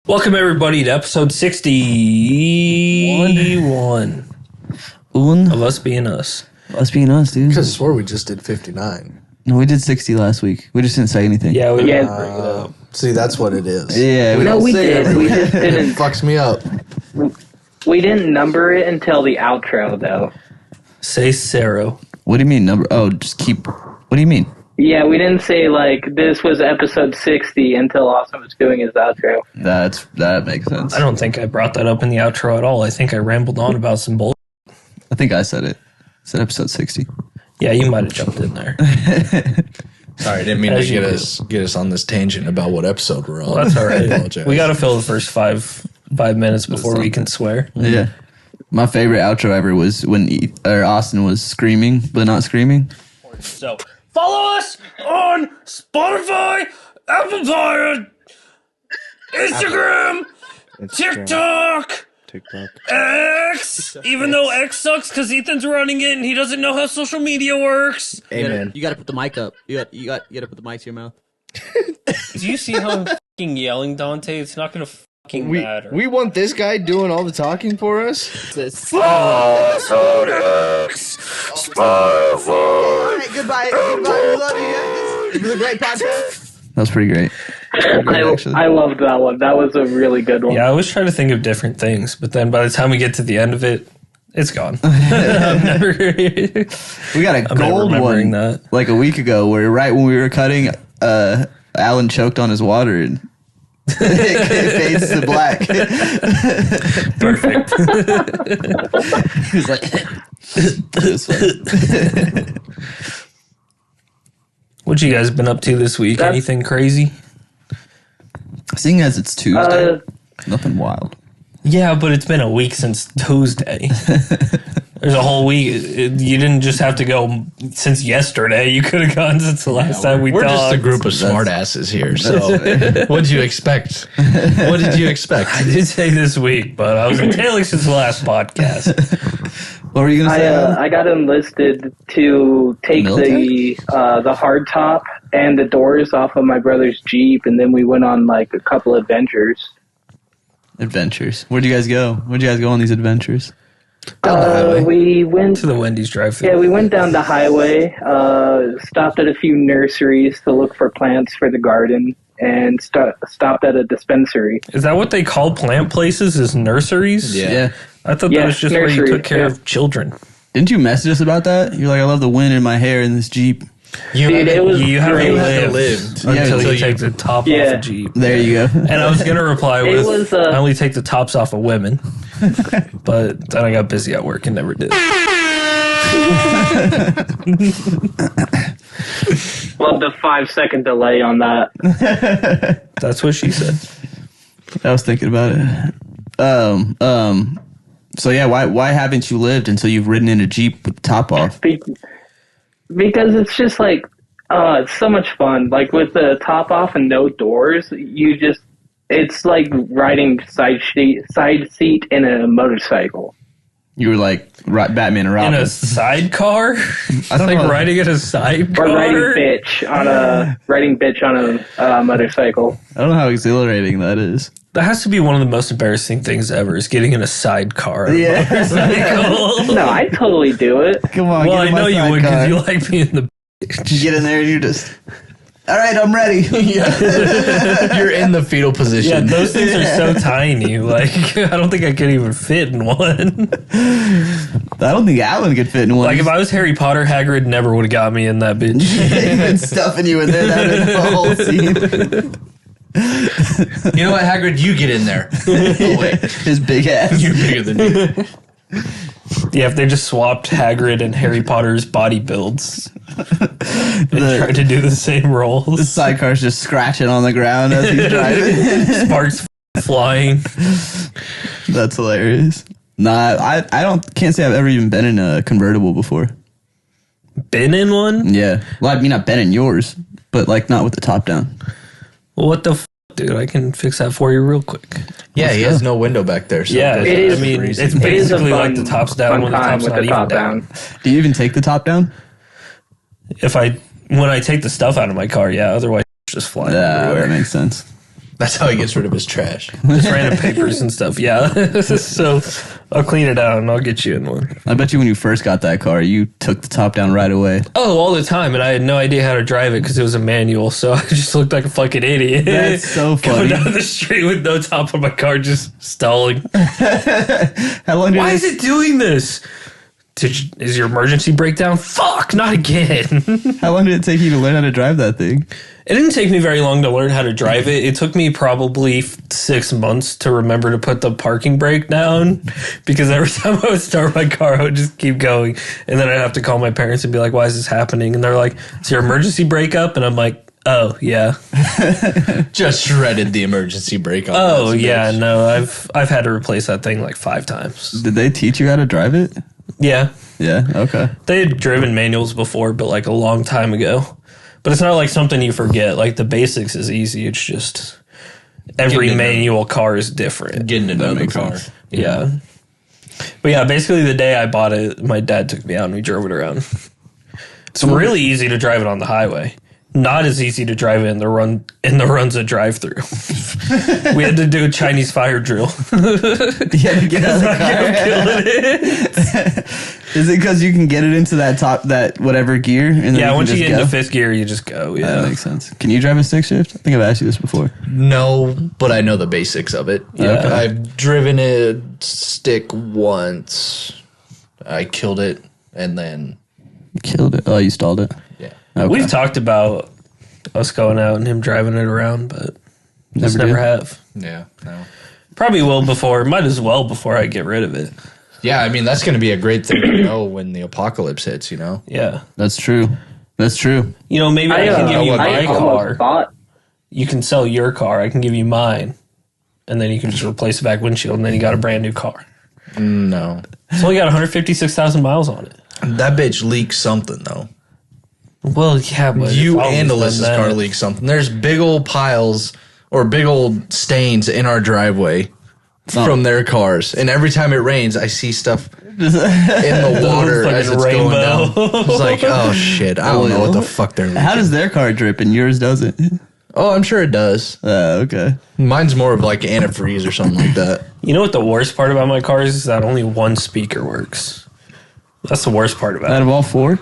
Welcome everybody to episode 61 of Us Being Us. Us being us, dude. Because I swore we just did 59. No, we did 60 last week. We just didn't say anything. Yeah, we Yeah. didn't bring it up. See, that's what it is. Yeah, No, we did. We just It didn't. fucks me up. We didn't number it until the outro, though. Say Sarah. What do you mean number? Oh, just keep. What do you mean? Yeah, we didn't say like this was episode 60 until Austin was doing his outro. That makes sense. I don't think I brought that up in the outro at all. I think I rambled on about some bull. I think I said it. I said episode 60. Yeah, you might have jumped in there. Sorry, I didn't mean As to you get us on this tangent about what episode we're on. Well, that's all I right. apologize. We got to fill the first five minutes before we can swear. Yeah. My favorite outro ever was when Austin was screaming, but not screaming. So, follow us on Spotify, Apple Pie, Instagram, TikTok, X. Even though X sucks because Ethan's running it and he doesn't know how social media works. Amen. You gotta put the mic up. You got to put the mic to your mouth. Do you see how I'm fucking yelling, Dante? It's not gonna fucking matter. We want this guy doing all the talking for us. Alright, goodbye. We love you guys. It was a great podcast. That was pretty great. I loved that one. That was a really good one. Yeah, I was trying to think of different things, but then by the time we get to the end of it, it's gone. I'm never, We got a I'm never gold remembering one that. like a week ago where right when we were cutting, Alan choked on his water and it fades to black. Perfect. He was like, this one. What you guys been up to this week? That's- Anything crazy? Seeing as it's Tuesday, Uh, nothing wild. Yeah, but it's been a week since Tuesday. There's a whole week. You didn't just have to go since yesterday. You could have gone since the last time we We're talked. just a group of smartasses here, so what did you expect? What did you expect? I did say this week, but I was entailing since the last podcast. What were you gonna say? Alan? I got enlisted to take the hard top and the doors off of my brother's Jeep, and then we went on like a couple adventures. Adventures. Where'd you guys go? Where'd you guys go on these adventures? Down the highway. We went. To the Wendy's drive-thru. Yeah, we went down the highway. Stopped at a few nurseries to look for plants for the garden, and stopped at a dispensary. Is that what they call plant places? Is nurseries? Yeah. I thought Yeah, that was just where you nurseries, took care yeah. of children. Didn't you message us about that? You're like, I love the wind in my hair in this Jeep. You Dude, it was You haven't great. lived Yeah, until until you take the top Yeah. off a Jeep. There you go. And I was going to reply It with, was, I only take the tops off of women. But then I got busy at work and never did. Love the 5-second delay on that. That's what she said. I was thinking about it. So yeah, why haven't you lived until you've ridden in a Jeep with the top off? Because it's just like, it's so much fun. Like with the top off and no doors, it's like riding side seat in a motorcycle. You were like Batman and In Robin. a sidecar? I don't Like know. riding in a sidecar? Or riding bitch on a motorcycle. I don't know how exhilarating that is. That has to be one of the most embarrassing things ever, is getting in a sidecar. Yeah. Motorcycle. No, I totally do it. Come on, Well, get I in my know you would sidecar. because you like being the You get in there and you're just, all right, I'm ready. You're in the fetal Yeah, position. those things are so tiny. Like, I don't think I could even fit in one. I don't think Alan could fit in one. Like, if I was Harry Potter, Hagrid never would have got me in that bitch. He's been stuffing you in there that whole scene. You know what, Hagrid? You get in there. Oh, wait. His big ass. You're bigger than me. Yeah, if they just swapped Hagrid and Harry Potter's body builds and tried to do the same The roles. sidecar's just scratching on the ground as he's driving. Sparks flying. That's hilarious. Nah, I can't say I've ever even been in a convertible before. Been in one? Yeah. Well, I mean, I've been in yours, but like not with the top down. Well, what the dude? I can fix that for you real quick. Yeah, he has no window back there. So Yeah, It is- I mean, crazy. it's It is a basically fun, like the top's down fun when the time top's with not the even top down. down. Do you even take the top down? When I take the stuff out of my car, yeah. Otherwise, it's just flying Yeah, that everywhere. makes sense. That's how he gets rid of his trash. Just random papers and stuff. Yeah. So I'll clean it out and I'll get you in one. I bet you when you first got that car, you took the top down right away. Oh, all the time. And I had no idea how to drive it because it was a manual. So I just looked like a fucking idiot. That's so funny. Going down the street with no top on my car, just stalling. How long did Why is it doing this? Is your emergency brake down? Fuck, not again. How long did it take you to learn how to drive that thing? It didn't take me very long to learn how to drive it. It took me probably 6 months to remember to put the parking brake down because every time I would start my car, I would just keep going. And then I'd have to call my parents and be like, why is this happening? And they're like, is your emergency brake up? And I'm like, oh, yeah. Just shredded the emergency brake on. Oh, this yeah, bitch. no, I've had to replace that thing like 5 times. Did they teach you how to drive it? Yeah. Yeah, okay. They had driven manuals before, but like a long time ago. But it's not like something you forget. Like the basics is easy. It's just every Getting to know. manual car is different. Getting to know the makes car. sense. Yeah. But yeah, basically the day I bought it, my dad took me out and we drove it around. It's really easy to drive it on the highway. Not as easy to drive it in the Runza drive-through. We had to do a Chinese fire drill. Yeah, to get out of the car. Is it because you can get it into that whatever gear? And then Yeah, can once you just get into go? 5th gear, you just go. Yeah. That makes sense. Can you drive a stick shift? I think I've asked you this before. No, but I know the basics of it. Yeah. Okay. I've driven a stick once. I killed it, and then Killed it. Oh, you stalled it. yeah. Okay. We've talked about us going out and him driving it around, but just Never never did? have. Yeah, no. Probably will before. Might as well before I get rid of it. Yeah, I mean, that's going to be a great thing to know when the apocalypse hits, you know? Yeah. That's true. That's true. You know, maybe I can give you my I almost car. bought. You can sell your car. I can give you mine. And then you can just replace the back windshield, and then you got a brand new car. No. It's only got 156,000 miles on it. That bitch leaks something, though. Well, yeah, but You if I and was Alyssa's done car that- leaks something. There's big old piles or big old stains in our driveway from their cars. And every time it rains, I see stuff in the water fucking as it's going down. rainbow. It's like, oh, shit. I don't know what the fuck they're leaking. How does their car drip and yours doesn't? Oh, I'm sure it does. Okay. Mine's more of like antifreeze or something like that. You know what the worst part about my cars is that only one speaker works. That's the worst part about Out it. of all 4?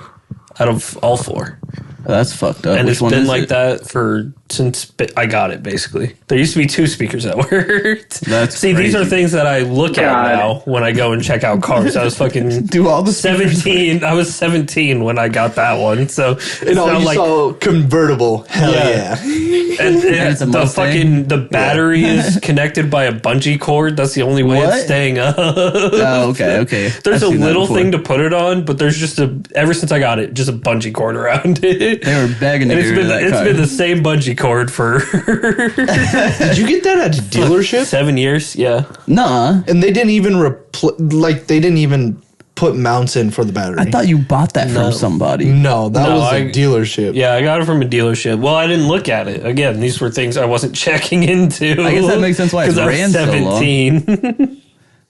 Out of all 4. That's fucked up. And Which it's one been is like it? that since I got it, basically. There used to be 2 speakers that worked. That's See, these are crazy. things that I look God. at now when I go and check out cars. I was fucking Do all the speakers 17. I was 17 when I got that one. So it's not like saw convertible. Hell Yeah. and it's a the Mustang? the battery is connected by a bungee cord. That's the only way What? it's staying up. Oh, okay. There's I've a seen that little before. thing to put it on, but there's just ever since I got it, just a bungee cord around it. They were begging to And get rid of that car. been the same bungee cord for Did you get that at a dealership? 7 years. Yeah. Nuh-uh. And they didn't even they didn't even put mounts in for the battery. I thought you bought that No. from somebody. No, that No, was a I- dealership. Yeah, I got it from a dealership. Well, I didn't look at it. Again, these were things I wasn't checking into. I guess that makes sense why it's 'Cause I was ran so long. 17.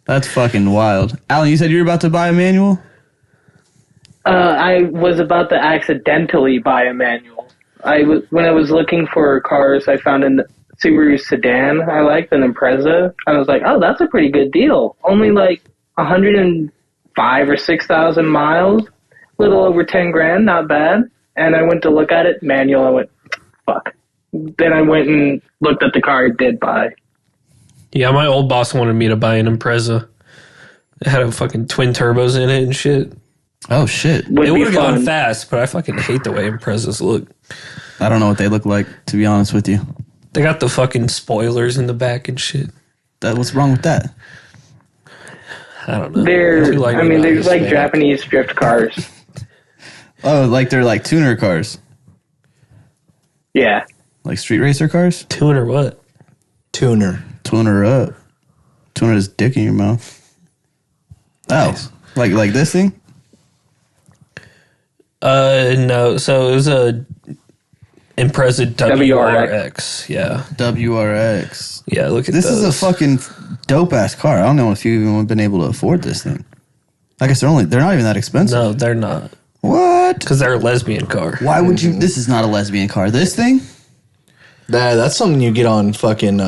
That's fucking wild. Alan, you said you were about to buy a manual? I was about to accidentally buy a manual. When I was looking for cars, I found a Subaru sedan I liked, an Impreza. I was like, oh, that's a pretty good deal. Only like 105 or 6,000 miles, little over 10 grand, not bad. And I went to look at it, manual. I went, fuck. Then I went and looked at the car I did buy. Yeah, my old boss wanted me to buy an Impreza. It had a fucking twin turbos in it and shit. Oh, shit. Would It be would have fun. gone fast, but I fucking hate the way Imprezas look. I don't know what they look like, to be honest with you. They got the fucking spoilers in the back and shit. What's wrong with that? I don't know. They're Too light like about like this, man. Japanese drift cars. Oh, like they're like tuner cars. Yeah. Like street racer cars? Tune or what? Tuner. Tuner up. Tuner his dick in your mouth. Oh. Nice. Like this thing? No. So it was a Impreza WRX. WRX. Yeah. WRX. Yeah, look at This is a those. fucking dope ass car. I don't know if you even have been able to afford this thing. I guess they're not even that expensive. No, they're not. What? Because they're a lesbian car. Why would you? This is not a lesbian car. This thing? That's something you get on fucking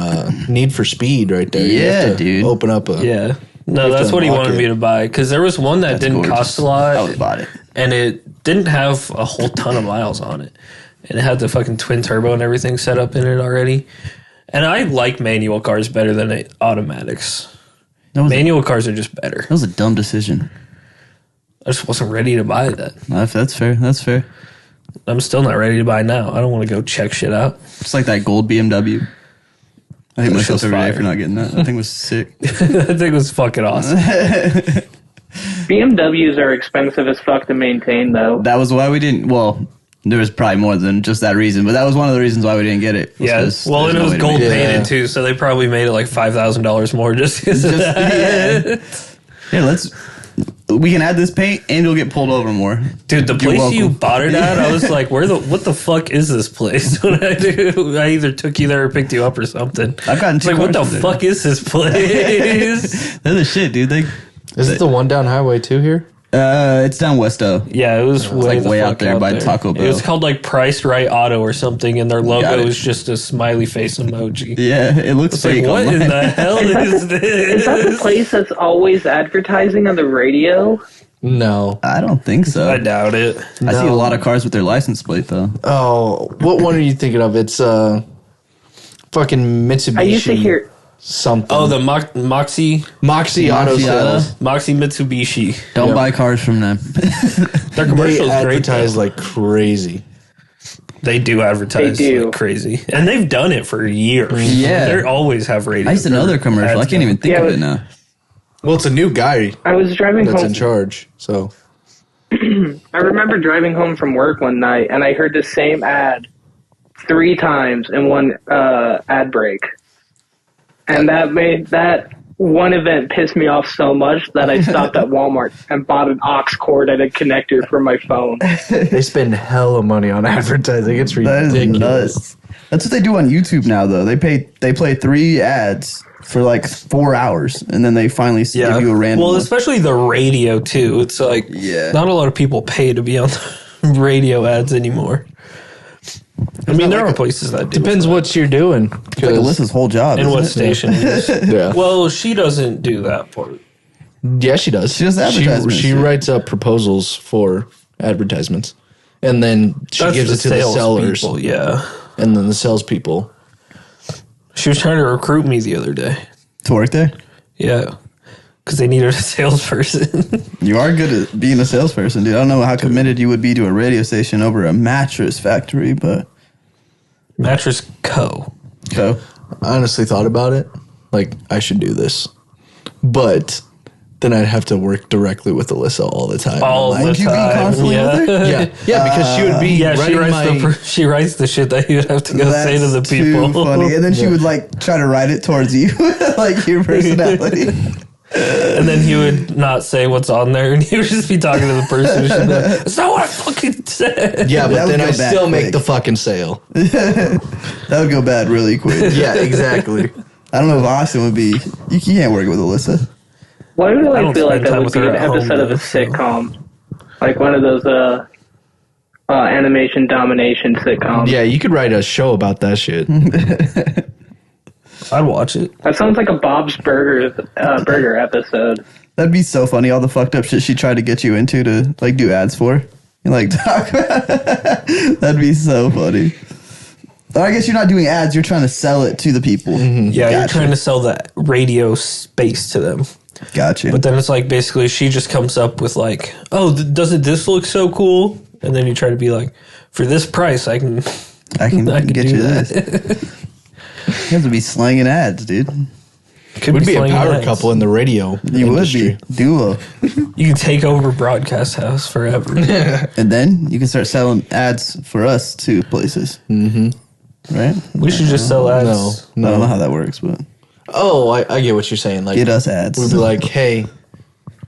Need for Speed right there. You Yeah, have to dude. Open up a. Yeah. No, You have that's to what he unlock wanted it. me to buy because there was one that That's didn't gorgeous. cost a lot. I would have bought it. And it didn't have a whole ton of miles on it. And it had the fucking twin turbo and everything set up in it already. And I like manual cars better than automatics. Manual cars are just better. That was a dumb decision. I just wasn't ready to buy that. That's fair. That's fair. I'm still not ready to buy now. I don't want to go check shit out. It's like that gold BMW. I hate That myself shit's every day fire. for not getting that. That thing was sick. That thing was fucking awesome. BMWs are expensive as fuck to maintain, though. That was why we didn't. Well, there was probably more than just that reason, but that was one of the reasons why we didn't get it. Yeah. because Well, there's and it no was way to gold make it. painted too, so they probably made it like $5,000 more just because of that. Yeah, we can add this paint and you'll get pulled over more. Dude, the You're place you welcome. bought it at, I was like, what the fuck is this place? When I either took you there or picked you up or something. I've gotten It's two like, what the cars from there. fuck is this place? They're the shit, dude. Is it the one down Highway 2 here? It's down Westo. Yeah, it was way, like the way fuck out there by Taco It was Bell. called like Priced Right Auto or something, and their Got logo it. was just a smiley face emoji. Yeah, it looks It's like, fake. what in online. the hell is Is that the this? place that's always advertising on the radio? No. I don't think so. I doubt it. I see a No. lot of cars with their license plate though. Oh, what one are you thinking of? It's fucking Mitsubishi. I used to hear. something. Oh, the Moxie Moxie Auto Moxie Sales. Moxie Mitsubishi. Don't Yep. buy cars from them. Their They commercials great. advertise though. like crazy. They do advertise They do. like crazy, and they've done it for years. Yeah. They always have radio. I used to know their commercial. I can't even think Yeah, of but- it now. Well, it's a new guy I was driving that's home. in charge. So I remember driving home from work one night, and I heard the same ad 3 times in one ad break, and that made that one event piss me off so much that I stopped at Walmart and bought an aux cord and a connector for my phone. they spend hella money on advertising. It's That is ridiculous. nuts. That's what they do on YouTube now, though. They play 3 ads for like 4 hours, and then they finally give you a random. Well, one. especially the radio too. It's like Yeah. not a lot of people pay to be on the radio ads anymore. I mean, there are places that do. Depends what you're doing. It's like Alyssa's whole job. and isn't what it? station. it is. Yeah. Well, she doesn't do that part. Yeah, she does. She does advertisements, She yeah. writes up proposals for advertisements, and then she That's gives it to the sales sellers, people, yeah. and then the salespeople. She was trying to recruit me the other day. To work there. Yeah, because they needed a salesperson. You are good at being a salesperson, dude. I don't know how committed you would be to a radio station over a mattress factory, but Mattress Co. so I honestly thought about it. Like, I should do this, but then I'd have to work directly with Alyssa all the time. All I'm the Would you be time. constantly yeah. with her? yeah, because she would be Yeah, she writing writes, she writes the shit that you would have to go say to the That's people. too funny. And then she would like try to write it towards you, like your personality. And then he would not say what's on there, and he would just be talking to the person. Who should be like, That's not what I fucking said. Yeah, That but would then go I bad still make quick. the fucking sale. That would go bad really quick. Yeah, exactly. I don't know if Austin would be. You can't work with Alyssa. Why do I I don't feel like spend that time would with be her an at home, episode of a though, so. sitcom? Like one of those animation domination sitcoms. Yeah, you could write a show about that shit. I'd watch it. That sounds like a Bob's Burger episode. That'd be so funny. All the fucked up shit she tried to get you into to like do ads for. You like talk. That'd be so funny. Or I guess you're not doing ads. You're trying to sell it to the people. Yeah, you're Gotcha. trying to sell that radio space to them. Gotcha. But then it's like basically she just comes up with like, oh, doesn't this look so cool? And then you try to be like, for this price, I can I can I can get do you that. this. You have to be slanging ads, dude. Could We'd be a slinging power ads. couple in the radio You industry. would be duo, You can take over Broadcast House forever. and then you can start selling ads for us to places. Mm-hmm. Right? We should just sell ads. No, I don't know no. how that works, but Oh, I get what you're saying. Like, get us ads. we'd be like, hey,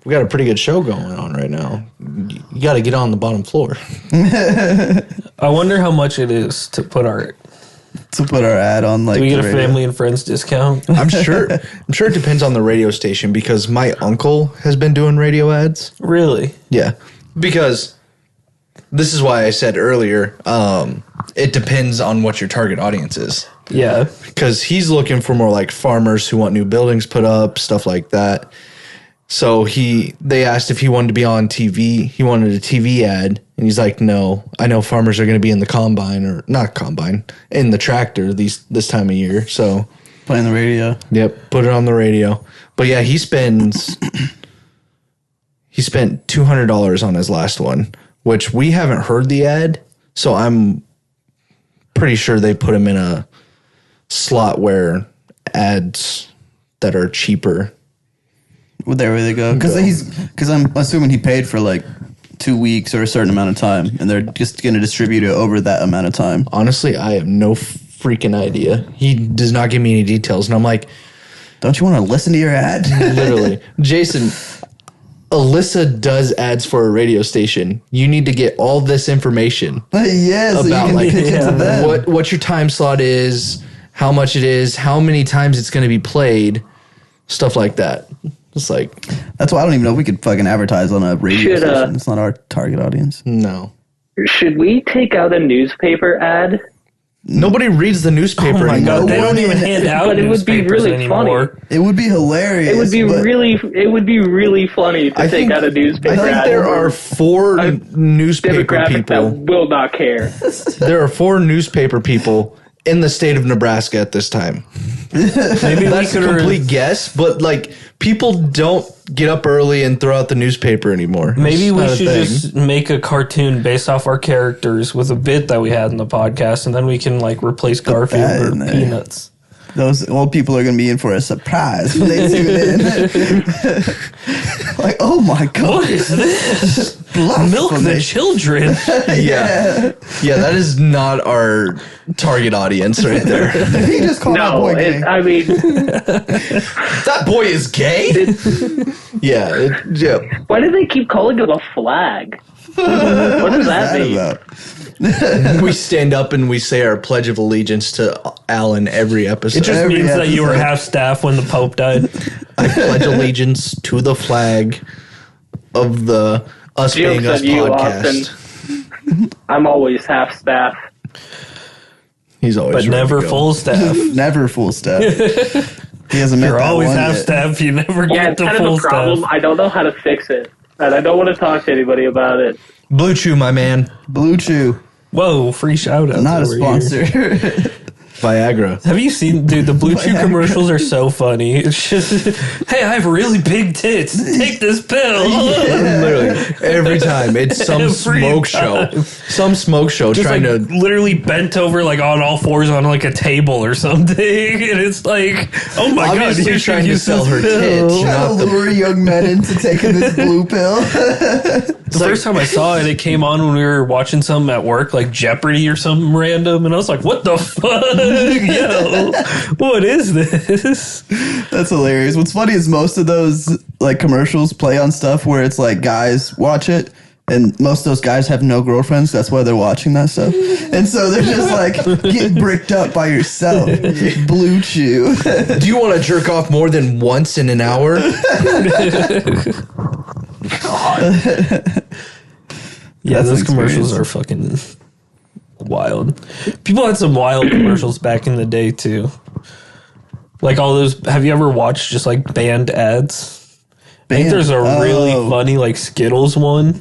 we got a pretty good show going on right now. You got to get on the bottom floor. I wonder how much it is to put our. to put our ad on like Do we get a the radio. family and friends discount? I'm sure. I'm sure it depends on the radio station because my uncle has been doing radio ads. Really? Yeah, because this is why I said earlier. it depends on what your target audience is. Yeah. Because he's looking for more like farmers who want new buildings put up, stuff like that. So they asked if he wanted to be on TV. He wanted a TV ad, and he's like, "No, I know farmers are going to be in the combine in the tractor this time of year." So Playing the radio. Yep, put it on the radio. But yeah, he spent $200 on his last one, which we haven't heard the ad, so I'm pretty sure they put him in a slot where ads that are cheaper. Well, there they go. Because I'm assuming he paid for like 2 weeks or a certain amount of time, and they're just going to distribute it over that amount of time. Honestly, I have no freaking idea. He does not give me any details, and I'm like, don't you want to listen to your ad? literally, Jason, Alyssa does ads for a radio station. You need to get all this information Yes, so about you can like pitch it to them. what your time slot is, how much it is, how many times it's going to be played, stuff like that. It's like, that's why I don't even know if we could fucking advertise on a radio Should, station. It's not our target audience. no. Should we take out a newspaper ad? Nobody reads the newspaper Oh my anymore. god, they don't one even in- hand out But it would be newspapers really anymore. It would be hilarious. It would be but really funny to I take think- out a newspaper I think ad. there are 4 newspaper demographic that people. will not care. There are 4 newspaper people in the state of Nebraska at this time. Maybe That's a complete guess, but like people don't get up early and throw out the newspaper anymore. Maybe It's we not a should thing. just make a cartoon based off our characters with a bit that we had in the podcast, and then we can like replace that Garfield or in there. Peanuts. those old people are going to be in for a surprise when they tune in. Like, oh my god. What is this? Milk the Blasphemy. children. Yeah. Yeah, that is not our target audience right there. He just called that No, boy gay. I mean, That boy is gay? Yeah. why do they keep calling it a flag? What does that That mean? about? We stand up and we say our Pledge of Allegiance to Alan every episode. It just Every means that you were episode. half staff when the Pope died. I pledge allegiance to the flag of the Us Being Jokes Us on you, podcast. Austin. I'm always half staff. He's always But ready to never go. full staff. Never full staff. He hasn't met You're that always one half yet. staff. You never Yeah, get it's to kind of full a problem. staff. I don't know how to fix it. And I don't want to talk to anybody about it. Blue Chew, my man. Blue Chew, Whoa, free shout out. not a sponsor. Viagra. Have you seen, dude, the Blue Chew Viagra. commercials are so funny. It's just, hey, I have really big tits. Take this pill. Literally, every time. It's some Every smoke time. show. Some smoke show Just trying like to. literally bent over like on all fours on like a table or something. And it's like, oh my Obviously god, you should trying to use sell this her pill. tits. Trying to lure young men into taking this blue pill. The first time I saw it, it came on when we were watching something at work, like Jeopardy or something random, and I was like, "What the fuck, yo? What is this?" That's hilarious. What's funny is most of those like commercials play on stuff where it's like guys watch it, and most of those guys have no girlfriends. That's why they're watching that stuff, and so they're just like getting bricked up by yourself. Blue Chew. Do you want to jerk off more than once in an hour? Yeah, That's those an commercials experience. are fucking wild. People had some wild commercials back in the day too. Like all those. Have you ever watched just like band ads? I think there's a really Oh. funny like Skittles one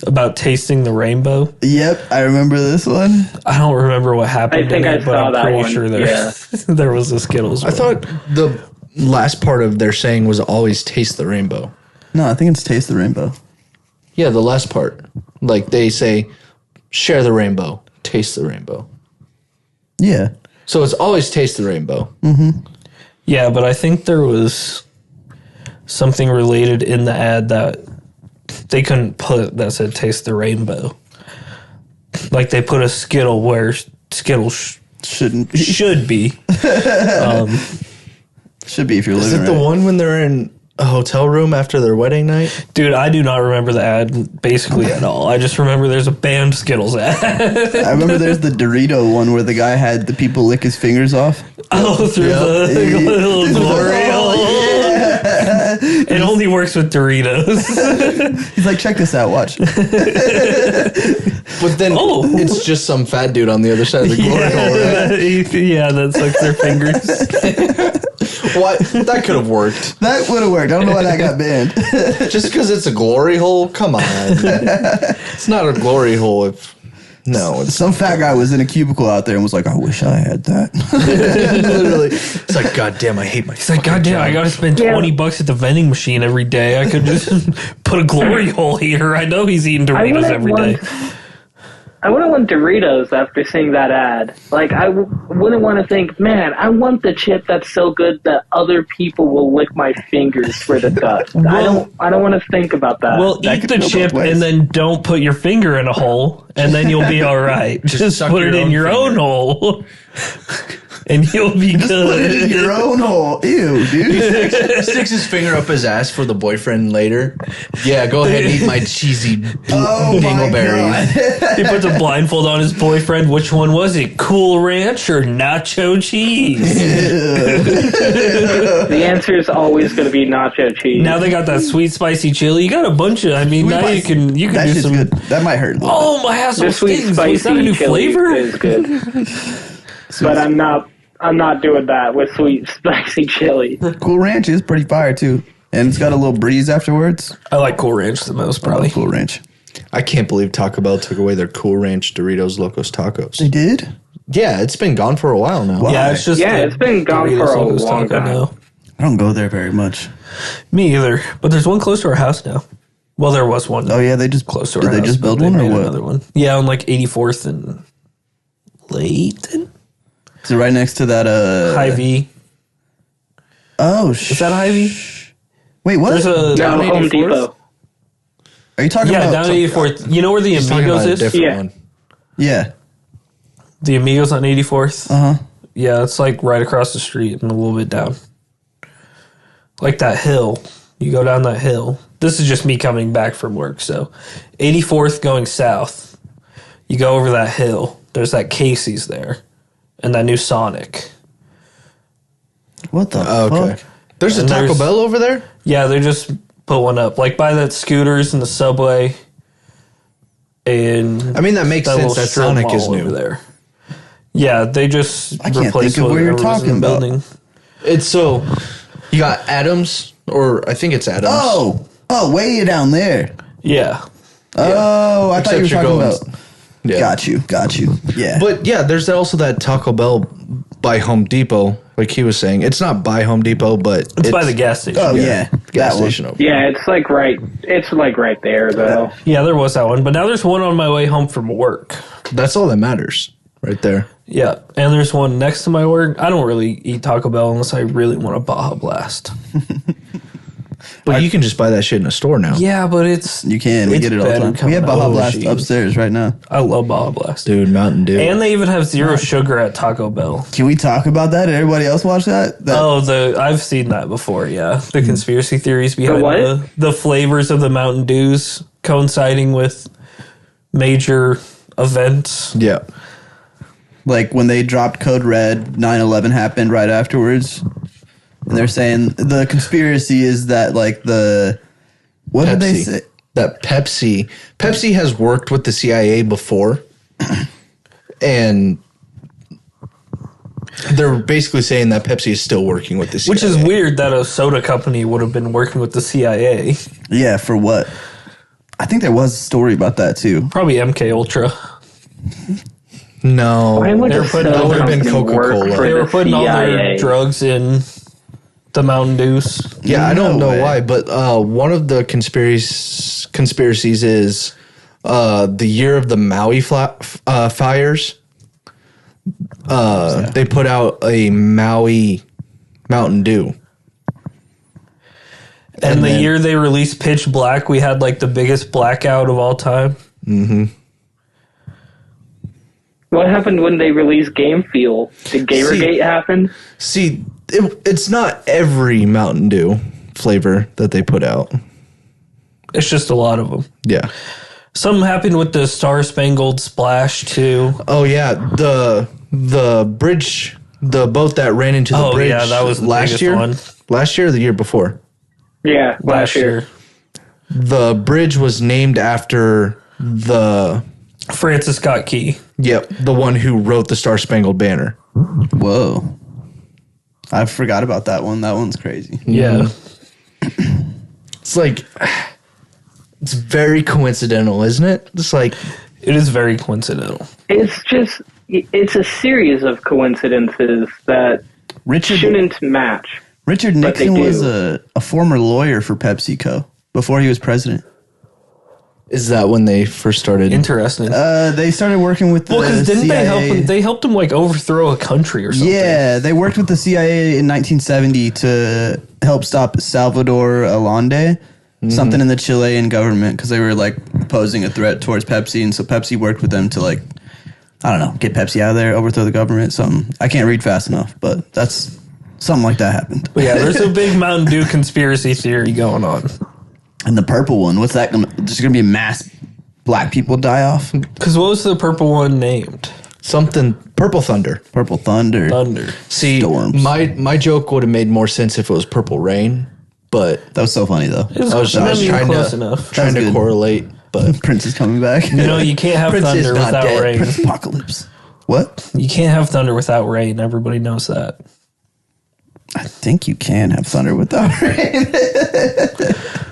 about tasting the rainbow. Yep, I remember this one. I don't remember what happened. I think in I it, but saw I'm that pretty one, sure there yeah. there was a Skittles. I thought the last part of their saying was always taste the rainbow. No, I think it's Taste the Rainbow. Yeah, the last part. Like they say, share the rainbow, taste the rainbow. Yeah. So it's always taste the rainbow. Yeah, but I think there was something related in the ad that they couldn't put that said taste the rainbow. Like they put a Skittle where Skittles Shouldn't be. should be. Should be if you're Is living it the right. one when they're in a hotel room after their wedding night? Dude, I do not remember the ad basically at all. I just remember there's a banned Skittles ad. I remember there's the Dorito one where the guy had the people lick his fingers off. Oh, through the little glory hole. It only works with Doritos. He's like, check this out, watch. But then it's just some fat dude on the other side of the glory hole, right? Yeah, that sucks their fingers. What? That could have worked. That would have worked. I don't know why that got banned. Just because it's a glory hole? Come on. It's not a glory hole if... No, it's Some fat guy was in a cubicle out there and was like, I wish I had that. literally... It's like, God damn, I hate my... It's like, goddamn, I gotta spend $20 at the vending machine every day. I could just put a glory hole here. I know he's eating Doritos every day. I wouldn't want Doritos after seeing that ad. Like, I wouldn't want to think, man, I want the chip that's so good that other people will lick my fingers for the dust. I don't want to think about that. Well, That eat could the go both chip ways. and then don't put your finger in a hole, and then you'll be all right. Just suck put it your in own your own finger. hole, and you'll be Put it in good. your own hole. Ew, dude. Sticks his finger up his ass for the boyfriend later. Yeah, go ahead and eat my cheesy Oh my dingleberries. God. He puts a blindfold on his boyfriend. Which one was it? Cool Ranch or nacho cheese? The answer is always going to be nacho cheese. Now they got that sweet spicy chili. You got a bunch of. I mean, now you can That do shit's some. good. That might hurt a little Oh, my asshole the sweet stings. Was that a spicy new chili flavor? is good. But I'm not doing that with sweet spicy chili. bit. Cool Ranch is pretty fire, too. And it's got a little breeze afterwards. I like Cool Ranch the most, probably. Cool Ranch. I can't believe Taco Bell took away their Cool Ranch Doritos Locos Tacos. They did? Yeah, it's been gone for a while now. Wow. Yeah, it's just Yeah, the it's been gone Doritos for a Locos long Taco time. now. I don't go there very much. Me either. But there's one close to our house now. Well, there was one Oh, yeah, they just close to our did house. they just build but one or made what? Another one. Yeah, on like 84th and Layton? Is it right next to that? Hy-Vee. Oh, Is that Hy-Vee? Wait, what? There's a... Down Home 84th? Depot. Are you talking Yeah, about? down at 84th. You know where the He's talking Amigos about a is? different Yeah. one. Yeah. The Amigos on 84th? Uh huh. Yeah, it's like right across the street and a little bit down. Like that hill. You go down that hill. This is just me coming back from work. So 84th going south. You go over that hill. There's that Casey's there. And that new Sonic. What the Okay. fuck? There's a And Taco there's- Bell over there? Yeah, they just put one up. Like by that Scooters and the Subway. And I mean, that makes that sense. little That strip Sonic mall is over new. there. Yeah, they just I can't replaced think of where you're whatever was in talking the about. building. It's so... You got Adams, or I think it's Adams. Oh, way down there. Yeah. Oh, I thought you were Except talking you're about. going- Yeah. Got you. Yeah. But yeah, there's also that Taco Bell by Home Depot, like he was saying. It's not by Home Depot, but It's by the gas station. oh yeah, gas that one. station over. Yeah, it's like right there though. Yeah, there was that one, but now there's one on my way home from work. That's all that matters, right there. Yeah, and there's one next to my work. I don't really eat Taco Bell unless I really want a Baja Blast. But you can just buy that shit in a store now. Yeah, but it's You can. We it's get it all the better time. We coming have Baja out. Blast geez. upstairs right now. I love Baja Blast, Dude, Mountain Dew. and they even have zero sugar at Taco Bell. Can we talk about that? Did everybody else watch that? Oh, I've seen that before. Yeah, the conspiracy theories behind what? the flavors of the Mountain Dews coinciding with major events. yeah. Like when they dropped Code Red, 9/11 happened right afterwards. And they're saying the conspiracy is that like what did they say? That Pepsi has worked with the CIA before, and they're basically saying that Pepsi is still working with the CIA. Which is weird that a soda company would have been working with the CIA. Yeah, for what? I think there was a story about that too. Probably MK Ultra. No, Why would They're a putting- soda that would've been company work Coca-Cola. for They were the putting all their CIA? drugs in the Mountain Dews. yeah, I don't No know way. why, but one of the conspiracies is the year of the Maui fires. They put out a Maui Mountain Dew. And the then- year they released Pitch Black, we had like the biggest blackout of all time. What happened when they released Game Fuel? Did Gamergate happen? See, it's not every Mountain Dew flavor that they put out. It's just a lot of them. Yeah. Something happened with the Star Spangled Splash too. Oh yeah, the bridge, the boat that ran into the Oh, bridge. yeah, that was the last biggest year. one. Last year or the year before? Yeah, last year. The bridge was named after the Francis Scott Key. the one who wrote the Star Spangled Banner. Whoa. I forgot about that one. That one's crazy. Yeah. It's like it's very coincidental, isn't it? It's like It is very coincidental. It's a series of coincidences that Richard shouldn't match. Richard But they Nixon was do. a former lawyer for PepsiCo before he was president. is that when they first started? Interesting. They started working with the well, because didn't CIA. they help him? They helped him like overthrow a country or something. Yeah, they worked with the CIA in 1970 to help stop Salvador Allende, something in the Chilean government, because they were like posing a threat towards Pepsi, and so Pepsi worked with them to like, I don't know, get Pepsi out of there, overthrow the government. Something I can't read fast enough, but that's something like that happened. But yeah, there's a big Mountain Dew conspiracy theory going on. And the purple one, what's that? There's gonna be a mass black people die off. Because what was the purple one named? Something Purple Thunder. Purple thunder. Thunder. See, Storms. my joke would have made more sense if it was Purple Rain, but That was so funny though. It was, I was trying close to enough. trying to good. correlate. But Prince is coming back. You know, you can't have Prince is thunder not without dead. rain. Prince Apocalypse. What? You can't have thunder without rain. Everybody knows that. I think you can have thunder without rain.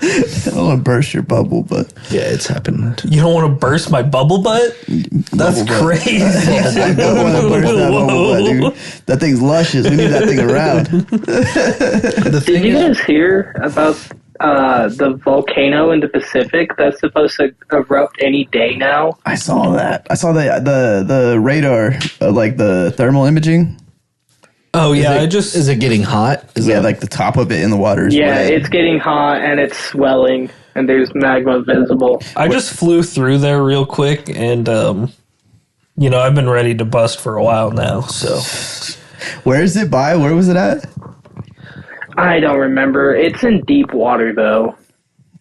I don't want to burst your bubble, but yeah, it's happened. You don't want to burst my bubble butt? That's Bubble butt. crazy. I don't want to burst that bubble butt, dude. That thing's luscious. We need that thing around. The Did thing you is, guys hear about the volcano in the Pacific that's supposed to erupt any day now? I saw that. I saw the radar, like the thermal imaging. Oh yeah, is it getting hot? Is Yeah, that like the top of it in the water is Yeah, red. it's getting hot and it's swelling and there's magma visible. I just flew through there real quick, and you know, I've been ready to bust for a while now. So Where is it by? Where was it at? I don't remember. It's in deep water though.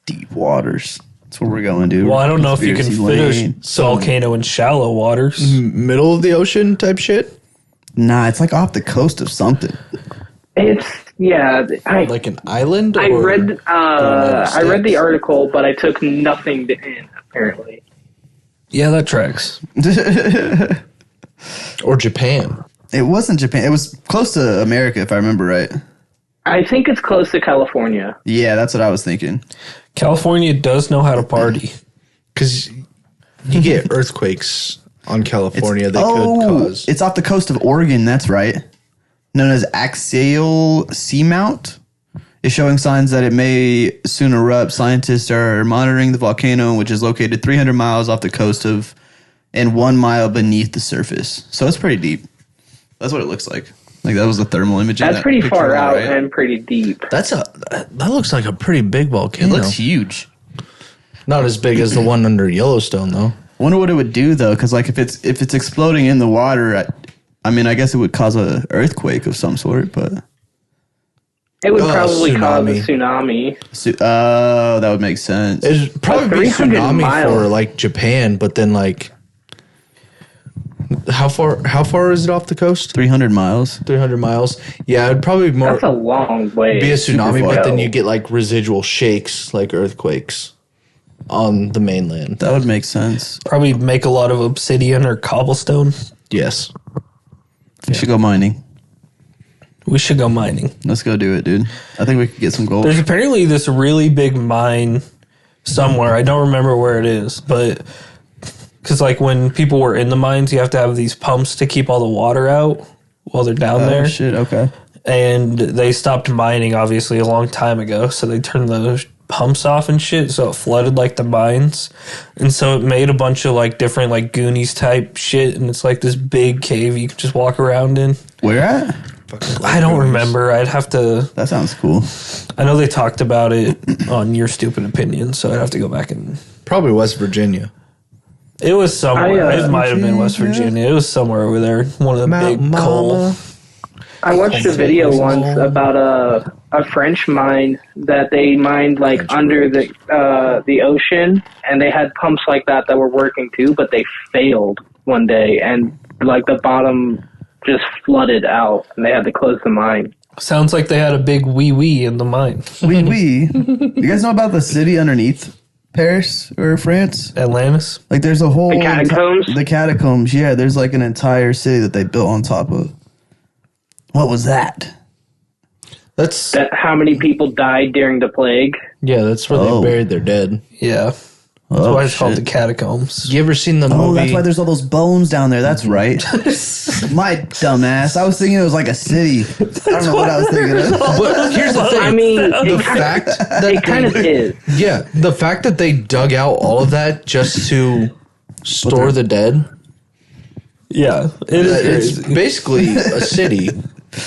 Deep waters. That's where we're going, dude. well, I don't know if you can Conspiracy fit lane. a volcano in shallow waters. middle of the ocean type shit? Nah, it's like off the coast of something. It's Like an island? I or- read I read the States? article, but I took nothing to in apparently. Yeah, that tracks. Or Japan. It wasn't Japan. It was close to America, if I remember right. I think it's close to California. Yeah, that's what I was thinking. California does know how to party. Because you get earthquakes on California that could cause. It's off the coast of Oregon. That's right. Known as axial seamount. Is showing signs that it may soon erupt. Scientists are monitoring the volcano, which is located 300 miles off the coast of and 1 mile beneath the surface. So it's pretty deep. That's what it looks like. Like that was the thermal imaging. That's that pretty picture far on the out right. and pretty deep. that looks like a pretty big It volcano. looks huge. Not as big as the one under Yellowstone, though. Wonder what it would do though, because like if it's exploding in the water, I mean, I guess it would cause a earthquake of some sort. But It would probably cause a tsunami. tsunami. that would make sense. It'd probably be 300 tsunami miles. for like Japan, but then like how far is it off the coast? 300 miles. 300 miles. Yeah, it'd probably be more That's a long way. be a tsunami, far. but then you get like residual shakes, like earthquakes on the mainland. That would make sense. Probably make a lot of obsidian or cobblestone. Yes. We should go mining. We should go mining. Let's go do it, dude. I think we could get some gold. There's apparently this really big mine somewhere. I don't remember where it is, but because like when people were in the mines, you have to have these pumps to keep all the water out while they're down there. Oh shit! Okay. And they stopped mining obviously a long time ago, so they turned those pumps off and shit, so it flooded like the mines, and so it made a bunch of like different like Goonies type shit, and it's like this big cave you can just walk around in. Where at? I don't remember. I'd have to. That sounds cool. I know they talked about it on Your Stupid Opinion, so I'd have to go back and. Probably West Virginia. It was somewhere. I, It might have been West Virginia. It was somewhere over there. One of the big coal. I watched a video once about a French mine that they mined like under the ocean, and they had pumps like that were working too, but they failed one day, and like the bottom just flooded out, and they had to close the mine. Sounds like they had a big wee in the mine. You guys know about the city underneath Paris or France? Atlantis. Like there's a whole The catacombs? the catacombs. Yeah, there's like an entire city that they built on top of. What was that? That's That how many people died during the plague? that's where Oh. they buried their dead. Yeah. That's why it's called the catacombs. You ever seen the movie? Oh, that's why there's all those bones down there. That's right. My dumbass. I was thinking it was like a city. I don't know what I was thinking of. But here's the thing. I mean, the it fact that it kind of is. yeah, the fact that they dug out all of that just to store the dead. Yeah. It It's is. basically a city.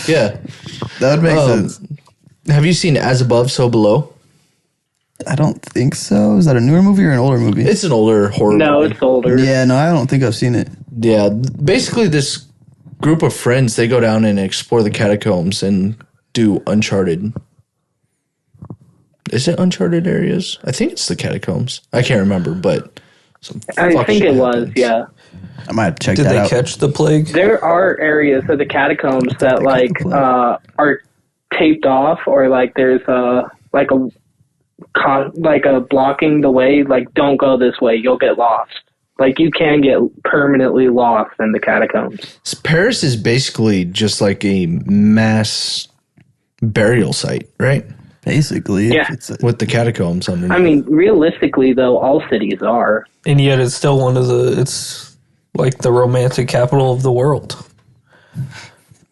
Yeah. That would make sense. Have you seen As Above, So Below? I don't think so. Is that a newer movie or an older movie? It's an older horror No, movie. it's older. Yeah, no, I don't think I've seen it. Yeah, basically this group of friends, they go down and explore the catacombs and do Uncharted. Is it Uncharted areas? I think it's the catacombs. I can't remember, but some I fuck think shit it was. happens. Yeah, I might have to check Did that they out. catch the plague? there are areas of the catacombs that like are taped off, or like there's a blocking the way. Like, don't go this way, you'll get lost. Like, you can get permanently lost in the catacombs. Paris is basically just like a mass burial site, right? Basically, Yeah. With the catacombs underneath. I mean, realistically, though, all cities are. And yet it's still it's like the romantic capital of the world.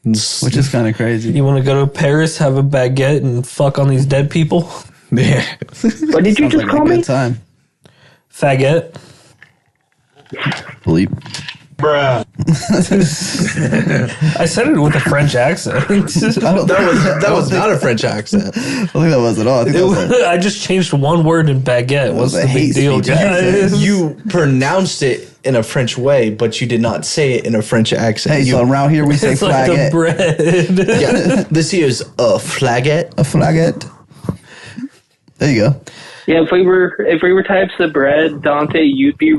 which is kind of crazy. You want to go to Paris, have a baguette, and fuck on these dead people? yeah. What did you Sounds just like call a me? good time. Faggot. Bleep. I said it with a French accent. I don't That was not a French accent. I don't think that was at all. I think that was a, I just changed one word in baguette. What's was a the big hate deal, speech guys? You pronounced it in a French way, but you did not say it in a French accent. hey, You- so around here we say It's like the flagette. bread. yeah, this here is a flagette. A flagette. There you go. Yeah, if we were types of bread, Dante, you'd be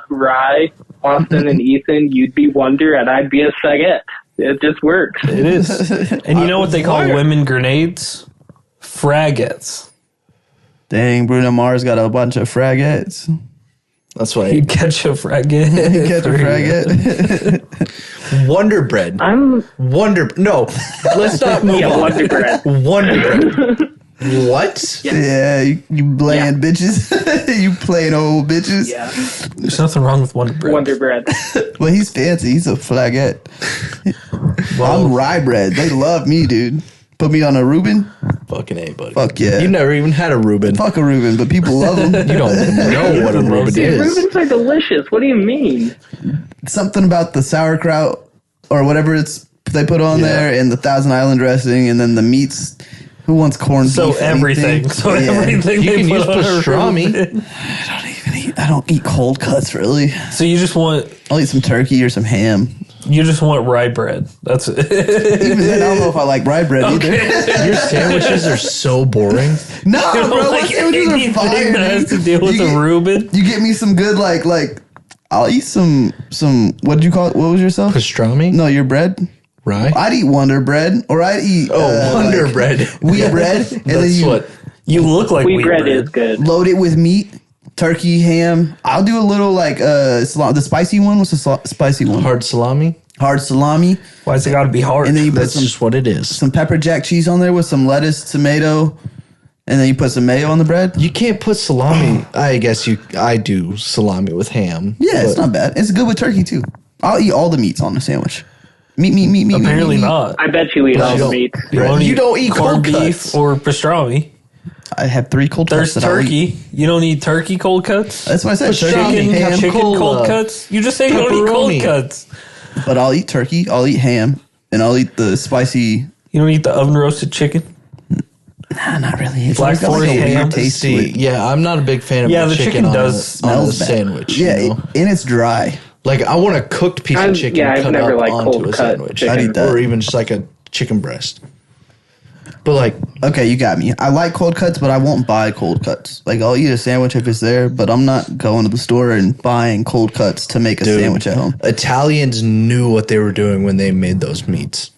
Rye, Austin, and Ethan, you'd be Wonder, and I'd be a Saget. It just works. It is. And you know what they call women grenades? Fraggets. Dang, Bruno Mars got a bunch of fragettes. That's why You'd catch a fragget. Catch a fragette. Wonder Bread. I'm No, let's not move on. Wonder Bread. Wonder Bread. What? Yeah, you bland bitches. You plain old bitches. Yeah, There's nothing wrong with Wonder Bread. Wonder Bread. Well, he's fancy. He's a flagette. I'm rye bread. They love me, dude. Put me on a Reuben. Fucking A, buddy. Fuck yeah. You never even had a Reuben. Fuck a Reuben, but people love them. You don't know what a Reuben Dude, is. Reubens are delicious. What do you mean? Something about the sauerkraut or whatever they put on there, and the Thousand Island dressing, and then the meats. Who wants corned So beef? everything. anything? So Yeah. everything. You they can put use on a pastrami. Reuben. I don't eat cold cuts really. So you just want I'll eat some turkey or some ham. rye bread. That's it. Even then, I don't know if I like rye bread either. Your sandwiches are so boring. No, You bro, don't my like sandwiches are anything fire. that has dude. to deal with You a get- Reuben. You get me some good like. I'll eat some. What did you call it? What was yourself? Pastrami? No, your bread. Rye? I'd eat Wonder Bread, or I'd eat Wonder like, Bread. wheat bread, and then That's you what. You look like Wheat bread is good. load it with meat, turkey, ham. I'll do a little like the spicy one. What's the spicy one? Hard salami? Hard salami, Why's it got to be hard? and then you put That's just what it is. some pepper jack cheese on there with some lettuce, tomato, and then you put some mayo on the bread. You can't put salami. I guess I do salami with ham. Yeah, it's but- not bad. It's good with turkey too. I'll eat all the meats on the sandwich. Meat. Apparently meat. not. I bet you eat all the meats. You don't eat corned cold beef cuts. or pastrami. I have 3 cold There's cuts. that I'll eat. turkey. You don't eat turkey cold cuts. That's what I said. Turkey, Chicken, ham, chicken cola, cold cuts. You just say you don't eat cold pepperoni. cuts. but I'll eat turkey. I'll eat ham, and I'll eat the spicy. You don't eat the oven roasted chicken. Nah, not really. It's Black got like a Forest ham. weird taste to See, it. yeah, I'm not a big fan of Yeah, the the chicken, chicken on does a Smells bad. sandwich. Yeah, you know? and it's dry. Like I want a cooked piece of chicken I've cut never up liked onto cold a cut sandwich, chicken. I'd eat that. or even just like a chicken breast. But like, Okay, you got me. I like cold cuts, but I won't buy cold cuts. Like I'll eat a sandwich if it's there, but I'm not going to the store and buying cold cuts to make a dude, sandwich at home. Italians knew what they were doing when they made those meats.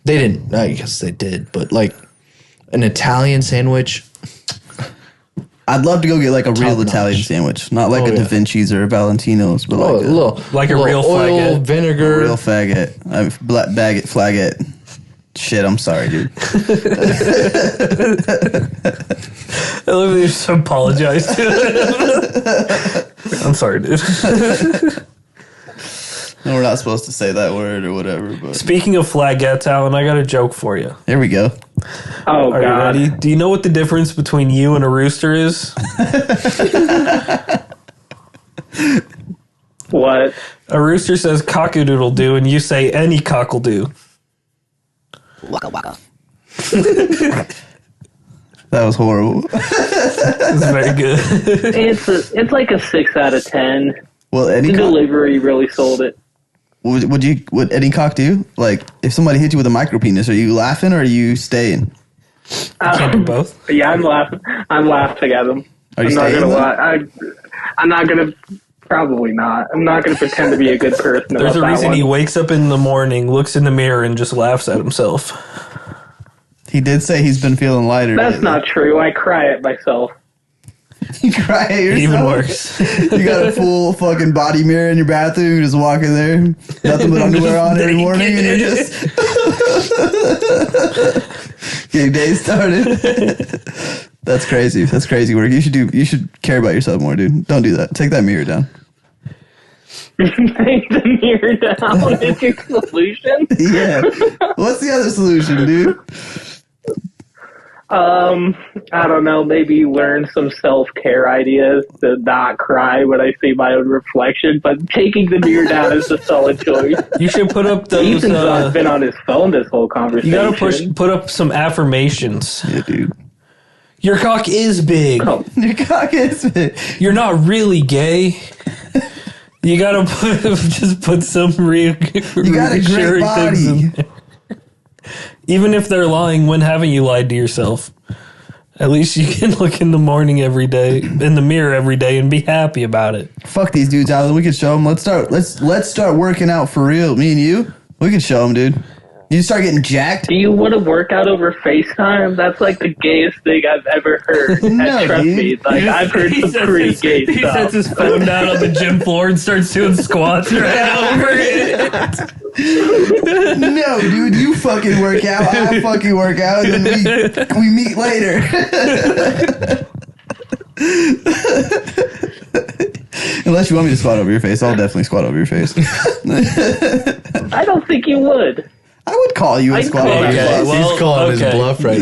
They didn't. I guess they did, but like an Italian sandwich. I'd love to go get like a real Top Italian notch. sandwich, not like a Da Vinci's or a Valentino's, but Oh, like Like a real oil, flaggett. vinegar. a real faggot. Baguette, flagget. Shit, I'm sorry, dude. I love that you just apologize to him. I'm sorry, dude. No, we're not supposed to say that word or whatever, but Speaking of flagettes, Alan, I got a joke for you. here we go. Oh Are God. you ready? Do you know what the difference between you and a rooster is? What? A rooster says cock-a-doodle doo, and you say any cock'll do. That was horrible. It's very good. It's like a 6 out of 10. Well, The delivery really sold it. would any cock do? Like, if somebody hit you with a micro penis, are you laughing or are you staying? Can't do both. Yeah, I'm laughing. I'm laughing at them. Are you I'm not staying gonna though? lie. I'm not gonna. Probably not. I'm not gonna pretend to be a good person. There's a about that reason one. he wakes up in the morning, looks in the mirror, and just laughs at himself. He did say he's been feeling lighter. That's lately. not true. I cry at myself. You cry at yourself? Even worse. You got a full fucking body mirror in your bathroom. You just walk in there, nothing but underwear on every morning, and you're just getting day started. That's crazy. That's crazy work. You should care about yourself more, dude. Don't do that. Take that mirror down. Take the mirror down. Is your solution? Yeah. What's the other solution, dude? I don't know. Maybe learn some self-care ideas to not cry when I see my own reflection. But taking the mirror down is a solid choice. You should put up those. Ethan's not been on his phone this whole conversation. You gotta put up some affirmations. Yeah, dude. Your cock is big. Oh, Your cock is big. You're not really gay. You gotta just put some You got a great reassuring things body. in there. Even if they're lying, when haven't you lied to yourself? At least you can look in the morning every day, in the mirror every day, and be happy about it. Fuck these dudes, Alan. We can show them. Let's start working out for real. Me and you. We can show them, dude. You start getting jacked. do you want to work out over FaceTime? That's like the gayest thing I've ever heard. No, And trust dude. me, like I've heard some pretty gay He stuff. sets his phone down on the gym floor and starts doing squats right over it. No, dude, you fucking work out. I fucking work out, and then we meet later. Unless you want me to squat over your face, I'll definitely squat over your face. I don't think you would. I would call you and I'd squat call over your you. face. Well, He's calling okay. his bluff right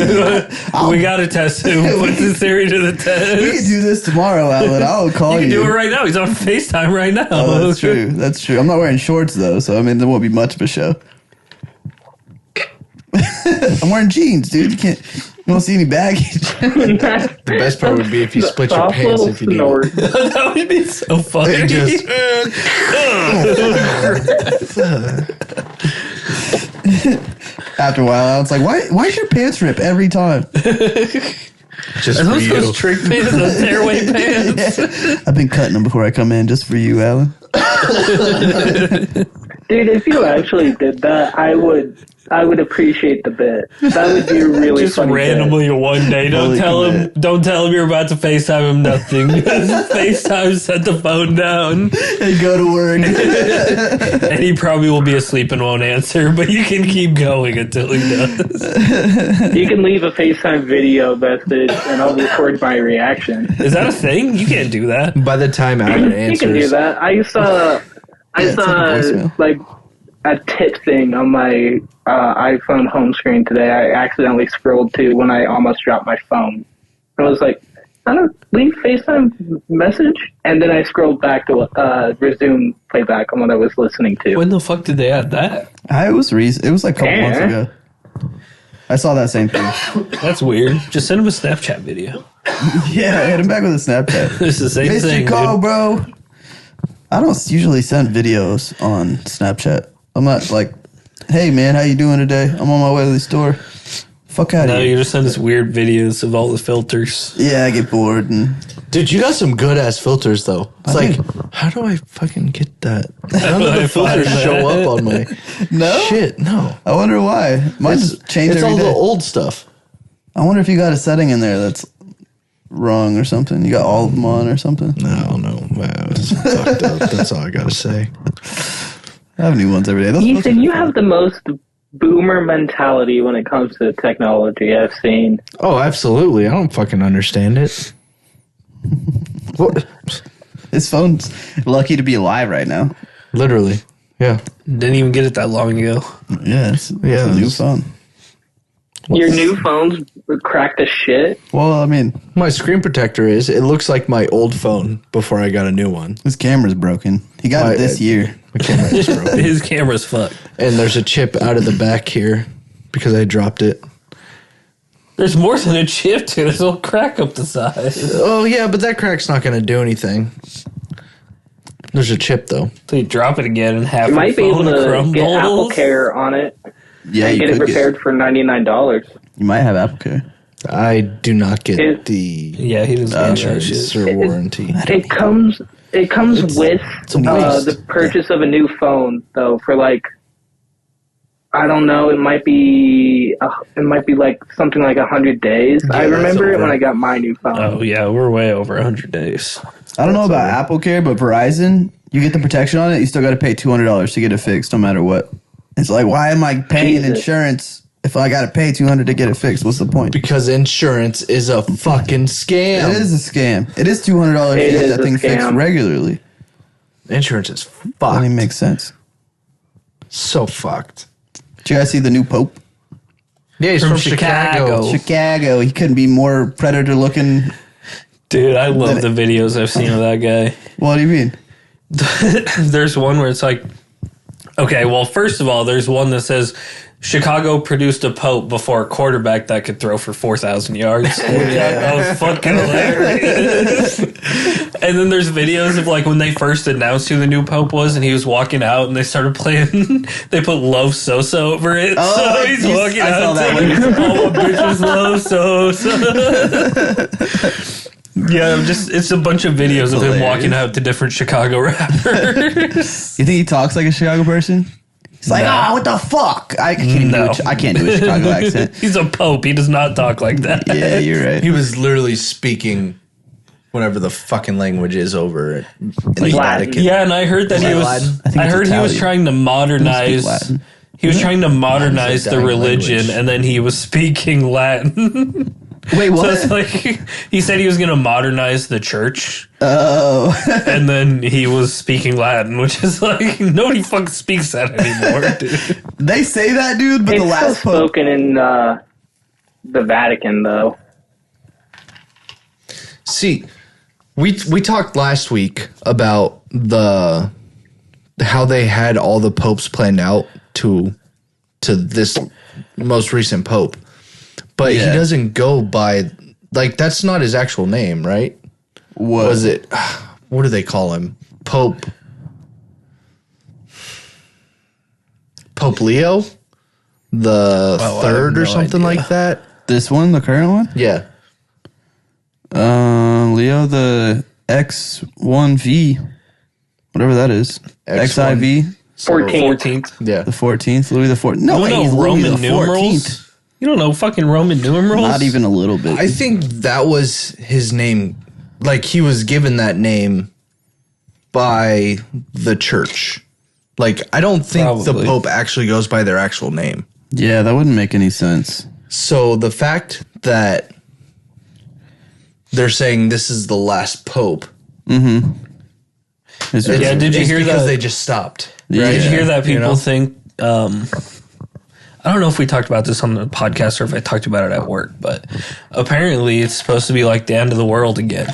now. We gotta test him. Put this theory to the test. We can do this tomorrow, Alan. I'll call You you. can do it right now. He's on FaceTime right now. Oh, that's true. That's true. I'm not wearing shorts though, so I mean there won't be much of a show. I'm wearing jeans, dude. You can't. You won't see any baggage. The best part would be if you split your Soft pants little if you do. snort. That would be so funny. It just After a while, Alan's like, why's your pants rip every time? just Are for those you. those trick pants, those tearaway pants? I've been cutting them before I come in just for you, Alan. Dude, if you actually did that, I would appreciate the bit. That would be a really Just funny randomly one day. Don't Fully tell him. commit. Don't tell him you're about to FaceTime him. Nothing. FaceTime. Set the phone down, And go to work. and he probably will be asleep and won't answer. But you can keep going until he does. bit. You can leave a FaceTime video message, and I'll record my reaction. Is that a thing? You can't do that. By the time Alan You can do answers, that. I saw it's like a voicemail. like a tip thing on my iPhone home screen today. I accidentally scrolled to when I almost dropped my phone. I was like, I don't leave FaceTime message, and then I scrolled back to resume playback on what I was listening to. When the fuck did they add that? It was like a couple months ago. I saw that same thing. That's weird. Just send him a Snapchat video. Yeah, hit him back with a Snapchat. It's the same Missed thing, your call, dude. bro. I don't usually send videos on Snapchat. I'm not like, hey man, how you doing today? I'm on my way to the store. Fuck out of No, here. you just send us weird videos of all the filters. Yeah, I get bored and Dude, you got some good ass filters though. It's I like, do. how do I fucking get that? None of I the find filters show that. up on my no. shit. No, I wonder why. Mine's changed it's every all day. the old stuff. I wonder if you got a setting in there that's wrong or something. You got all of them on or something. No, wow, it's fucked up. That's all I gotta say. I have new ones every day. Those Ethan, you have the most boomer mentality when it comes to technology I've seen. Oh, absolutely. I don't fucking understand it. What? His phone's lucky to be alive right now. Literally. Yeah. Didn't even get it that long ago. Yeah, it's a new phone. Your new phone's cracked as shit. Well, I mean, My screen protector is. It looks like my old phone before I got a new one. his camera's broken. He got it this year. My camera is broken. His camera's fucked. And there's a chip out of the back here because I dropped it. There's more than a chip to this little crack up the side. Oh, yeah, but that crack's not going to do anything. There's a chip, though. So you drop it again and half You your might be able phone to crumbles. get Apple Care on it Yeah, and you get it could repaired for $99. You might have Apple Care. I do not get It- the Yeah, he doesn't get that insurance shit. or warranty. It comes with a waste. the purchase of a new phone, though. For like, I don't know, it might be like something like 100 days. I that's remember it over. when I got my new phone. Oh yeah, we're way over 100 days. I don't know about Apple Care, but Verizon, you get the protection on it. You still got to pay $200 to get it fixed, no matter what. It's like, why am I paying Jesus. insurance if I got to pay $200 to get it fixed? What's the point? Because insurance is a fucking scam. It is a scam. It is $200 to It get is that a thing fixed scam. regularly. Insurance is That fucked. even makes sense. So fucked. Did you guys see the new Pope? Yeah, he's From from, Chicago. Chicago. Chicago. He couldn't be more predator looking. Dude, I love the videos I've seen of that guy. What do you mean? There's one where it's like, okay, well, first of all, there's one that says Chicago produced a Pope before a quarterback that could throw for 4,000 yards. That was fucking hilarious. And then there's videos of like when they first announced who the new Pope was, and he was walking out, and they started playing. They put "Love Sosa" over it, Oh, so he's yes, walking I saw out that saying, "All my bitches love Sosa." Yeah, it's a bunch of videos of him hilarious. walking out to different Chicago rappers. You think he talks like a Chicago person? He's like, No. what the fuck? I can't even No. I can't do a Chicago accent. He's a pope. He does not talk like that. Yeah, you're right. He was literally speaking whatever the fucking language is over in the Latin. Vatican. Yeah, and I heard that he was. Latin? I think I it's heard he was Italian. trying to modernize. Latin. He was trying to modernize the dying religion, language. and then he was speaking Latin. Wait, So what? it's like he said he was going to modernize the church, Oh. and then he was speaking Latin, which is like nobody fucking speaks that anymore, dude. They say that, dude, but It's the last still Pope. spoken in the Vatican, though. See, we talked last week about how they had all the popes planned out to this most recent pope. But Yeah. he doesn't go by like that's not his actual name, right? What? Was it what do they call him? Pope Leo? The Oh, I have third or no something idea. like that? This one, the current one? Yeah. Leo the X1V, whatever that is. X1. XIV, 14th. Yeah. the 14th, Louis the 14th. No, You way, don't he's know Louis Roman the 14th. numerals? You don't know fucking Roman numerals? Not even a little bit. I think that was his name. Like he was given that name by the church. Like I don't think the Probably. Pope actually goes by their actual name. Yeah, that wouldn't make any sense. So the fact that they're saying this is the last Pope, It's Yeah, did you is hear because that? they just stopped. Yeah. Did you hear that You people know? think? I don't know if we talked about this on the podcast or if I talked about it at work, but apparently it's supposed to be like the end of the world again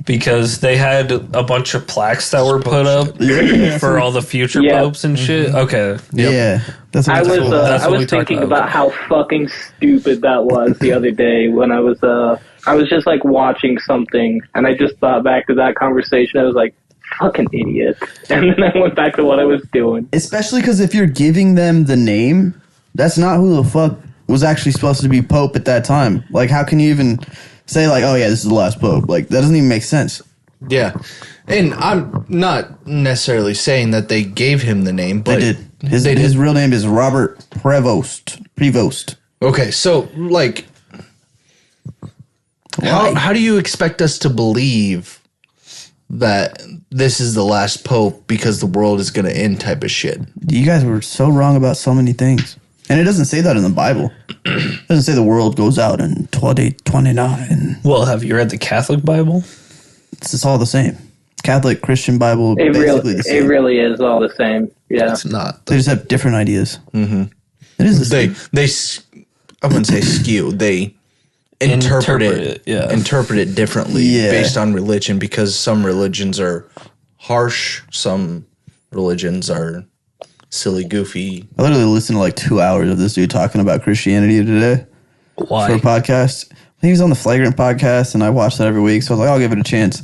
because they had a bunch of plaques that were put up for all the future Yeah. popes and shit. Okay, Yeah, that's what I it's was called. That's I what we was talked thinking about. about how fucking stupid that was the other day when I was just like watching something and I just thought back to that conversation. I was like, fucking idiot. And then I went back to what I was doing. Especially because if you're giving them the name, that's not who the fuck was actually supposed to be pope at that time? Like, how can you even say like, oh yeah, this is the last pope? Like, that doesn't even make sense. Yeah. And I'm not necessarily saying that they gave him the name, but They did. His real name is Robert Prevost. Okay, so like, how do you expect us to believe that this is the last pope because the world is going to end type of shit? You guys were so wrong about so many things. And it doesn't say that in the Bible. It doesn't say the world goes out in 2029. Well, have you read the Catholic Bible? It's all the same. Catholic, Christian Bible, basically the It same. really is all the same. Yeah. It's not. They just have different ideas. Mm-hmm. It is the same. I wouldn't say skew. They interpret it yeah. interpret it differently Yeah. based on religion, because some religions are harsh, some religions are silly, goofy. I literally listened to like 2 hours of this dude talking about Christianity today Why? for a podcast. He was on the Flagrant podcast, and I watch that every week, so I was like, I'll give it a chance.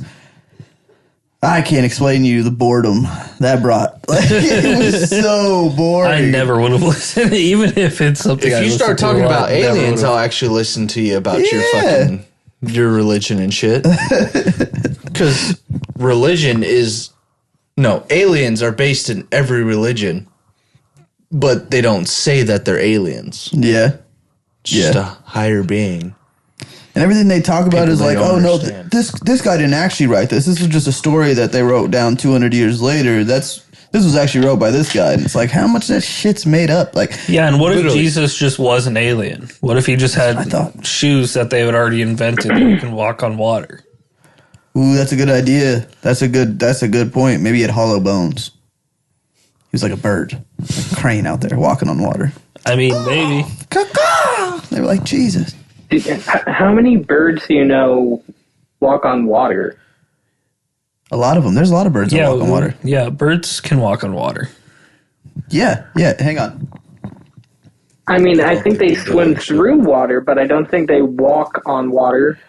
I can't explain to you the boredom that brought. Like, it was so boring. I never would have listened, even if it's something. If I you listen start to a talking lot, about never aliens, would've. I'll actually listen to you about Yeah. your religion and shit. Because aliens are based in every religion, but they don't say that they're aliens. Yeah. It's just a higher being. And everything they talk about People is they like, don't oh no, understand. this guy didn't actually write this. This was just a story that they wrote down 200 years later. This was actually wrote by this guy. And it's like, how much of that shit's made up? Like, Yeah, and what if Literally. Jesus just was an alien? What if he just I had thought. shoes that they had already invented that you can walk on water? ooh, that's a good idea. That's a good point. Maybe he had hollow bones. He was like a bird, like a crane out there walking on water. I mean, maybe. Caw-caw! They were like, Jesus. How many birds do you know walk on water? A lot of them. There's a lot of birds that walk on water. Yeah, birds can walk on water. Yeah. Hang on. I mean, I think they swim through water, but I don't think they walk on water.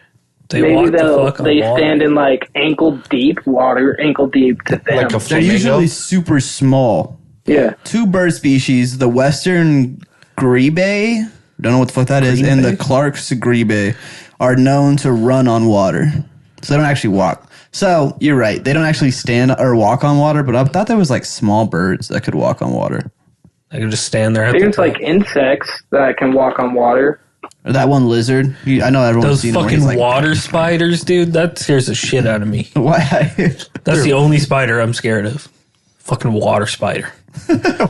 They Maybe walk the fuck on they water. stand in like ankle deep water, ankle deep to them. Like a They're flamingo. usually super small. yeah. Two bird species, the western grebe, don't know what the fuck that is, and the Clark's grebe are known to run on water. So they don't actually walk. So you're right. They don't actually stand or walk on water, but I thought there was like small birds that could walk on water. I can just stand there. At the There's top. like insects that can walk on water. Or that one lizard. I know everyone's Those seen it where fucking he's like, water spiders, dude. That scares the shit out of me. Why? That's the only spider I'm scared of. Fucking water spider.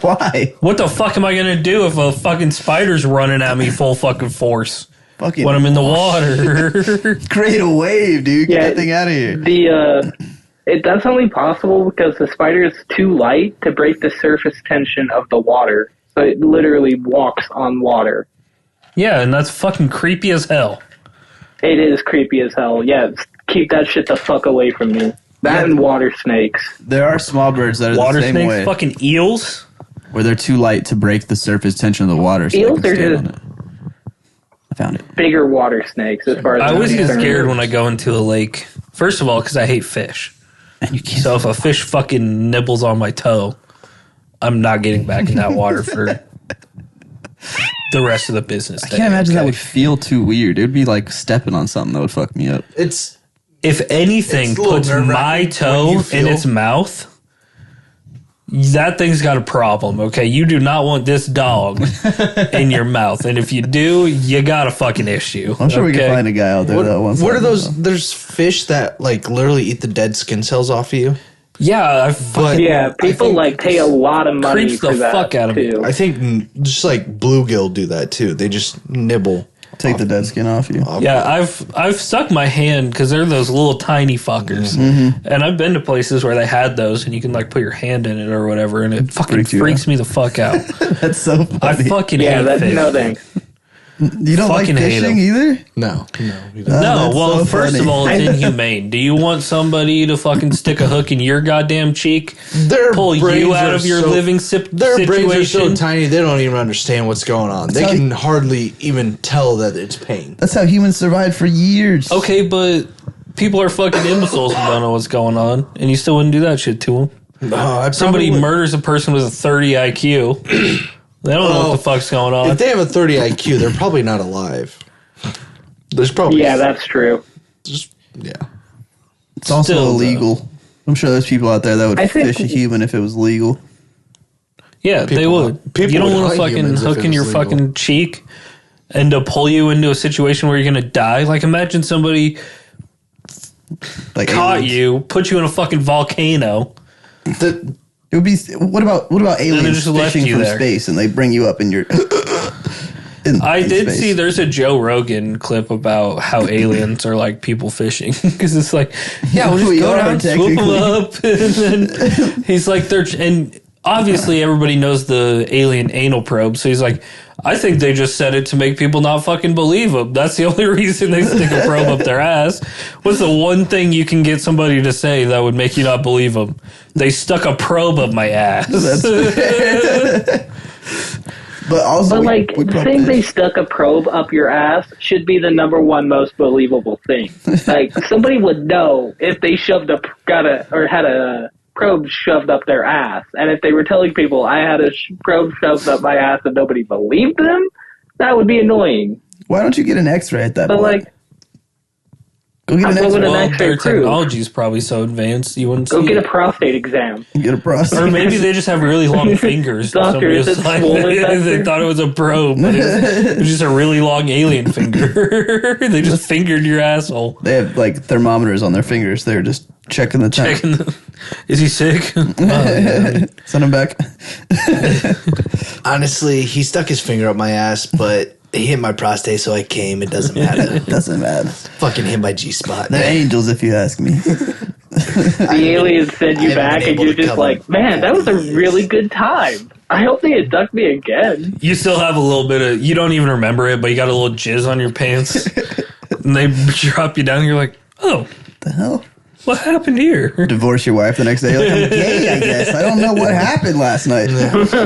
Why? What the fuck am I gonna do if a fucking spider's running at me full fucking force Fucking when I'm in the water? create a wave, dude. Get Yeah. that thing out of here. That's only possible because the spider is too light to break the surface tension of the water. So it literally walks on water. Yeah, and that's fucking creepy as hell. It is creepy as hell. Yeah, keep that shit the fuck away from me. That and water snakes. There are small birds that are Water the same snakes, way, fucking eels. where they're too light to break the surface tension of the water. So Eels they are can stand just- on it. I found it. Bigger water snakes, as far as I I'm always get concerned. scared when I go into a lake. First of all, because I hate fish. And you can't. So if a fish fucking nibbles on my toe, I'm not getting back in that water for the rest of the business I day. can't imagine that okay? would feel too weird. It would be like stepping on something that would fuck me up. It's If anything It's a little puts my nerve-wracking toe when you in feel- its mouth, that thing's got a problem, okay? You do not want this dog in your mouth. And if you do, you got a fucking issue. I'm sure we okay? can find a guy out there that wants. what are that. those? There's fish that like literally eat the dead skin cells off of you. Yeah, But Yeah, people think like pay a lot of money creeps for the that fuck out of me. too. I think just like bluegill do that too. They just nibble. Take the dead skin off you. Yeah, I've stuck my hand because they're those little tiny fuckers, and I've been to places where they had those, and you can like put your hand in it or whatever, and it fucking Freaks you freaks me the fuck out. That's so I funny. fucking Yeah, hate that's fish. no thing. You don't like fucking hate fishing 'em. either? No. No, that's well, so first funny. of all, it's inhumane. Do you want somebody to fucking stick a hook in your goddamn cheek, Their pull brains you out are of your so- living Their situation? brains are so tiny they don't even understand what's going on. They how can hardly even tell that it's pain. That's how humans survived for years. Okay, but people are fucking imbeciles and don't know what's going on, and you still wouldn't do that shit to them. I Somebody probably would. murders a person with a 30 IQ. They don't know what the fuck's going on. If they have a 30 IQ, they're probably not alive. There's probably Yeah, that's true. yeah. It's also Still, illegal. I'm sure there's people out there that would I think- fish a human if it was legal. Yeah, they would. people You don't would want to hunt fucking humans if hook it in was your legal. fucking cheek and to pull you into a situation where you're gonna die. Like, imagine somebody Like caught aliens. you, put you in a fucking volcano. It would be. What about aliens just left fishing you from there. space and they bring you up and you're. I did space. see there's a Joe Rogan clip about how aliens are like people fishing because it's like, yeah, we'll just We go are, down, swoop them technically. up, and then he's like, and obviously everybody knows the alien anal probe, so he's like, I think they just said it to make people not fucking believe them. That's the only reason they stick a probe up their ass. What's the one thing you can get somebody to say that would make you not believe them? They stuck a probe up my ass. But also, But like, we saying they stuck a probe up your ass should be the number one most believable thing. Like, somebody would know if they had a probe shoved up their ass, and if they were telling people I had a probe shoved up my ass and nobody believed them, that would be annoying. Why don't you get an X-ray at that But point? like, Go get an what would X-ray. an Well, X-ray their prove? technology is probably so advanced you wouldn't go see get it. a prostate exam. Get a prostate. Or maybe they just have really long fingers. Doctor, is it Somebody was swollen like, back they there? thought it was a probe, but it was just a really long alien finger. They just fingered your asshole. They have like thermometers on their fingers. They're just checking the temp. Checking is he sick? Oh, yeah. Send them back. Honestly, he stuck his finger up my ass, but he hit my prostate, so I came. It doesn't matter. Doesn't matter. Fucking hit my G spot. They're angels, if you ask me. The aliens send you I haven't back, been and able you're to just come like, man, that was a really good time. I hope they abduct me again. You still have a little bit of, you don't even remember it, but you got a little jizz on your pants. And they drop you down, and you're like, oh, The hell? what happened here? Divorce your wife the next day. Like, I'm gay, I guess. I don't know what happened last night.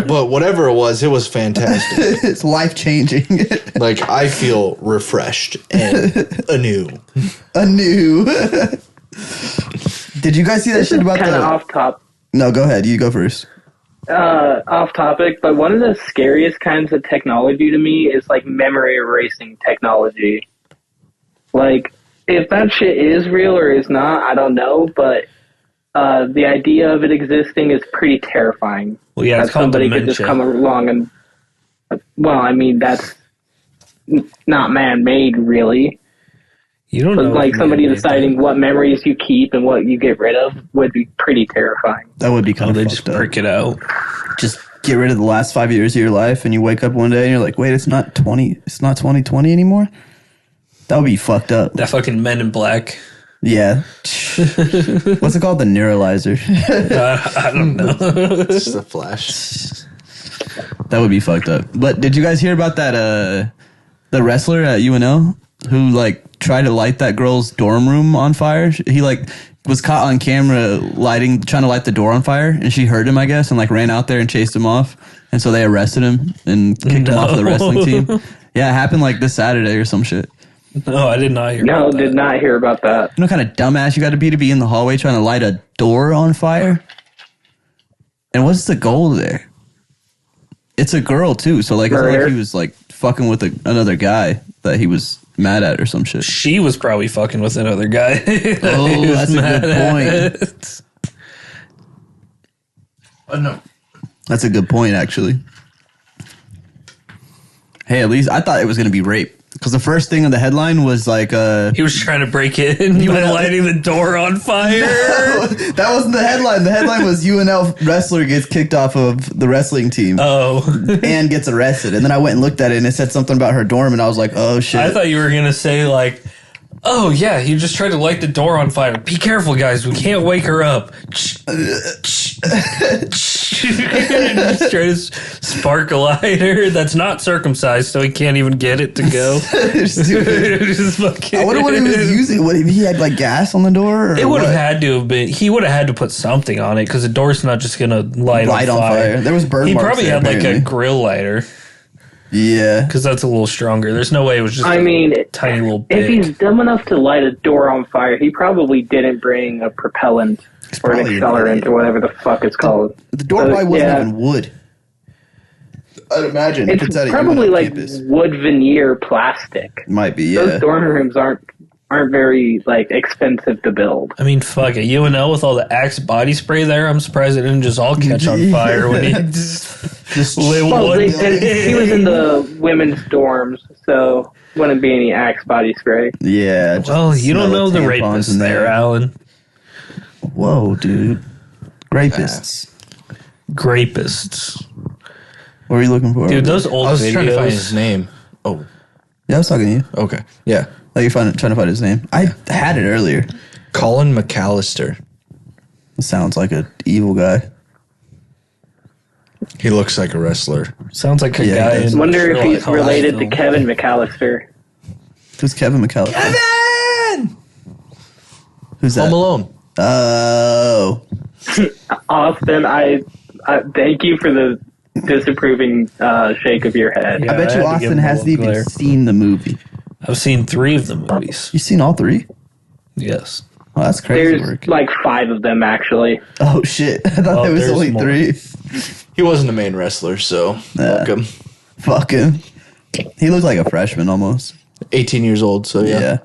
But whatever it was fantastic. It's life changing. Like, I feel refreshed and anew. Anew. Did you guys see that This shit is about kind of the? off top. No, go ahead. You go first. Off topic, but one of the scariest kinds of technology to me is like memory erasing technology. Like, if that shit is real or is not, I don't know, but the idea of it existing is pretty terrifying. Well, yeah, it's That called somebody could just come dementia. along and, well, I mean, that's not man-made, really. You don't But know. like if somebody man-made deciding what memories you keep and what you get rid of would be pretty terrifying. That would be Oh, kind they of just fucked up. prick it out. Just get rid of the last 5 years of your life, and you wake up one day and you're like, wait, it's not 20. It's not 2020 anymore. That would be fucked up. That fucking Men in Black. Yeah. What's it called? The neuralizer. I don't know. It's just a flash. That would be fucked up. But did you guys hear about that? The wrestler at UNL who like tried to light that girl's dorm room on fire. He like was caught on camera trying to light the door on fire, and she heard him, I guess, and like ran out there and chased him off. And so they arrested him and kicked him off of the wrestling team. Yeah, it happened like this Saturday or some shit. No, I did not hear. No, about that. did not hear about that. You know, kind of dumbass you got to be in the hallway trying to light a door on fire. And what's the goal there? It's a girl too, so like it's not like Murder. he was like fucking with another guy that he was mad at or some shit. She was probably fucking with another guy. that Oh, he was that's a good mad point. at. Oh, no. That's a good point, actually. Hey, at least I thought it was gonna be rape because the first thing on the headline was like, He was trying to break in by lighting the door on fire. that wasn't the headline. The headline was UNL wrestler gets kicked off of the wrestling team Oh, and gets arrested. And then I went and looked at it and it said something about her dorm, and I was like, oh shit. I thought you were gonna say like, oh yeah, he just tried to light the door on fire. Be careful, guys. We can't wake her up. Just try to spark a lighter that's not circumcised, so he can't even get it to go. Just fucking- I wonder what he was using. What if he had like gas on the door? Or It would have what? had to have been. He would have had to put something on it because the door's not just gonna light Light on fire. There was burn He marks probably there, had like a apparently. grill lighter Yeah. because that's a little stronger. There's no way it was just. I mean, a tiny little if bit. he's dumb enough to light a door on fire, he probably didn't bring a propellant or an probably an accelerant idiot. or whatever the fuck it's called. The door So, probably wasn't yeah. even wood. I'd imagine if It's at a probably UNO like campus. wood veneer plastic. Might be, Those yeah. dorm rooms aren't very like expensive to build. I mean, fuck it. UNL with all the Axe body spray there, I'm surprised it didn't just all catch on fire when he just lit Well, one. he was in the women's dorms, so wouldn't be any Axe body spray. Yeah. just Well, you don't smell know the tampons rapists in there, Alan. Whoa, dude. Rapists. Grapists. What were you looking for? Dude, those old I was trying to find his videos. name. Oh, Yeah, I was talking to you. okay. Yeah. Like you're trying to find his name. I had it earlier. Colin McAllister. Sounds like an evil guy. He looks like a wrestler. Sounds like a Yeah, guy he does. in Wonder if Sherlock he's Holmes related to film. Kevin McAllister. Who's Kevin McAllister? Kevin! Who's that? Home Alone. Oh. Austin, I thank you for the disapproving shake of your head. Yeah, I bet I you had to give Austin him a hasn't little even glare. seen the movie. I've seen 3 of the movies. You've seen all 3? Yes. Oh, that's crazy There's work. like 5 of them actually. Oh, shit. I thought Well, there was there's only more. 3. He wasn't a main wrestler, so welcome. Fuck him. He looked like a freshman almost. 18 years old, so Yeah. yeah.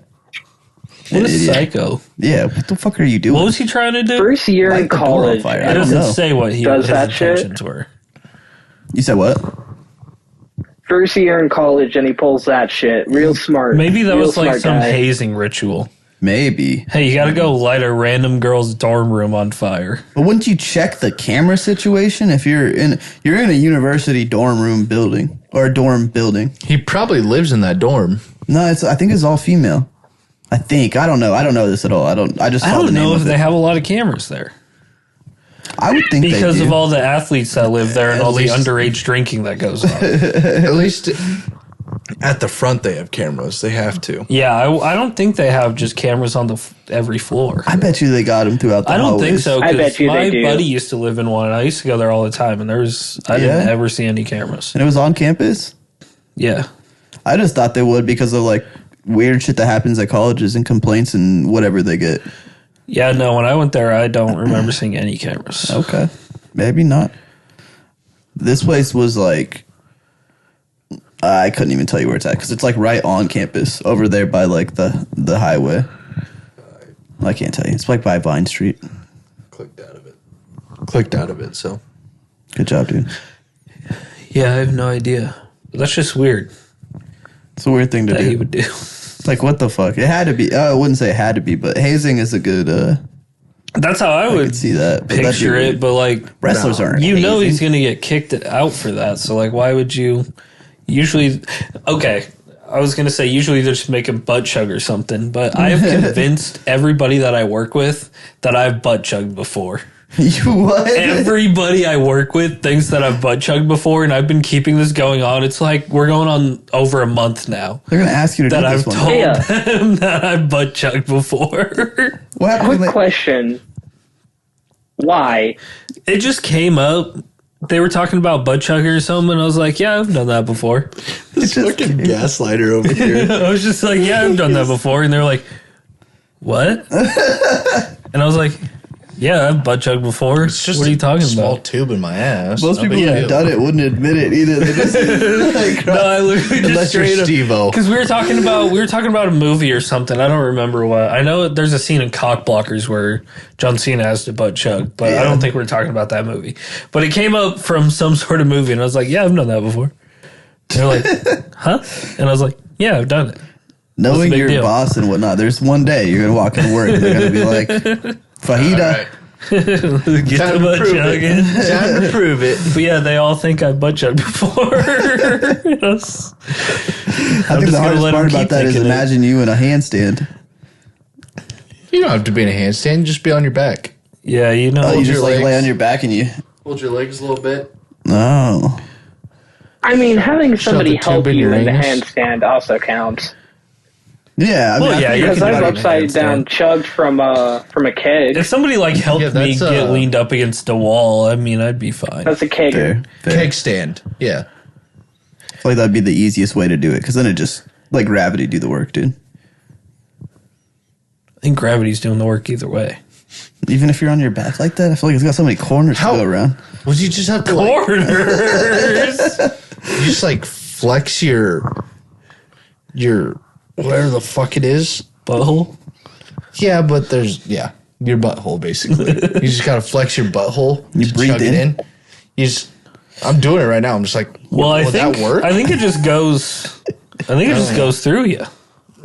What An a idiot. psycho. Yeah, what the fuck are you doing? What was he trying to do? First year Light in the door on college. fire. It I don't doesn't know. say what Does his that shit? intentions were. You said what? First year in college, and he pulls that shit. Real smart. Maybe that Real was like smart some guy. hazing ritual. Maybe. Hey, you gotta go light a random girl's dorm room on fire. But wouldn't you check the camera situation if you're in a university dorm room building or a dorm building? He probably lives in that dorm. No, I think it's all female. I think. I don't know. I don't know this at all. I just I saw the don't name know if of they it. have a lot of cameras there. I would think Because they of do. all the athletes that live there and At all the least- underage drinking that goes on. At least at the front they have cameras. They have to. Yeah, I don't think they have just cameras on every floor. I bet you they got them throughout the I don't think hallways. so. I 'Cause bet you my they do. buddy used to live in one, and I used to go there all the time. And I didn't Yeah? ever see any cameras. And it was on campus? Yeah, I just thought they would because of like weird shit that happens at colleges and complaints and whatever they get. yeah. No, when I went there, I don't remember seeing any cameras. Okay. Maybe not. This place was like, I couldn't even tell you where it's at because it's like right on campus over there by like the highway. I can't tell you. It's like by Vine Street. Clicked out of it, so. Good job, dude. Yeah, I have no idea. But that's just weird It's a weird thing to that he do. would do. Like, what the fuck? It had to be. I wouldn't say it had to be, but hazing is a good. That's how I I would could see that. But that'd be picture weird. it. But like, Wrestlers aren't. you know, he's hazing. gonna get kicked out for that. So like, why would you? Usually, okay. I was gonna say usually they just make a butt chug or something, but I have convinced everybody that I work with that I've butt chugged before. You what? Everybody I work with thinks that I've butt chugged before, and I've been keeping this going on. It's like we're going on over a month now They're gonna ask you to that do I've this one. told Yeah. them that I've butt chugged before. What happened? Quick when they- question. Why? It just came up. They were talking about butt chugger or something, and I was like, "Yeah, I've done that before." This fucking gaslighter over here. I was just like, "Yeah, I've done that before," and they're like, "What?" And I was like, "Yeah, I've butt chugged before." It's just what are you talking a small about? tube in my ass. Most people yeah. who've done it wouldn't admit it either. They just like, No, I literally just Unless you're straight up. Steve-O. Because we were talking about a movie or something. I don't remember what. I know there's a scene in Cock Blockers where John Cena has to butt chug, but I don't think we're talking about that movie. But it came up from some sort of movie, and I was like, "Yeah, I've done that before." And they're like, "Huh?" And I was like, "Yeah, I've done it." knowing big your deal? boss and whatnot. There's one day you're gonna walk into work and they're gonna be like, "Fajita." Get the butt chugging. Time to prove it. But yeah, they all think I butt chugged before. Yes. I think the just gonna hardest let 'em part keep about that is thinking it. imagine you in a handstand. You don't have to be in a handstand. Just be on your back. Yeah, you know. Oh, you Hold just your like lay legs. on your back and you. Hold your legs a little bit. No. I mean, having somebody the tube help in you your in the anus. handstand also counts. Yeah. I mean, Well, I yeah, think you that's Because can I've do about it. it. upside down chugged from a keg. If somebody like helped Yeah, me that's, get leaned up against a wall, I mean, I'd be fine. That's a kegger. Fair, fair. Keg stand. Yeah. I feel like that'd be the easiest way to do it because then it just like gravity do the work, dude. I think gravity's doing the work either way. Even if you're on your back like that, I feel like it's got so many corners to go around. Would you just have to Corners. you just like flex your whatever the fuck it is? Butthole. Yeah, but your butthole basically. You just gotta flex your butthole. You to breathe chug it in? You just. I'm doing it right now. I'm just like, Well, will that work? I think it just goes. I think it just goes through you.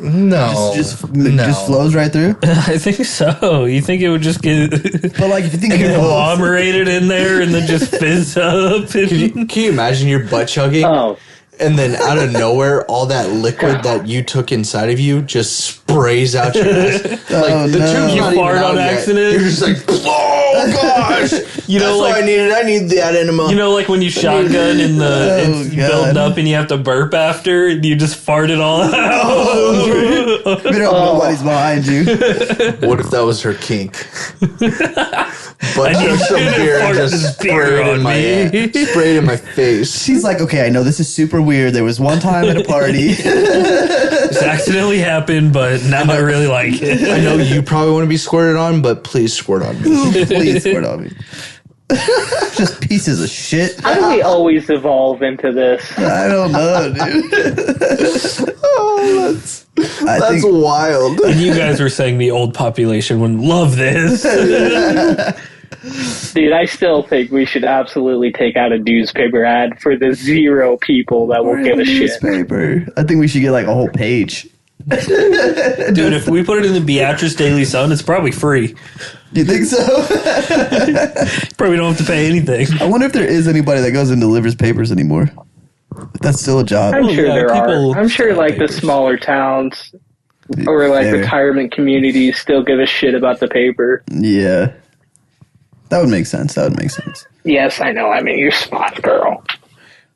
No, Just flows right through. I think so. You think it would just get But like, if you think of your whole, agglomerated in there and then just fizz up? Can you imagine your butt chugging? Oh, And then out of nowhere, all that liquid that you took inside of you just sprays out your ass. Like the no. tube's You not even fart out on yet. accident? You're just like, oh gosh! You know, That's like- what I needed. I need that enema. You know, like when you shotgun and it's God. building up and you have to burp after, and you just fart it all out. you don't know nobody's behind you. What if that was her kink? But I need some you to beer fart and this just beer sprayed on in my me. sprayed in my face. She's like, okay, I know this is super weird. There was one time at a party. This accidentally happened, but now I really like it. I know you probably want to be squirted on, but please squirt on me. Please squirt on me. Just pieces of shit. how do we always evolve into this? I don't know, dude. I That's think wild. And you guys were saying the old population would love this. Dude, I still think we should absolutely take out a newspaper ad for the 0 people that will give a shit. newspaper. I think we should get like a whole page. Dude, if we put it in the Beatrice Daily Sun, it's probably free. Do you think so? Probably don't have to pay anything. I wonder if there is anybody that goes and delivers papers anymore. If that's still a job. I'm sure yeah, there people are. I'm sure sell like the papers. smaller towns or like Fair. retirement communities still give a shit about the paper. Yeah. That would make sense. That would make sense. Yes, I know. I mean, you're spot, girl.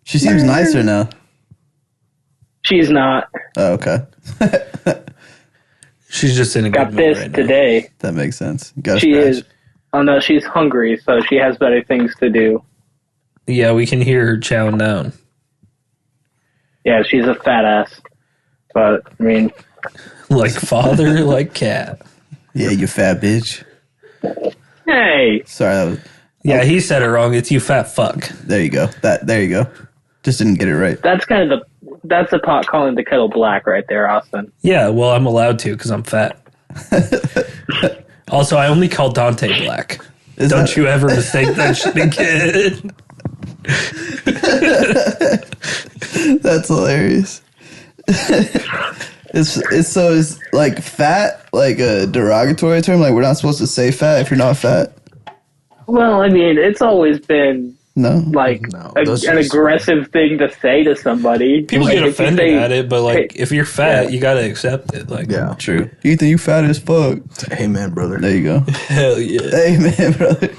She seems nicer now. She's not. Oh, okay. She's just in a Got good mood this right now. today. That makes sense. Got She is. Oh no, she's hungry, so she has better things to do. Yeah, we can hear her chowing down. Yeah, she's a fat ass. But I mean, Like father, like cat. Yeah, you fat bitch. hey, Sorry, that was. Yeah, he said it wrong. It's you fat fuck. There you go. There you go. Just didn't get it right. that's kind of that's the pot calling the kettle black right there, Austin. Yeah, well, I'm allowed to because I'm fat. Also, I only call Dante black. Is Don't that- you ever mistake that shit again. That's hilarious. It's like fat like a derogatory term. Like we're not supposed to say fat if you're not fat. Well, I mean, it's always been No. like No, an those are- aggressive thing to say to somebody. People Like, get if you offended say- at it, but like, if you're fat, Yeah. you gotta accept it. Like, Yeah. True. Ethan, you fat as fuck. Amen, brother. There you go. hell yeah. Hey man, brother.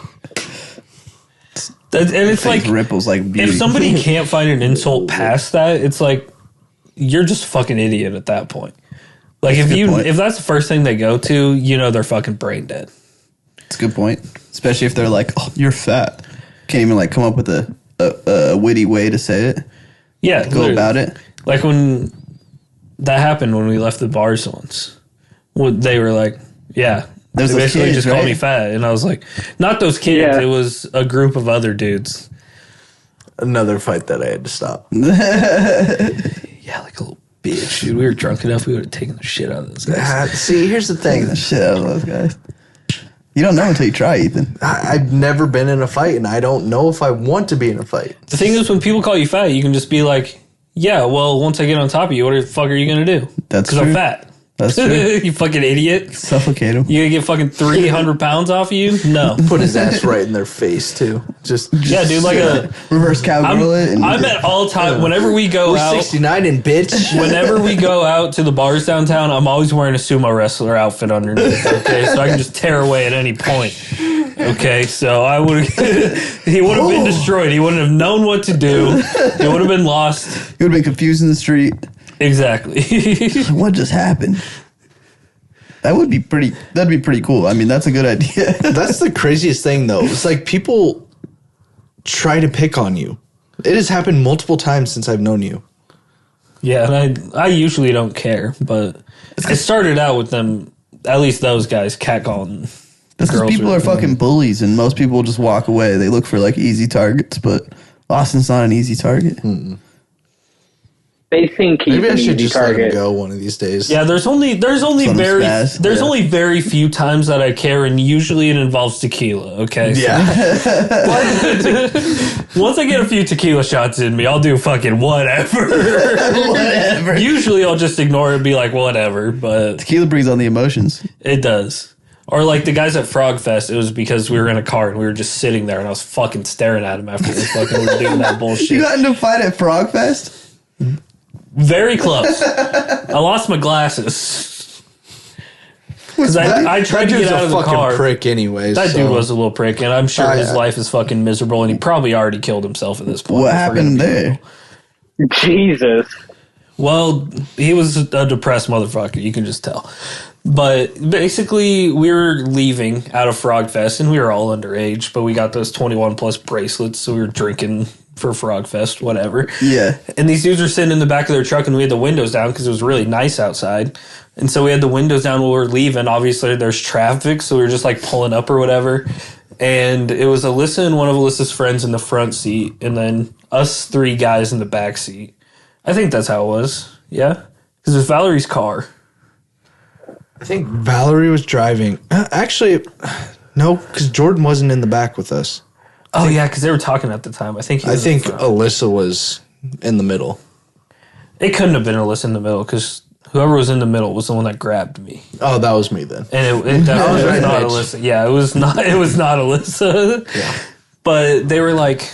And it's like, Face ripples like beauty. if somebody can't find an insult past that, it's like you're just a fucking idiot at that point. Like That's a good point. if that's the first thing they go to, you know they're fucking brain dead. It's a good point. Especially if they're like, "Oh, you're fat." Can't even like come up with a witty way to say it. Yeah, Go literally. about it. Like when that happened when we left the bars once. Well, they were like, yeah. Those They those basically kids, just called right? me fat. And I was like, not those kids. Yeah. It was a group of other dudes. Another fight that I had to stop. Yeah, like a little bitch, dude. We were drunk enough. We would have taken the shit out of those guys. See, here's the thing. The shit out of those guys. You don't know until you try, Ethan. I've never been in a fight, and I don't know if I want to be in a fight. The thing is, when people call you fat, you can just be like, yeah, well, once I get on top of you, what the fuck are you going to do? That's Because I'm true. fat. That's true. You fucking idiot. Suffocate him. You gonna get fucking 300 pounds off of you? No. Put his ass right in their face too. Just Yeah, dude, like a. Reverse cowgirl it. And I'm at all time. Whenever we go we're out, 69 and bitch. whenever we go out to the bars downtown, I'm always wearing a sumo wrestler outfit underneath. Okay, so I can just tear away at any point. Okay, so I would. He would have been destroyed. He wouldn't have known what to do. He would have been lost. you would have been confused in the street. Exactly. What just happened? That would be pretty. That'd be pretty cool. I mean, that's a good idea. That's the craziest thing, though. It's like people try to pick on you. It has happened multiple times since I've known you. Yeah, and I usually don't care, but it started out with them. At least those guys catcalling That's because Girls people are- are fucking bullies, and most people just walk away. They look for like easy targets, but Austin's not an easy target. They think he's Maybe I an should easy just let him target. go one of these days. Yeah, there's only Some spaz, yeah. only very few times that I care, and usually it involves tequila. Okay, Yeah. Once I get a few tequila shots in me, I'll do fucking whatever. Whatever. Usually I'll just ignore it and be like whatever, but Tequila brings on the emotions. it does. Or like the guys at Frog Fest, it was because we were in a car and we were just sitting there, and I was fucking staring at him after they fucking were doing that You bullshit. got into a fight at Frog Fest? Very close. I lost my glasses. Because I tried to Dude's get out a of the fucking car. prick anyways. That so. dude was a little prick, and I'm sure his yeah. life is fucking miserable, and he probably already killed himself at this point. What if we're happened gonna be there? real. Jesus. Well, he was a depressed motherfucker. You can just tell. But basically, we were leaving out of Frog Fest, and we were all underage, but we got those 21 plus bracelets, so we were drinking for Frog Fest, whatever. Yeah. And these dudes were sitting in the back of their truck, and we had the windows down because it was really nice outside. And so we had the windows down while we were leaving. Obviously, there's traffic, so we were just like pulling up or whatever. And it was Alyssa and one of Alyssa's friends in the front seat, and then us three guys in the back seat. I think that's how it was. Yeah? Because it was Valerie's car. I think Valerie was driving. Actually, no, because Jordan wasn't in the back with us. Oh, yeah, because they were talking at the time. I think he I was in think front. Alyssa was in the middle. It couldn't have been Alyssa in the middle, because whoever was in the middle was the one that grabbed me. Oh, that was me then. And it definitely was right, not bitch. Alyssa. Yeah, it was not Alyssa. Yeah. But they were like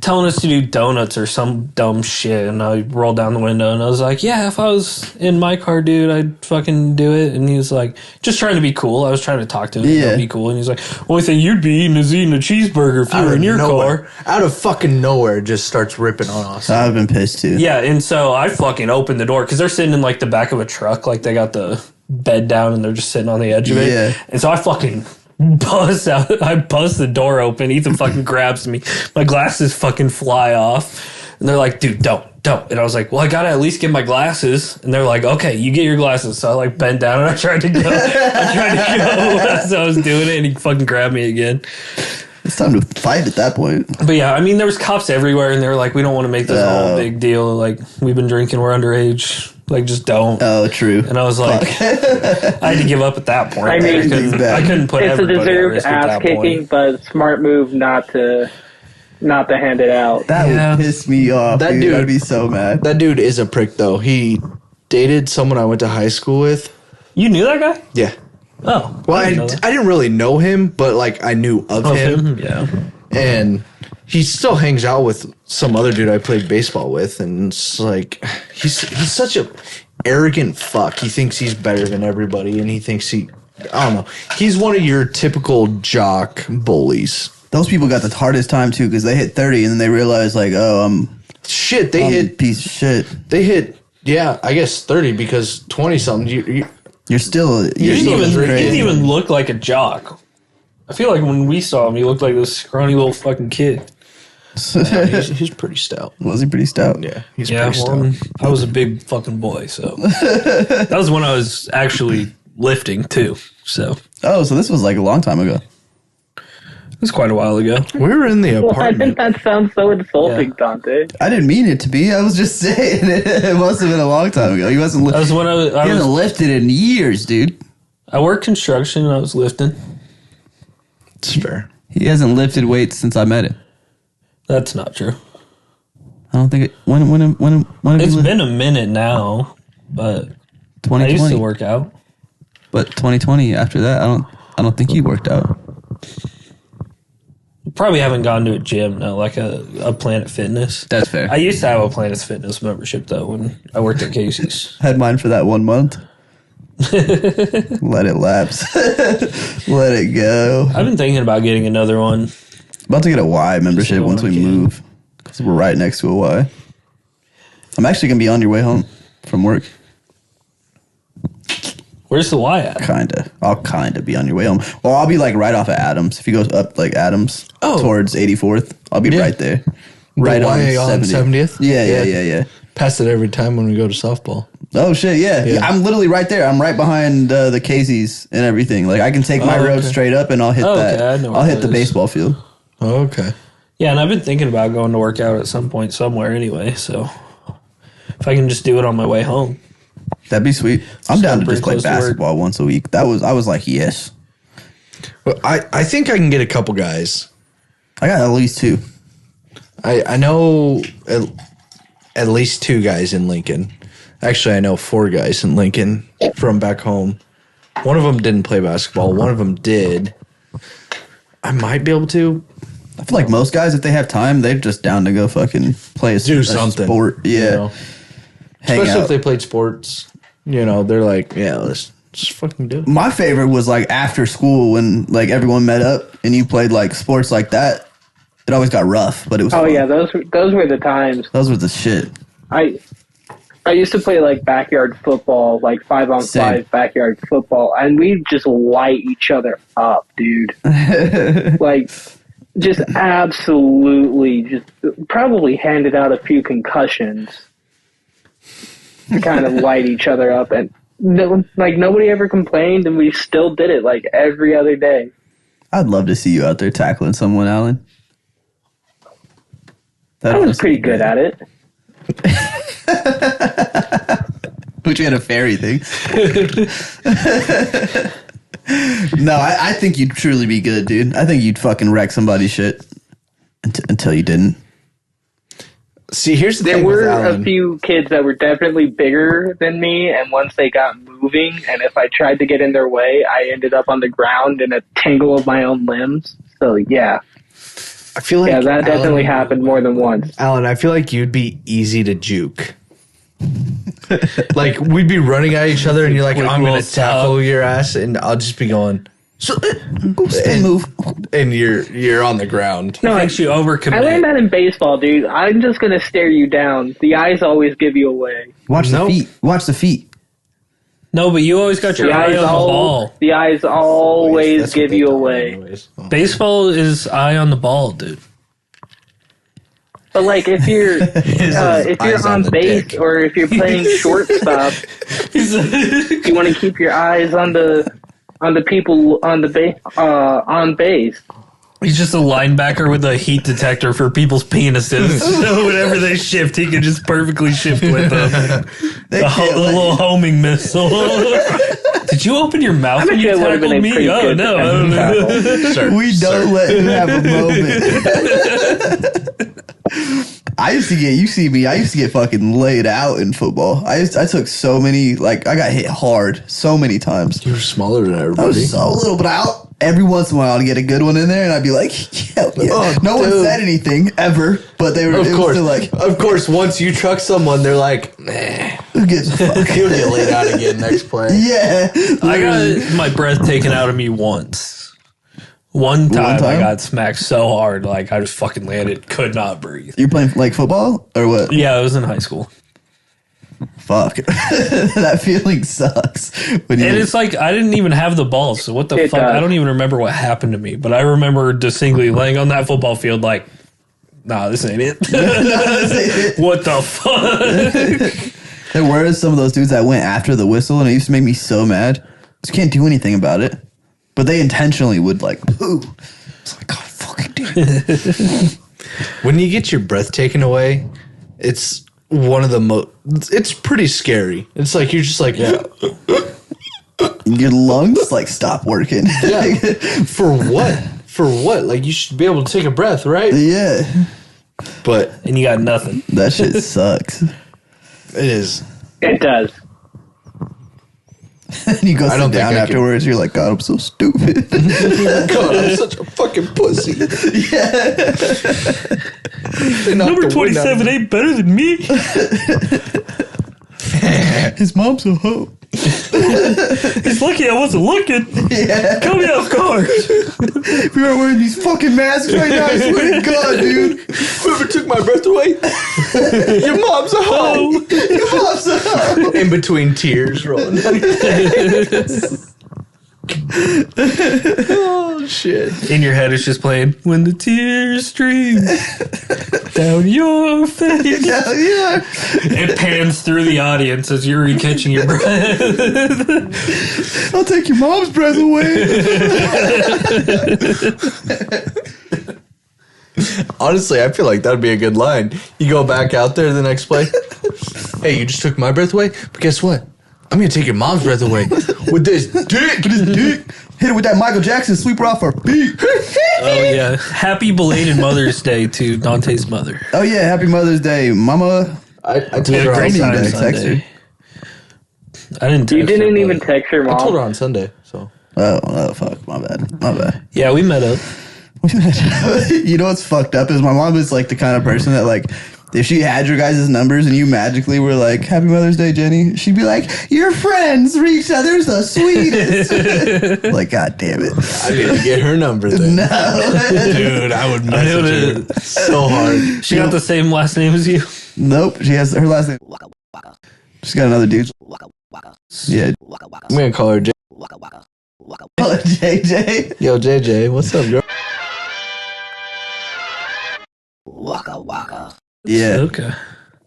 telling us to do donuts or some dumb shit, and I rolled down the window and I was like, yeah, if I was in my car, dude, I'd fucking do it. And he was like, just trying to be cool. I was trying to talk to him Yeah. and be cool, and he's like, only thing you'd be eating is eating a cheeseburger if you were in your car. Out of fucking nowhere, just starts ripping on us. I've been pissed too. Yeah, and so I fucking opened the door because they're sitting in like the back of a truck, like they got the bed down and they're just sitting on the edge of it. Yeah. And so I fucking bust out. I bust the door open. Ethan fucking grabs me. My glasses fucking fly off, and they're like, "Dude, don't." And I was like, "Well, I gotta at least get my glasses." And they're like, "Okay, you get your glasses." So I like bent down and I tried to go. As I was doing it, and he fucking grabbed me again. It's time to fight at that point. But yeah, I mean, there was cops everywhere, and they were like, "We don't want to make this a whole big deal. Like, we've been drinking, we're underage. Like, just don't." Oh, true. And I was like, I had to give up at that point. I mean, I couldn't put It's a everybody at deserved risk at ass that kicking, point. but smart move not to hand it out. That Yeah. would piss me off. That Dude, dude- I'd be so mad. That dude is a prick, though. He dated someone I went to high school with. You knew that guy? Yeah. Oh, Well, I didn't know that. didn't really know him, but like I knew of him. Yeah. And he still hangs out with some other dude I played baseball with, and it's like he's such a arrogant fuck. He thinks he's better than everybody, and he thinks I don't know. He's one of your typical jock bullies. Those people got the hardest time too because they hit 30 and then they realize like, oh, I'm Shit, they a hit. piece of shit. They hit. Yeah, I guess 30 because 20 something. You're still. He You're didn't, still even, he crazy. didn't even look like a jock. I feel like when we saw him, he looked like this scrawny little fucking kid. he's pretty stout. Was he pretty stout? Yeah, he's Yeah, pretty well, stout. I was a big fucking boy, so. That was when I was actually lifting, too. So, it Oh, so this was like a long time ago. was quite a while ago. We were in the Why did apartment. that sound so insulting, Yeah. Dante? I didn't mean it to be. I was just saying it must have been a long time ago. He wasn't. That was when I he hasn't lifted in years, dude. I worked construction and I was lifting. It's fair. He hasn't lifted weights since I met him. That's not true. I don't think it. When have It's you been a minute now, but I 2020? used to work out. But 2020 after that, I don't think he worked out. Probably haven't gone to a gym, no, like a Planet Fitness. That's fair. I used to have a Planet Fitness membership, though, when I worked at Casey's. Had mine for that 1 month. Let it lapse. Let it go. I've been thinking about getting another one. About to get a Y membership Just once we again. move. Because we're right next to a Y. I'm actually going to be on your way home from work. Where's the Y at? Kinda. I'll kinda be on your way home. Well, I'll be like right off of Adams. If you go up like Adams towards 84th, I'll be Yeah. right there. Right Y on 70th. 70th? Yeah. Pass it every time when we go to softball. Oh shit, yeah. I'm literally right there. I'm right behind the Casey's and everything. Like I can take my road straight up and I'll hit I know where I'll hit that the is. baseball field. Oh, okay. Yeah, and I've been thinking about going to work out at some point somewhere anyway. So if I can just do it on my way home. That'd be sweet. I'm down to pretty just play close to work. basketball once a week. I was like, yes. Well, I think I can get a couple guys. I got at least 2. I know at least 2 guys in Lincoln. Actually, I know 4 guys in Lincoln from back home. One of them didn't play basketball. One of them did. I might be able to. I feel like most guys, if they have time, they're just down to go fucking play a something. sport. Yeah. You know? Hang Especially out. if they played sports. You know, they're like, yeah, let's just fucking do it. My favorite was like after school when like everyone met up and you played like sports like that. It always got rough, but it was Oh fun. yeah, those were the times. Those were the shit. I used to play like backyard football, like 5-on-5 Same. backyard football, and we just light each other up, dude. Like, just absolutely, just probably handed out a few concussions to kind of light each other up, and nobody ever complained, and we still did it like every other day. I'd love to see you out there tackling someone, Alan. I was pretty good at it. Which we had a fairy thing. No, I think you'd truly be good, dude. I think you'd fucking wreck somebody's shit until you didn't. See, here's the There thing were with a Alan. few kids that were definitely bigger than me, and once they got moving, and if I tried to get in their way, I ended up on the ground in a tangle of my own limbs. So yeah, I feel like yeah, that definitely Alan, happened more than once. Alan, I feel like you'd be easy to juke. Like we'd be running at each other, and you're like, Quick "I'm gonna little tackle your ass," and I'll just be going, Still move. and you're on the ground. No, Thanks, you I learned overcommit. that in baseball, dude. I'm just gonna stare you down. The eyes always give you away. Watch Nope. the feet. Watch the feet. No, but you always got your eye on the ball. The eyes always That's what give they you tell me away. anyways. Baseball is eye on the ball, dude. But like if you're eyes on on the base dick. or if you're playing shortstop, you want to keep your eyes on the people on on base. He's just a linebacker with a heat detector for people's penises. So whenever they shift, he can just perfectly shift with them. They A can't let little you- homing missile. Did you open your mouth bet when you you it would've been tackled a me? pretty Oh, good no. I don't know. Sir, We don't sir. let him have a moment. I used to get fucking laid out in football. I took so many, like, I got hit hard so many times. You were smaller than I everybody. was so little, but every once in a while I'd get a good one in there and I'd be like, yeah. Oh, no one dude. said anything ever, but they were, Of it course, was still like, of course. Once you truck someone, they're like, "Nah, who gives a fuck? he'll get laid out again next play." Yeah. I got my breath taken out of me once. One time I time? got smacked so hard, like I just fucking landed, could not breathe. You're playing like football or what? Yeah, I was in high school. Fuck. That feeling sucks. When And it's like I didn't even have the ball, so what the It fuck? does. I don't even remember what happened to me, but I remember distinctly laying on that football field like, nah, this ain't it. What the fuck? There were some of those dudes that went after the whistle, and it used to make me so mad. Just can't do anything about it. But they intentionally would like poo. It's like, God, fucking dude. When you get your breath taken away, it's one of the most. It's pretty scary. It's like you're just like, yeah, Your lungs like stop working. yeah. For what? For what? Like you should be able to take a breath, right? Yeah. But And you got nothing. That shit sucks. it is. It does. And you go I sit don't think down I afterwards, you're like, God, I'm so stupid. God, I'm such a fucking pussy. They knocked Number the wind out of 27 me. ain't better than me. His mom's a hoe. He's lucky I wasn't looking. Yeah. Caught me off guard. If you aren't wearing these fucking masks right now, I swear to God, dude. Whoever took my breath away, your mom's a hoe. Your mom's a hoe. In between tears rolling. Oh shit! In your head, it's just playing when the tears stream down your face. Hell yeah. It pans through the audience as you're catching your breath. I'll take your mom's breath away. Honestly, I feel like that'd be a good line. You go back out there the next play. Hey, you just took my breath away, but guess what? I'm gonna take your mom's breath away with this dick. Hit it with that Michael Jackson sweeper off her feet. Oh yeah! Happy belated Mother's Day to Dante's mother. Oh yeah, happy Mother's Day, Mama. I told We had her a on great time Sunday. Sunday. Sunday. I didn't. Text You didn't her, even but- text your I told her mom. on Sunday. So Oh fuck, my bad. Yeah, we met up. You know what's fucked up is my mom is like the kind of person that like if she had your guys' numbers and you magically were like, Happy Mother's Day, Jenny, she'd be like, your friends for each other's the sweetest. Like, God damn it. I need to get her number then. No. Dude, I would I knew message her so hard. She got the same last name as you. Nope. She has her last name. She's got another dude. Yeah. I'm gonna call her JJ. Yo, JJ, what's up, girl? Yeah. Okay.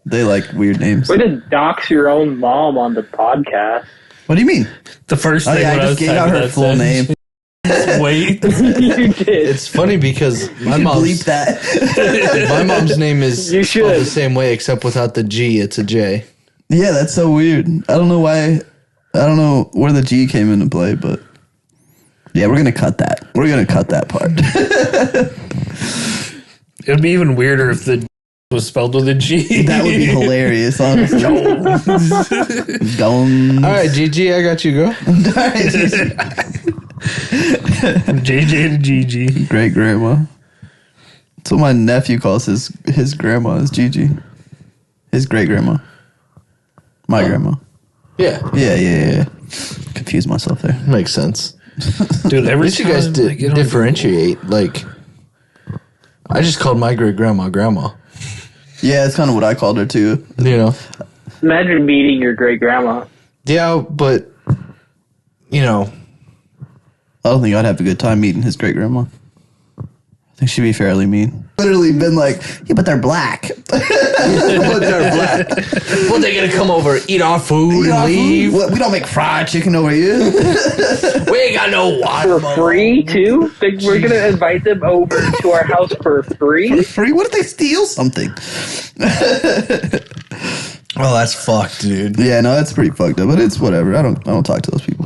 They like weird names. Way to dox your own mom on the podcast. What do you mean? The first Oh thing yeah, I when I just was gave out typing her that full sentence, name. Wait. You did. It's funny because my Bleep mom's that. my mom's name is You spelled should. the same way except without the G. It's a J. Yeah, that's so weird. I don't know why. I don't know where the G came into play, but yeah, we're gonna cut that. We're gonna cut that part. It would be even weirder if the was spelled with a G. That would be hilarious, honestly. Don't. All right, GG, I got you, girl. JJ to GG. Great grandma. That's what my nephew calls his grandma is Gigi. His great grandma. My grandma. Yeah, Yeah. Confused myself there. makes sense. Dude, At every least you guys time I get on differentiate. Like, I just called my great grandma grandma. Yeah, that's kind of what I called her too. You know. Imagine meeting your great grandma. Yeah, but you know, I don't think I'd have a good time meeting his great grandma. I think she'd be fairly mean. Literally been like, yeah, but they're black. but they're black. Well, they gonna come over, eat our food, and leave. What, we don't make fried chicken over here. We ain't got no water. For free, too? Like, we're going to invite them over to our house for free? Free? What if they steal something? Oh, that's fucked, dude. Yeah, no, that's pretty fucked up, but it's whatever. I don't talk to those people.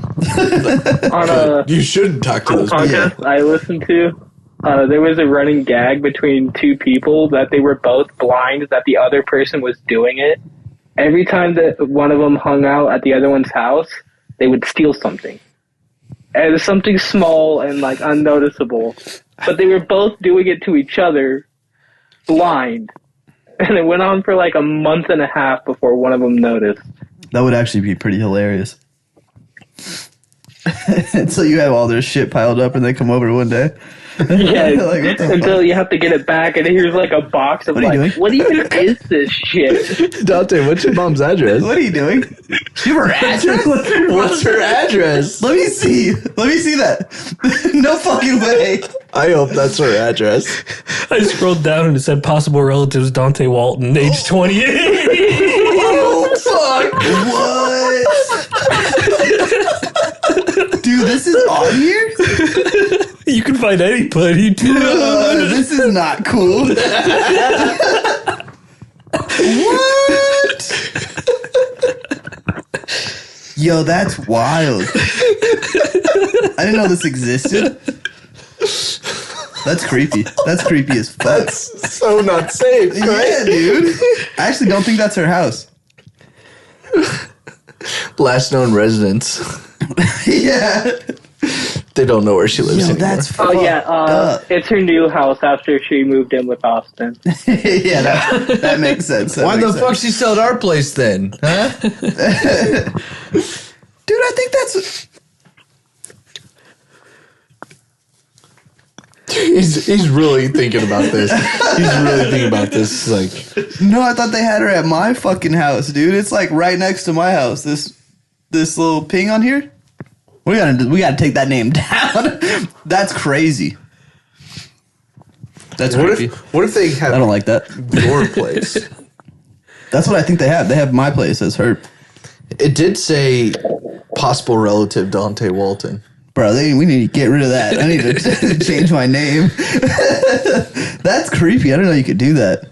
On a You shouldn't talk to those people. podcast I listened to, there was a running gag between two people that they were both blind, that the other person was doing it. Every time that one of them hung out at the other one's house, they would steal something. And it was something small and, like, unnoticeable. But they were both doing it to each other, blind. And it went on for, like, a month and a half before one of them noticed. That would actually be pretty hilarious. Until you have all their shit piled up and they come over one day. Yeah, Like, what the until fuck? you have to get it back, and here's like a box of What are you like, doing? what even is this shit? Dante, what's your mom's address? What are you doing? Give her address? What's her address? Let me see. Let me see that. No fucking way. I hope that's her address. I scrolled down and it said possible relatives Dante Walton, age 28. Oh, fuck. What? Dude, this is on here? You can find anybody. This is not cool. What? Yo, that's wild. I didn't know this existed. That's creepy. That's creepy as fuck. That's so not safe, Yeah, right? dude. I actually don't think that's her house. Last known residence. Yeah. They don't know where she lives Yo, anymore. that's Oh yeah, up. it's her new house after she moved in with Austin. Yeah, that makes sense. That Why makes the fuck sense. she sold our place then? Huh? Dude, I think that's... He's really thinking about this. He's really thinking about this. Like, No, I thought they had her at my fucking house, dude. It's like right next to my house. This little ping on here. We gotta take that name down. That's crazy. That's creepy. What if they have I don't like that. your place? That's what I think they have. They have my place as her. It did say possible relative Dante Walton. Bro, we need to get rid of that. I need to change my name. That's creepy. I didn't know you could do that.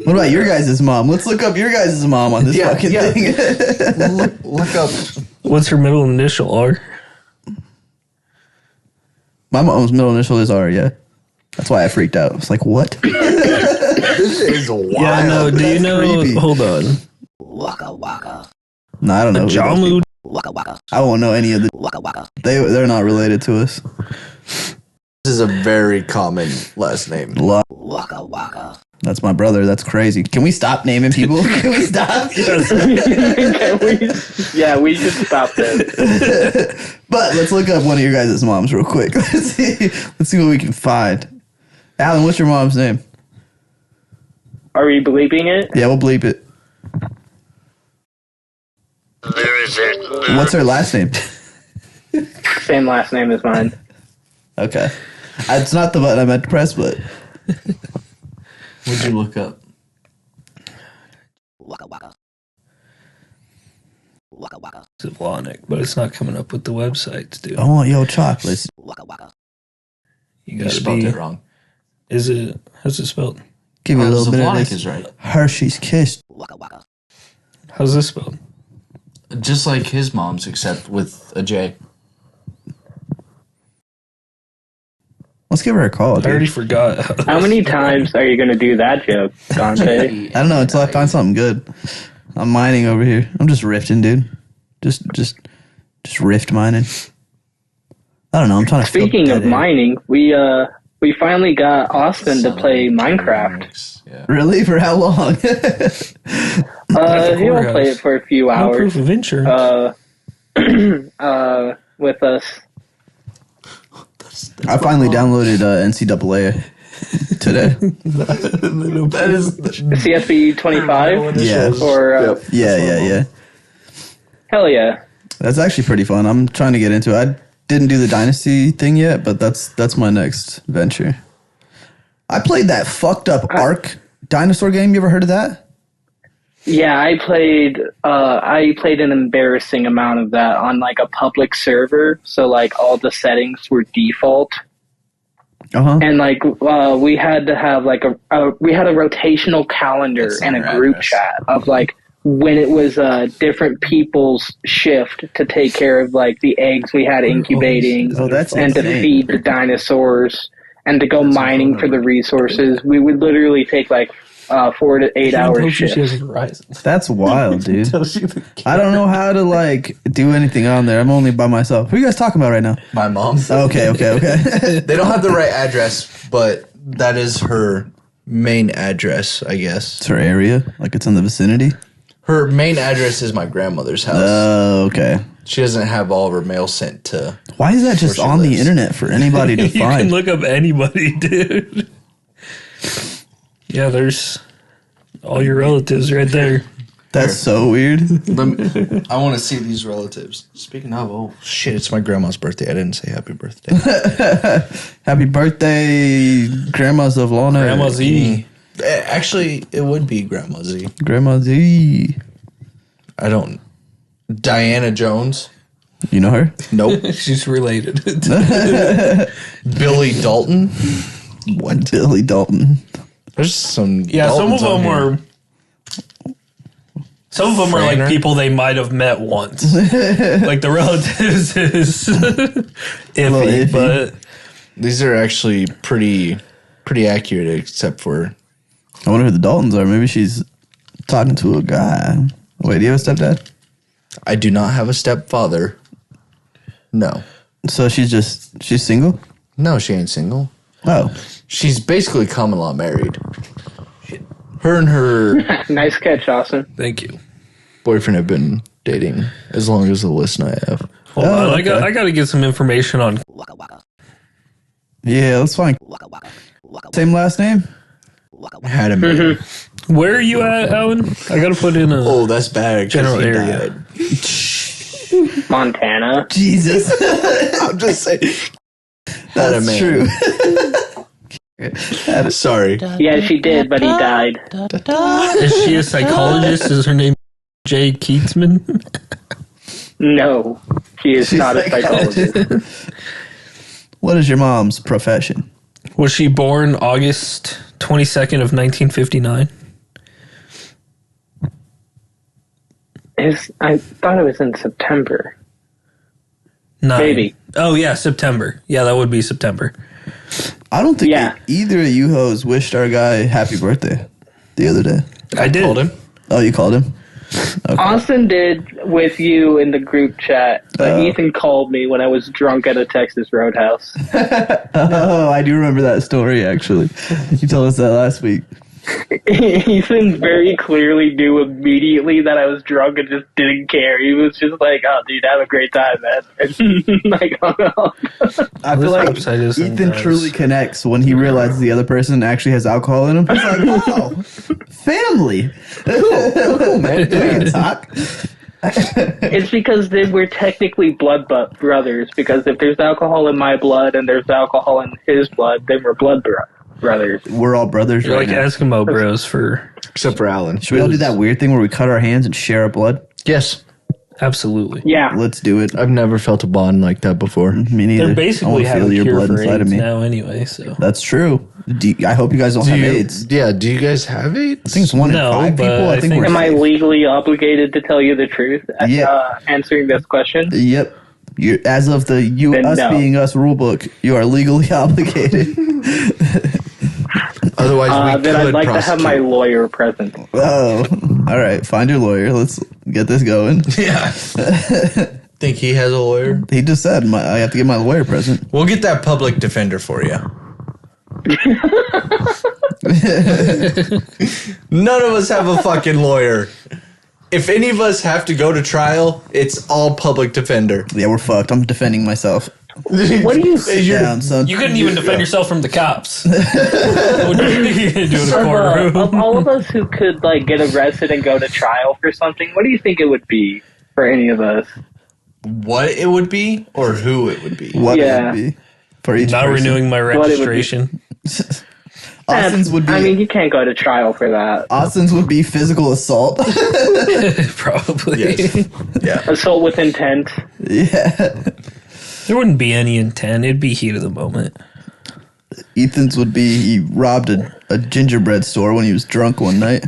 What about your guys' mom? Let's look up your guys' mom on this fucking thing. look up. What's her middle initial? R. My mom's middle initial is R, yeah. That's why I freaked out. I was like, what? This is wild. Yeah, no. Do you That's know? creepy. Hold on. No, I don't know. Jamu. I won't know any of the. They're not related to us. This is a very common last name. That's my brother. That's crazy. Can we stop naming people? Can we stop? Yeah, we should stop this. But let's look up one of your guys' moms real quick. Let's see what we can find. Alan, what's your mom's name? Are we bleeping it? Yeah, we'll bleep it. What's her last name? Same last name as mine. Okay. It's not the button I meant to press, but What'd you look up? Zavlonic, but it's not coming up with the websites, dude. I want yo chocolates. You You gotta spelled be. it wrong. Is it? How's it spelled? Give me a little bit of Zavlonic this. is right. Hershey's Kiss. How's this spelled? Just like his mom's, except with a J. Let's give her a call, I already dude. forgot. How many times are you going to do that joke, Dante? I don't know until I find something good. I'm mining over here. I'm just rifting, dude. Just rift mining. I don't know. I'm trying to. Speaking fill of dead air. mining, we finally got Austin to play Minecraft. Yeah. Really? For how long? He'll play it for a few No hours. proof of insurance. With us. I finally downloaded NCAA today. That is. CSB 25? Yeah. Or, Yeah. hell yeah. That's actually pretty fun. I'm trying to get into it. I didn't do the Dynasty thing yet, but that's my next venture. I played that fucked up Ark dinosaur game. You ever heard of that? Yeah, I played an embarrassing amount of that on like a public server, so like all the settings were default. Uh-huh. And like we had to have like we had a rotational calendar That's and a not group address. chat of like when it was different people's shift to take care of like the eggs we had incubating Oh, that's and to insane. feed the dinosaurs and to go mining for the resources. We would literally take like 4 to 8 hour shifts. That's wild, dude. I don't know how to like do anything on there. I'm only by myself. Who are you guys talking about right now? My mom. Okay. They don't have the right address, but that is her main address, I guess. It's her area, like it's in the vicinity. Her main address is my grandmother's house. Oh, okay. She doesn't have all of her mail sent to. Why is that just Where she on the lives. internet for anybody to You can find? look up anybody, dude. Yeah, there's all your relatives right there. That's so weird. I want to see these relatives. Speaking of, oh shit, it's my grandma's birthday. I didn't say happy birthday. Happy birthday, Grandma Zavlona. Grandma Z. Actually, it would be Grandma Z. Grandma Z. I don't. Diana Jones. You know her? Nope. She's related. Billy Dalton. What? Billy Dalton. There's some. Yeah, Daltons some of on them here. are. Some of them are like Frainer? people they might have met once. Like the relatives is iffy, iffy. but These are actually pretty accurate, except for. I wonder who the Daltons are. Maybe she's talking to a guy. Wait, do you have a stepdad? I do not have a stepfather. No. So she's single? No, she ain't single. Oh. She's basically common law married. Her and her Nice catch, Austin. thank you. boyfriend have been dating as long as the list I have. Hold Oh, on, okay. I got to get some information on. Yeah, let's find. Same last name? Had him. Where are you at, Alan? I got to put in a Oh, that's bad. 'cause general he area. died. Montana. Jesus. I'm just saying. That's man. true. Sorry. Yeah, she did, but he died. Is she a psychologist? Is her name Jay Keatsman? No, she is not a psychologist. What is your mom's profession? Was she born August 22nd of 1959? I thought it was in September. Nine. Maybe. Oh, yeah, September. Yeah, that would be September. I don't think Yeah. either of you hoes wished our guy happy birthday the other day. I did. Told him. Oh, you called him? Austin did with you in the group chat, but Ethan called me when I was drunk at a Texas Roadhouse. Oh, I do remember that story, actually. You told us that last week. Ethan very clearly knew immediately that I was drunk and just didn't care. He was just like, "Oh, dude, have a great time, man." Like, oh, no. I feel This like website is Ethan sometimes- truly connects when he realizes the other person actually has alcohol in him. He's like, wow, family. Cool, man. We can talk. It's because we're technically blood brothers, because if there's alcohol in my blood and there's alcohol in his blood, then we're brothers. We're all brothers You're right like now. Eskimo bros for... Except for Alan. Should we all do that weird thing where we cut our hands and share our blood? Yes. Absolutely. Yeah. Let's do it. I've never felt a bond like that before. Me neither. They're I basically wanna having feel a your cure blood for inside of AIDS me. now anyway, so... That's true. I hope you guys don't have AIDS. Yeah, do you guys have AIDS? I think it's one No, in 5 but people. I I think think- we're Am I safe. legally obligated to tell you the truth? Yeah. Answering this question? Yep. As of the Then us no. being us rule book, you are legally obligated. Otherwise, we Then could I'd like to have my prosecute. lawyer present. Oh, all right. Find your lawyer. Let's get this going. Yeah. Think he has a lawyer? He just said I have to get my lawyer present. We'll get that public defender for you. None of us have a fucking lawyer. If any of us have to go to trial, it's all public defender. Yeah, we're fucked. I'm defending myself. What do you Down, son. You couldn't even defend yourself from the cops. What are you gonna do in a courtroom? of all of us who could like get arrested and go to trial for something, what do you think it would be for any of us? What it would be or who it would be? What it Yeah. would be for each Not person. renewing my it would be. registration. Austin's would be. I mean, you can't go to trial for that. Austin's would be physical assault. Probably. Yes. Yeah. Assault with intent. Yeah. There wouldn't be any intent. It'd be heat of the moment. Ethan's would be he robbed a gingerbread store when he was drunk one night.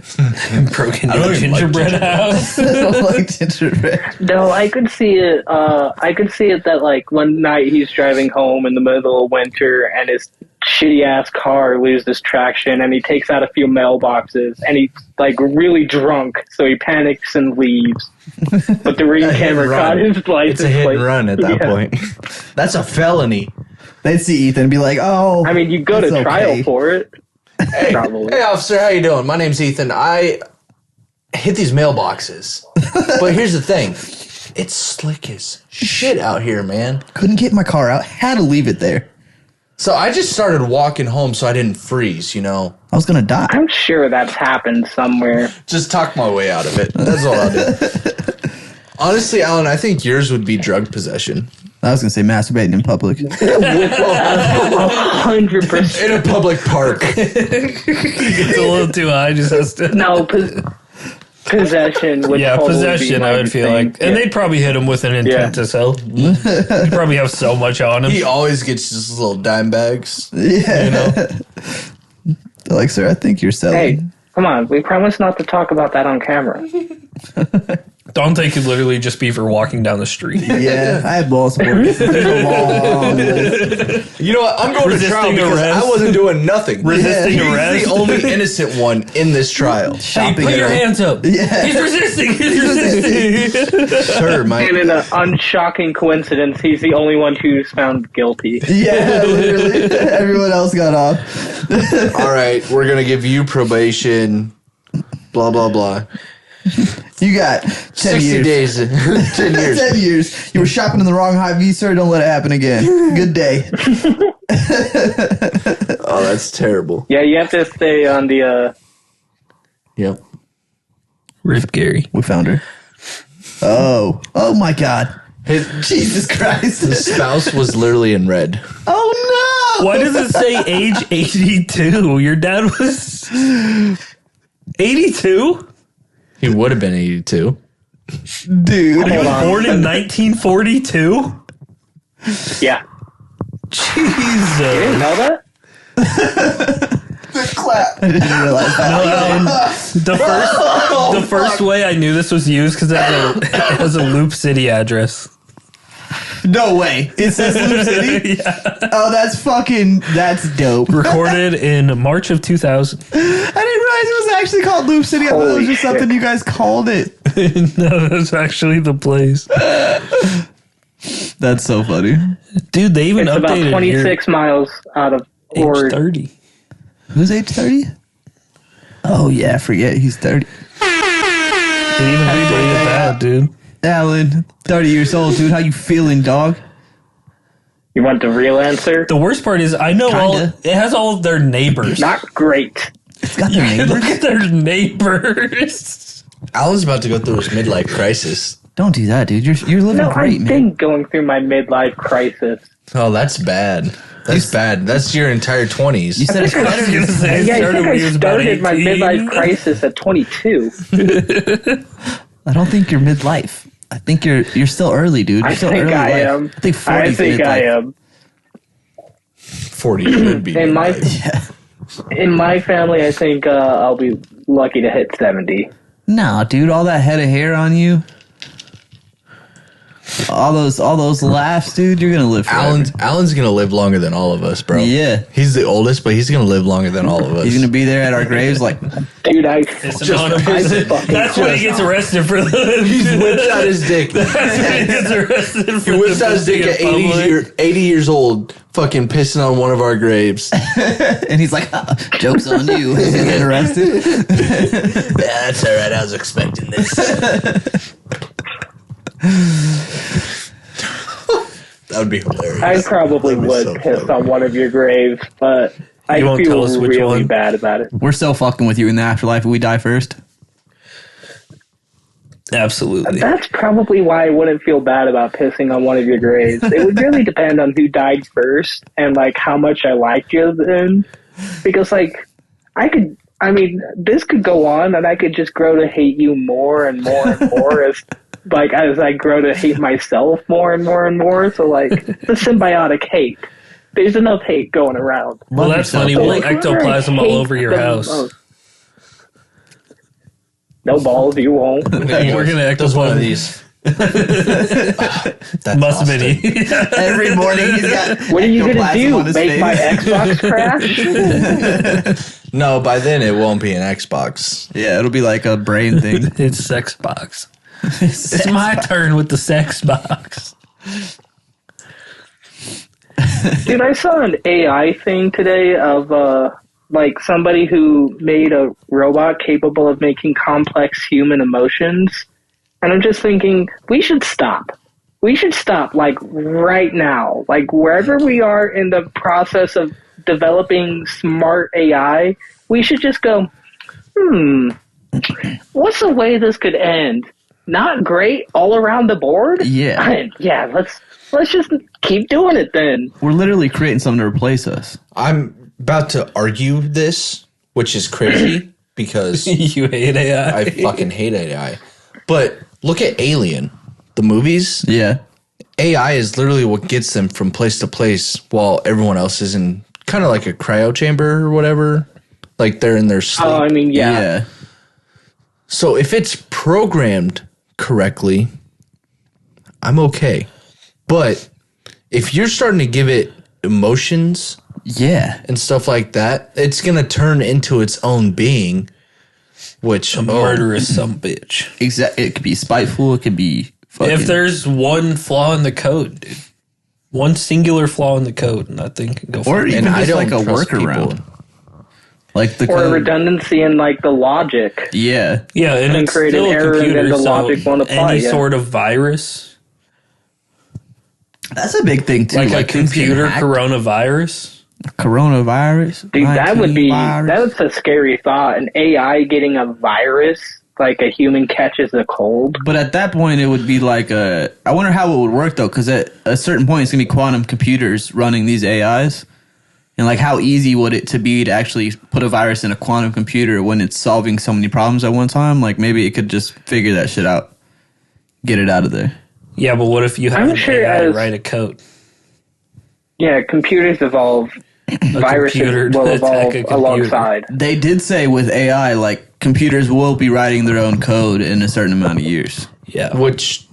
Broke into don't a even like gingerbread house. I don't like gingerbread. No, I could see it. I could see it that like one night he's driving home in the middle of winter and his shitty ass car loses traction and he takes out a few mailboxes and he's like really drunk, so he panics and leaves. But the ring hit camera and caught run. his license It's a hit plate. and run at that Yeah. point. That's a felony. They'd see Ethan and be like, "Oh, I mean, you go to it's trial okay. for it. Probably. Hey, officer, how you doing? My name's Ethan. I hit these mailboxes. But here's the thing. It's slick as shit out here, man. couldn't get my car out. Had to leave it there. So I just started walking home so I didn't freeze, you know. I was gonna die." I'm sure that's happened somewhere. Just talk my way out of it. That's all I'll do. Honestly, Alan, I think yours would be drug possession. I was gonna say masturbating in public. 100%. In a public park. It's a little too high. Just has to. No, possession would Yeah, totally possession. be I my would feel thing. like, and they'd probably hit him with an intent Yeah. to sell. He'd probably have so much on him. He always gets just little dime bags. Yeah. You know? They're like, "Sir, I think you're selling." Hey, come on. We promised not to talk about that on camera. Dante could literally just be for walking down the street. Yeah, I had balls support. There's a long list. You know what? I'm going to trial Resisting because arrest. I wasn't doing nothing. Resisting He's arrest. the only innocent one in this trial. Hey, Shopping put your at- hands up. Yeah. He's resisting. He's resisting. Sir, And in an unshocking coincidence, he's the only one who's found guilty. Yeah, literally. Everyone else got off. all right, we're going to give you probation, blah, blah, blah. You got 10 60 years. days. 10 years. 10 years. You were shopping in the wrong Hy-Vee, sir. Don't let it happen again. Good day. Oh, that's terrible. Yeah, you have to stay on the. Yep. Rip Gary. We found her. Oh my God. Jesus Christ. The spouse was literally in red. Oh no! Why does it say age 82? Your dad was 82? He would have been 82. Dude. He was born in 1942? Yeah. Jesus. Didn't know that? Clap. I didn't realize that. The first way I knew this was used because it has a Loop City address. No way. It says Loop City? Yeah. Oh, that's dope. Recorded in March of 2000. I didn't realize it was actually called Loop City. I thought it was Holy just shit. something you guys called it. No, that's actually the place. That's so funny. Dude, they even It's about updated 26 miles out of age Ord. 30. Who's age 30? Oh, yeah, I forget. He's 30. They even updated that, dude. Alan, 30 years old, dude. How you feeling, dog? You want the real answer? The worst part is I know Kinda. it has all of their neighbors. Not great. It's got their Look neighbors. at their neighbors. Alan's about to go through his midlife crisis. Don't do that, dude. You're living No, great, I've man. been going through my midlife crisis. Oh, that's bad. That's bad. That's your entire 20s. You said it's I was better. gonna say it Yeah, I started think when he I was about started my 18. midlife crisis at 22. I don't think you're midlife. I think you're still early, dude. You're I still think early I life. am. I think 40 I is think I midlife. am. 40 should be. In my midlife. in my family, I think I'll be lucky to hit 70. Nah, dude, all that head of hair on you. All those laughs, dude, you're gonna live forever. Alan's gonna live longer than all of us, bro. Yeah. He's the oldest, but he's gonna live longer than all of us. He's gonna be there at our graves like Dude, It's anonymous. That's when he gets arrested for the. He whips out his dick. That's when he gets arrested for He whips out his the dick at in public. 80 years old, fucking pissing on one of our graves. and he's like, joke's on you. He's gonna get arrested. Yeah, that's all right. I was expecting this. That would be hilarious. I probably That'd be would so piss funny. on one of your graves, but I You won't tell feel us which really one? bad about it. We're so fucking with you in the afterlife if we die first. Absolutely. That's probably why I wouldn't feel bad about pissing on one of your graves. It would really depend on who died first and like how much I liked you then. Because like this could go on and I could just grow to hate you more and more and more as I grow to hate myself more and more and more. So like the symbiotic hate. There's enough hate going around. Well, that's yourself. funny. We'll Like, ectoplasm all hate over your the house. most. No balls, you won't. We're gonna Does one of ectoplasm. these. That's Must have Austin. been he. Every morning he's got What are you gonna ectoplasm do? on his Make face. my Xbox crash? No, by then it won't be an Xbox. Yeah, it'll be like a brain thing. It's sex box. It's my turn with the sex box. Dude, I saw an AI thing today of like somebody who made a robot capable of making complex human emotions. And I'm just thinking, we should stop. We should stop, like, right now. Like, wherever we are in the process of developing smart AI, we should just go, what's the way this could end? Not great all around the board? Yeah. Yeah, let's just keep doing it then. We're literally creating something to replace us. I'm about to argue this, which is crazy because You hate AI. I fucking hate AI. But look at Alien, the movies. Yeah. AI is literally what gets them from place to place while everyone else is in kind of like a cryo chamber or whatever. Like they're in their sleep. Oh, I mean, yeah. Yeah. So if it's programmed correctly, I'm okay. But if you're starting to give it emotions Yeah. and stuff like that, it's going to turn into its own being, which A murderous some bitch. Exactly. It could be spiteful. It could be fucking. If there's one flaw in the code, dude, one singular flaw in the code, and that thing can go. Or for even I just don't like a trust workaround. people. Like the Or code. redundancy in like the logic. Yeah. yeah, and can it's create an still a error and computer, then the so logic won't apply, any yeah. sort of virus, That's a big thing too. like a things getting computer hacked. coronavirus. Coronavirus. Dude, that would be, virus. that's a scary thought. An AI getting a virus like a human catches a cold. But at that point, it would be like I wonder how it would work though, because at a certain point, it's gonna be quantum computers running these AIs, and like how easy would it to be to actually put a virus in a quantum computer when it's solving so many problems at one time? Like maybe it could just figure that shit out, get it out of there. Yeah, but what if you have I'm an sure AI as- write a code? Yeah, computers evolve. Viruses computer to will attack evolve a computer. alongside. They did say with AI, like computers will be writing their own code in a certain amount of years. Yeah. Which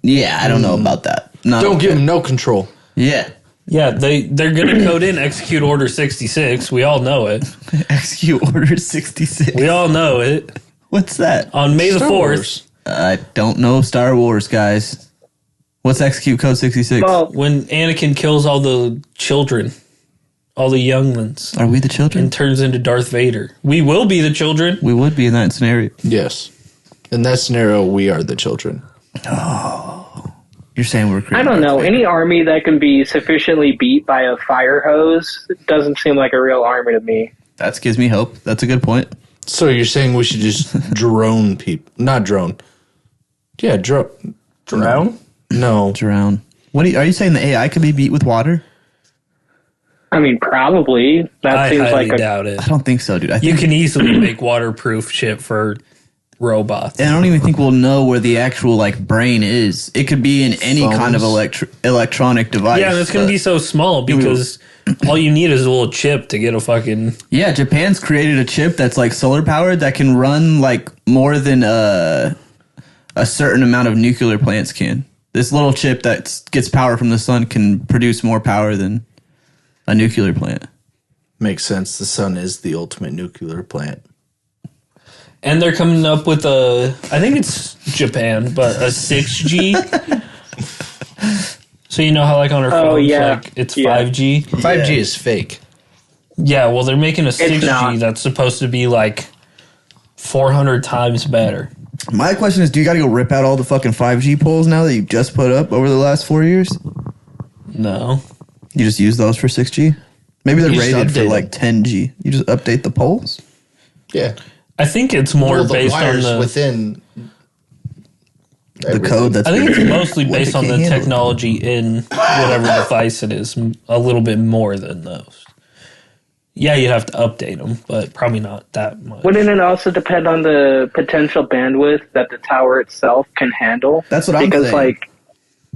Yeah, I don't know about that. Not don't okay. give them no control. Yeah. Yeah, they're going to code in execute order 66. We all know it. Execute Order 66. We all know it. What's that? On May the Star 4th, Wars. I don't know Star Wars, guys. What's Execute Code 66? Well, when Anakin kills all the children, all the younglings, Are we the children? and turns into Darth Vader. We will be the children. We would be in that scenario. Yes. In that scenario, we are the children. You're saying we're creating I don't know. Darth Vader. Any army that can be sufficiently beat by a fire hose doesn't seem like a real army to me. That gives me hope. That's a good point. So you're saying we should just drone people? Not drone. Yeah, drone. Drown? No. Drown. What are you saying? The AI could be beat with water? I mean, probably. That I seems highly like a. doubt it. I don't think so, dude. I You think, can easily make waterproof shit for robots. and I don't even think we'll know where the actual like brain is. It could be in any kind of Phones. electronic device. Yeah, and it's going to but- be so small because all you need is a little chip to get a fucking. Yeah, Japan's created a chip that's like solar powered that can run like more than a certain amount of nuclear plants can. This little chip that gets power from the sun can produce more power than a nuclear plant. Makes sense. The sun is the ultimate nuclear plant. And they're coming up with I think it's Japan, but a 6G. So you know how like on our Oh, phones, yeah. like it's Yeah. 5G? 5G is fake. Yeah, well they're making a 6G not. that's supposed to be like 400 times better. My question is, do you got to go rip out all the fucking 5G poles now that you just put up over the last 4 years? No. You just use those for 6G? Maybe they're You just rated for update like 10G. You just update the poles? Yeah. I think it's more Well, the based on wires the within The code that's I think it's mostly what based they on the can't handle. technology in whatever device it is, a little bit more than those. Yeah, you'd have to update them, but probably not that much. Wouldn't it also depend on the potential bandwidth that the tower itself can handle? That's what I'm because, saying.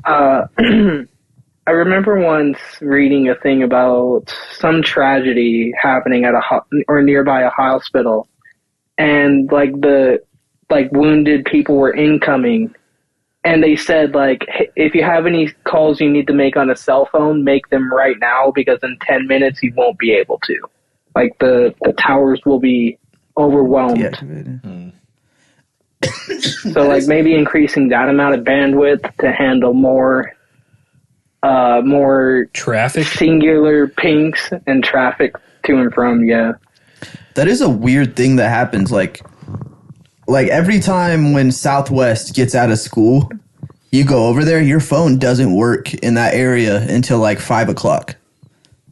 I remember once reading a thing about some tragedy happening at or nearby a hospital, and the wounded people were incoming, and they said "Hey, if you have any calls you need to make on a cell phone, make them right now because in 10 minutes you won't be able to. The towers will be overwhelmed." Deactivated. So maybe increasing that amount of bandwidth to handle more Traffic? singular pings and traffic to and from. Yeah. That is a weird thing that happens. Like every time when Southwest gets out of school, you go over there, your phone doesn't work in that area until like 5 o'clock.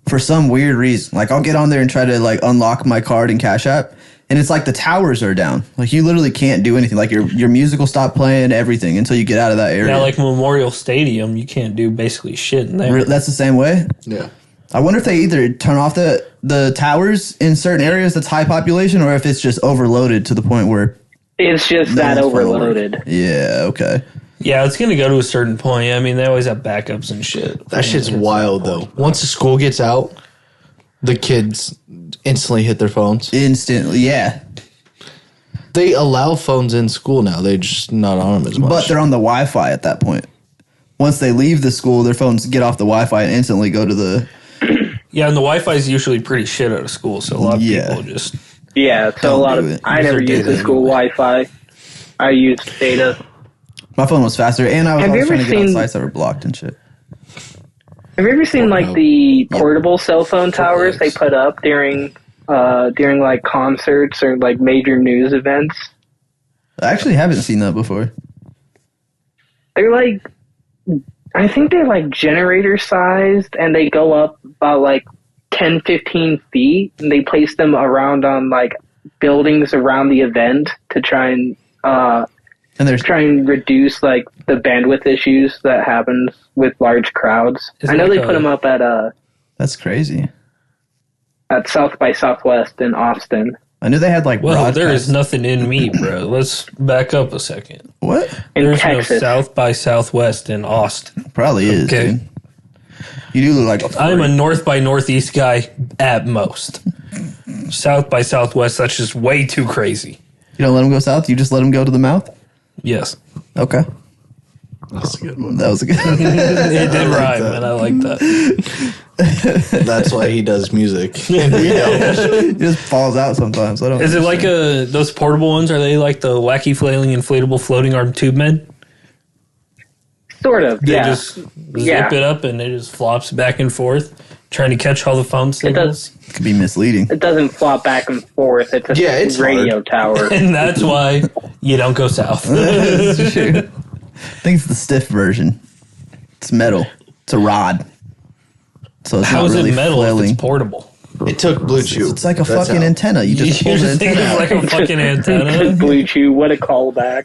For some weird reason. Like I'll get on there and try to like unlock my card and Cash App, and it's like the towers are down. Like you literally can't do anything. Like your music will stop playing, everything until you get out of that area. Yeah, like Memorial Stadium, you can't do basically shit in there. That's the same way. Yeah. I wonder if they either turn off the towers in certain areas that's high population, or if it's just overloaded to the point where It's just no that one's phone will work. overloaded. Yeah, okay. Yeah, it's going to go to a certain point. I mean, they always have backups and shit. That shit's wild, though. Once the school gets out, the kids instantly hit their phones. Instantly, yeah. They allow phones in school now. They're just not on them as much. But they're on the Wi-Fi at that point. Once they leave the school, their phones get off the Wi-Fi and instantly go to the... Yeah, and the Wi-Fi is usually pretty shit out of school, so a lot of Yeah. people just... Yeah, so Don't a lot do of it. I Use never their used the data school anyway. Wi-Fi. I used data. My phone was faster, and I was Have you always ever trying to get on seen- sites that were blocked and shit. Have you ever seen the portable cell phone towers they put up during concerts or major news events? I actually haven't seen that before. They're I think they're generator sized, and they go up about 10, 15 feet, and they place them around on buildings around the event to try and there's reduce like the bandwidth issues that happens with large crowds. Is I it know like they put them up that's crazy. at South by Southwest in Austin. I knew they had like Well, there broadcast- is nothing in me, bro. Let's back up a second. What? In There's Texas. no South by Southwest in Austin. Probably is. Okay. Dude. You do look like a I'm a freak. North by Northeast guy at most. South by Southwest, that's just way too crazy. You don't let him go south. You just let him go to the mouth. Yes. Okay, That's a good one. that was a good. It did rhyme, and I like that. That's why he does music. And we don't. He just falls out sometimes. I don't. Is it like those portable ones? Are they like the wacky flailing inflatable floating arm tube men? Sort of, They yeah. just zip Yeah. it up and it just flops back and forth, trying to catch all the phone signals. It could be misleading. It doesn't flop back and forth. It's a Yeah, it's radio tower. And that's why you don't go south. That's true. I think it's the stiff version. It's metal. It's a rod. So it's How not is really it metal if flailing. it's portable? It took Blue Chew. It's like a That's fucking how. antenna. You just pull You the just think antenna it's out. like a fucking antenna. Blue Chew, what a callback.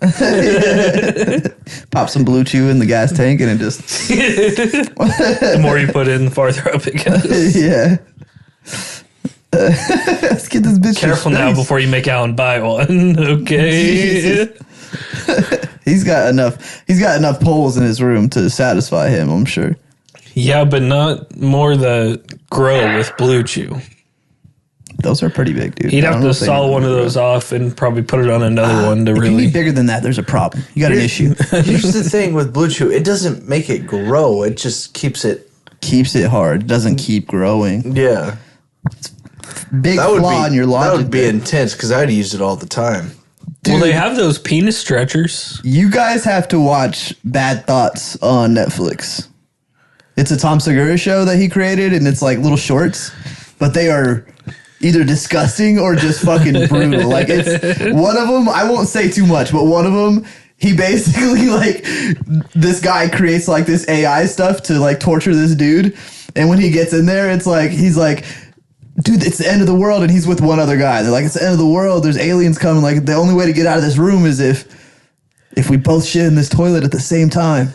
Pop some blue chew in the gas tank and it just The more you put in, the farther up it goes. yeah. Let's get this bitch. Careful some now space. before you make out and buy one. Okay. Jesus. He's got enough poles in his room to satisfy him, I'm sure. Yeah, but not more the grow with Blue Chew. Those are pretty big, dude. He'd I have don't know to if they saw know one of that. those off and probably put it on another one to If you really. need bigger than that, there's a problem. You got an issue. Here's the thing with Blue Chew. It doesn't make it grow. It just keeps it. Keeps it hard. Doesn't keep growing. Yeah. Big That would flaw in your be, logic. that would be there. intense because I'd use it all the time. Well, they Dude. have those penis stretchers. You guys have to watch Bad Thoughts on Netflix. It's a Tom Segura show that he created, and it's like little shorts, but they are either disgusting or just fucking brutal. Like it's one of them. I won't say too much, but one of them, he basically like this guy creates like this AI stuff to like torture this dude, and when he gets in there, it's like he's like, dude, it's the end of the world, and he's with one other guy. They're like, it's the end of the world. There's aliens coming. Like the only way to get out of this room is if we both shit in this toilet at the same time.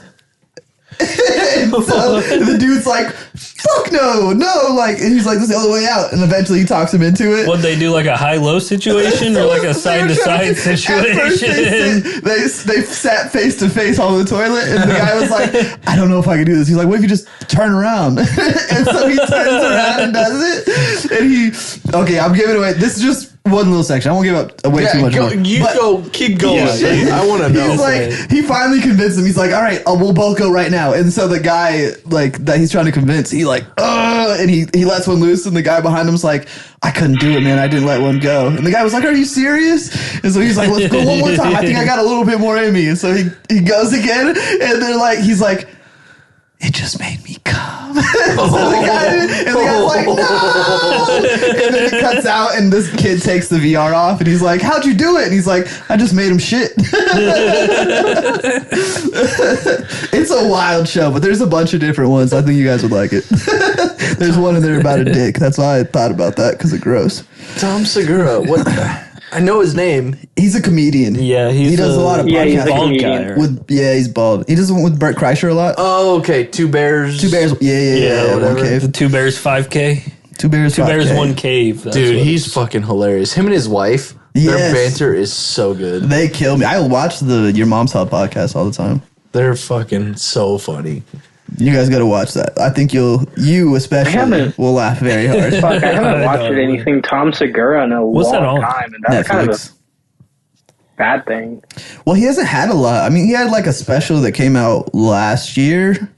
And so the dude's like, fuck no, like, and he's like, this is the only way out. And eventually he talks him into it. What they do, like a high-low situation or like a side-to-side At first situation? they sat face to face on the toilet, and the guy was like, I don't know if I can do this. He's like, what if you just turn around? And so he turns around and does it. And okay, I'm giving away. This is just one little section. I won't give up away too much more. But keep going. Yeah. I want to know. he's like, he finally convinced him. He's like, all right, we'll both go right now. And so the guy, like, that he's trying to convince, he like, and he lets one loose, and the guy behind him's like, I couldn't do it, man. I didn't let one go. And the guy was like, are you serious? And so he's like, let's go one more time. I think I got a little bit more in me. And so he goes again, and they're like, he's like, it just made me come. So the guy's like, no. And then it cuts out, and this kid takes the VR off, and he's like, how'd you do it? And he's like, I just made him shit. It's a wild show, but there's a bunch of different ones. I think you guys would like it. There's one in there about a dick. That's why I thought about that, because it's gross. Tom Segura. What? I know his name. He's a comedian. Yeah, he does a lot of Yeah, he's a podcasts. bald comedian. guy. With he's bald. He does one with Bert Kreischer a lot. Oh, okay. Two Bears. Two bears. Yeah. One whatever. cave. The Two Bears 5K. Two bears. Two Bears 5K. One Cave. That's Dude, what he's fucking hilarious. Him and his wife. Their Yes. banter is so good. They kill me. I watch the Your Mom's Hot podcast all the time. They're fucking so funny. You guys got to watch that. I think you especially haven't. will laugh very hard. Fuck, I haven't I watched know. anything Tom Segura in a What's that long on? time, and that's kind of Netflix. a bad thing. Well, he hasn't had a lot. I mean, he had like a special that came out last year.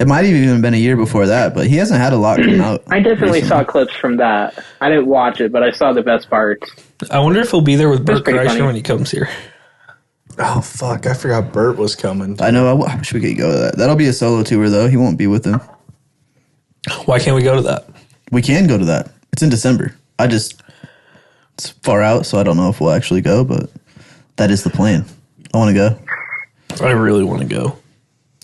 It might have even been a year before that, but he hasn't had a lot come out. I definitely saw clips from that. I didn't watch it, but I saw the best parts. I wonder if he'll be there with That's Bert pretty Kreischer funny. when he comes here. Oh, fuck. I forgot Bert was coming. I know. I wish we could go to that. That'll be a solo tour, though. He won't be with them. Why can't we go to that? We can go to that. It's in December. It's far out, so I don't know if we'll actually go, but that is the plan. I want to go. I really want to go.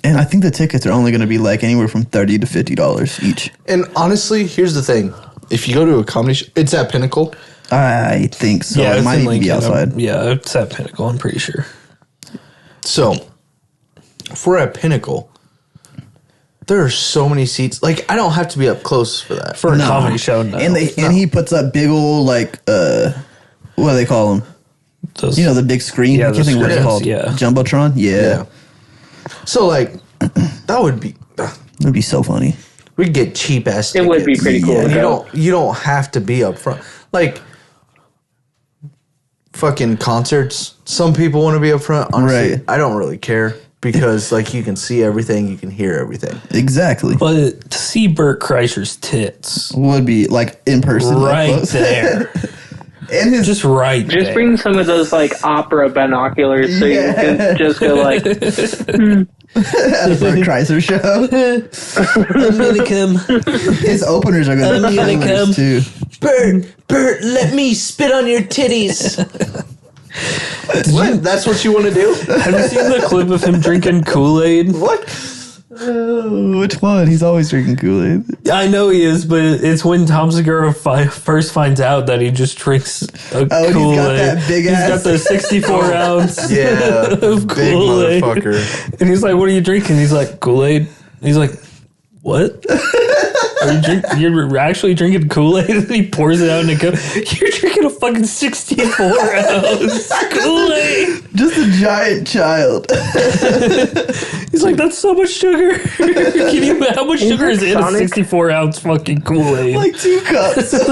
And I think the tickets are only going to be like anywhere from $30 to $50 each. And honestly, here's the thing. If you go to a comedy show, it's at Pinnacle. I think so. Yeah, it it's might in even be Lincoln. outside. Yeah, it's at Pinnacle, I'm pretty sure. So, if we're at Pinnacle, there are so many seats. Like, I don't have to be up close for that. For a comedy show, no. And he puts up big old like what do they call them? Those- You know, the big screen. Yeah, I can't think of what it's screens, called. yeah. Jumbotron. Yeah. So, like, that would be. That'd be so funny. We could get cheap ass. It would be pretty cool. And to you go. don't have to be up front. Like fucking concerts. Some people want to be up front. Honestly, Right. I don't really care because like you can see everything, you can hear everything. Exactly. But to see Bert Kreischer's tits Would be like in person. up right close. there, And his just right Just there. bring some of those like opera binoculars so you can just go like, Bert Kreischer show. I'm gonna come. His openers are going to I'm be gonna come. too. Bert, let me spit on your titties. What? That's what you want to do? Have you seen the clip of him drinking Kool-Aid? What? Which one? He's always drinking Kool-Aid. I know he is, but it's when Tom Segura first finds out that he just drinks a Oh, Kool-Aid. he's got that big He's ass. got the 64 ounce Yeah, of big Kool-Aid. motherfucker. And he's like, "What are you drinking?" He's like, "Kool-Aid." He's like, "What? You're actually drinking Kool-Aid?" And he pours it out in a cup. You're drinking a fucking 64 ounce Kool-Aid. Just a giant child. He's like, "That's so much sugar." Can you? How much sugar is in a Sonic? 64 ounce fucking Kool-Aid? Like 2 cups. And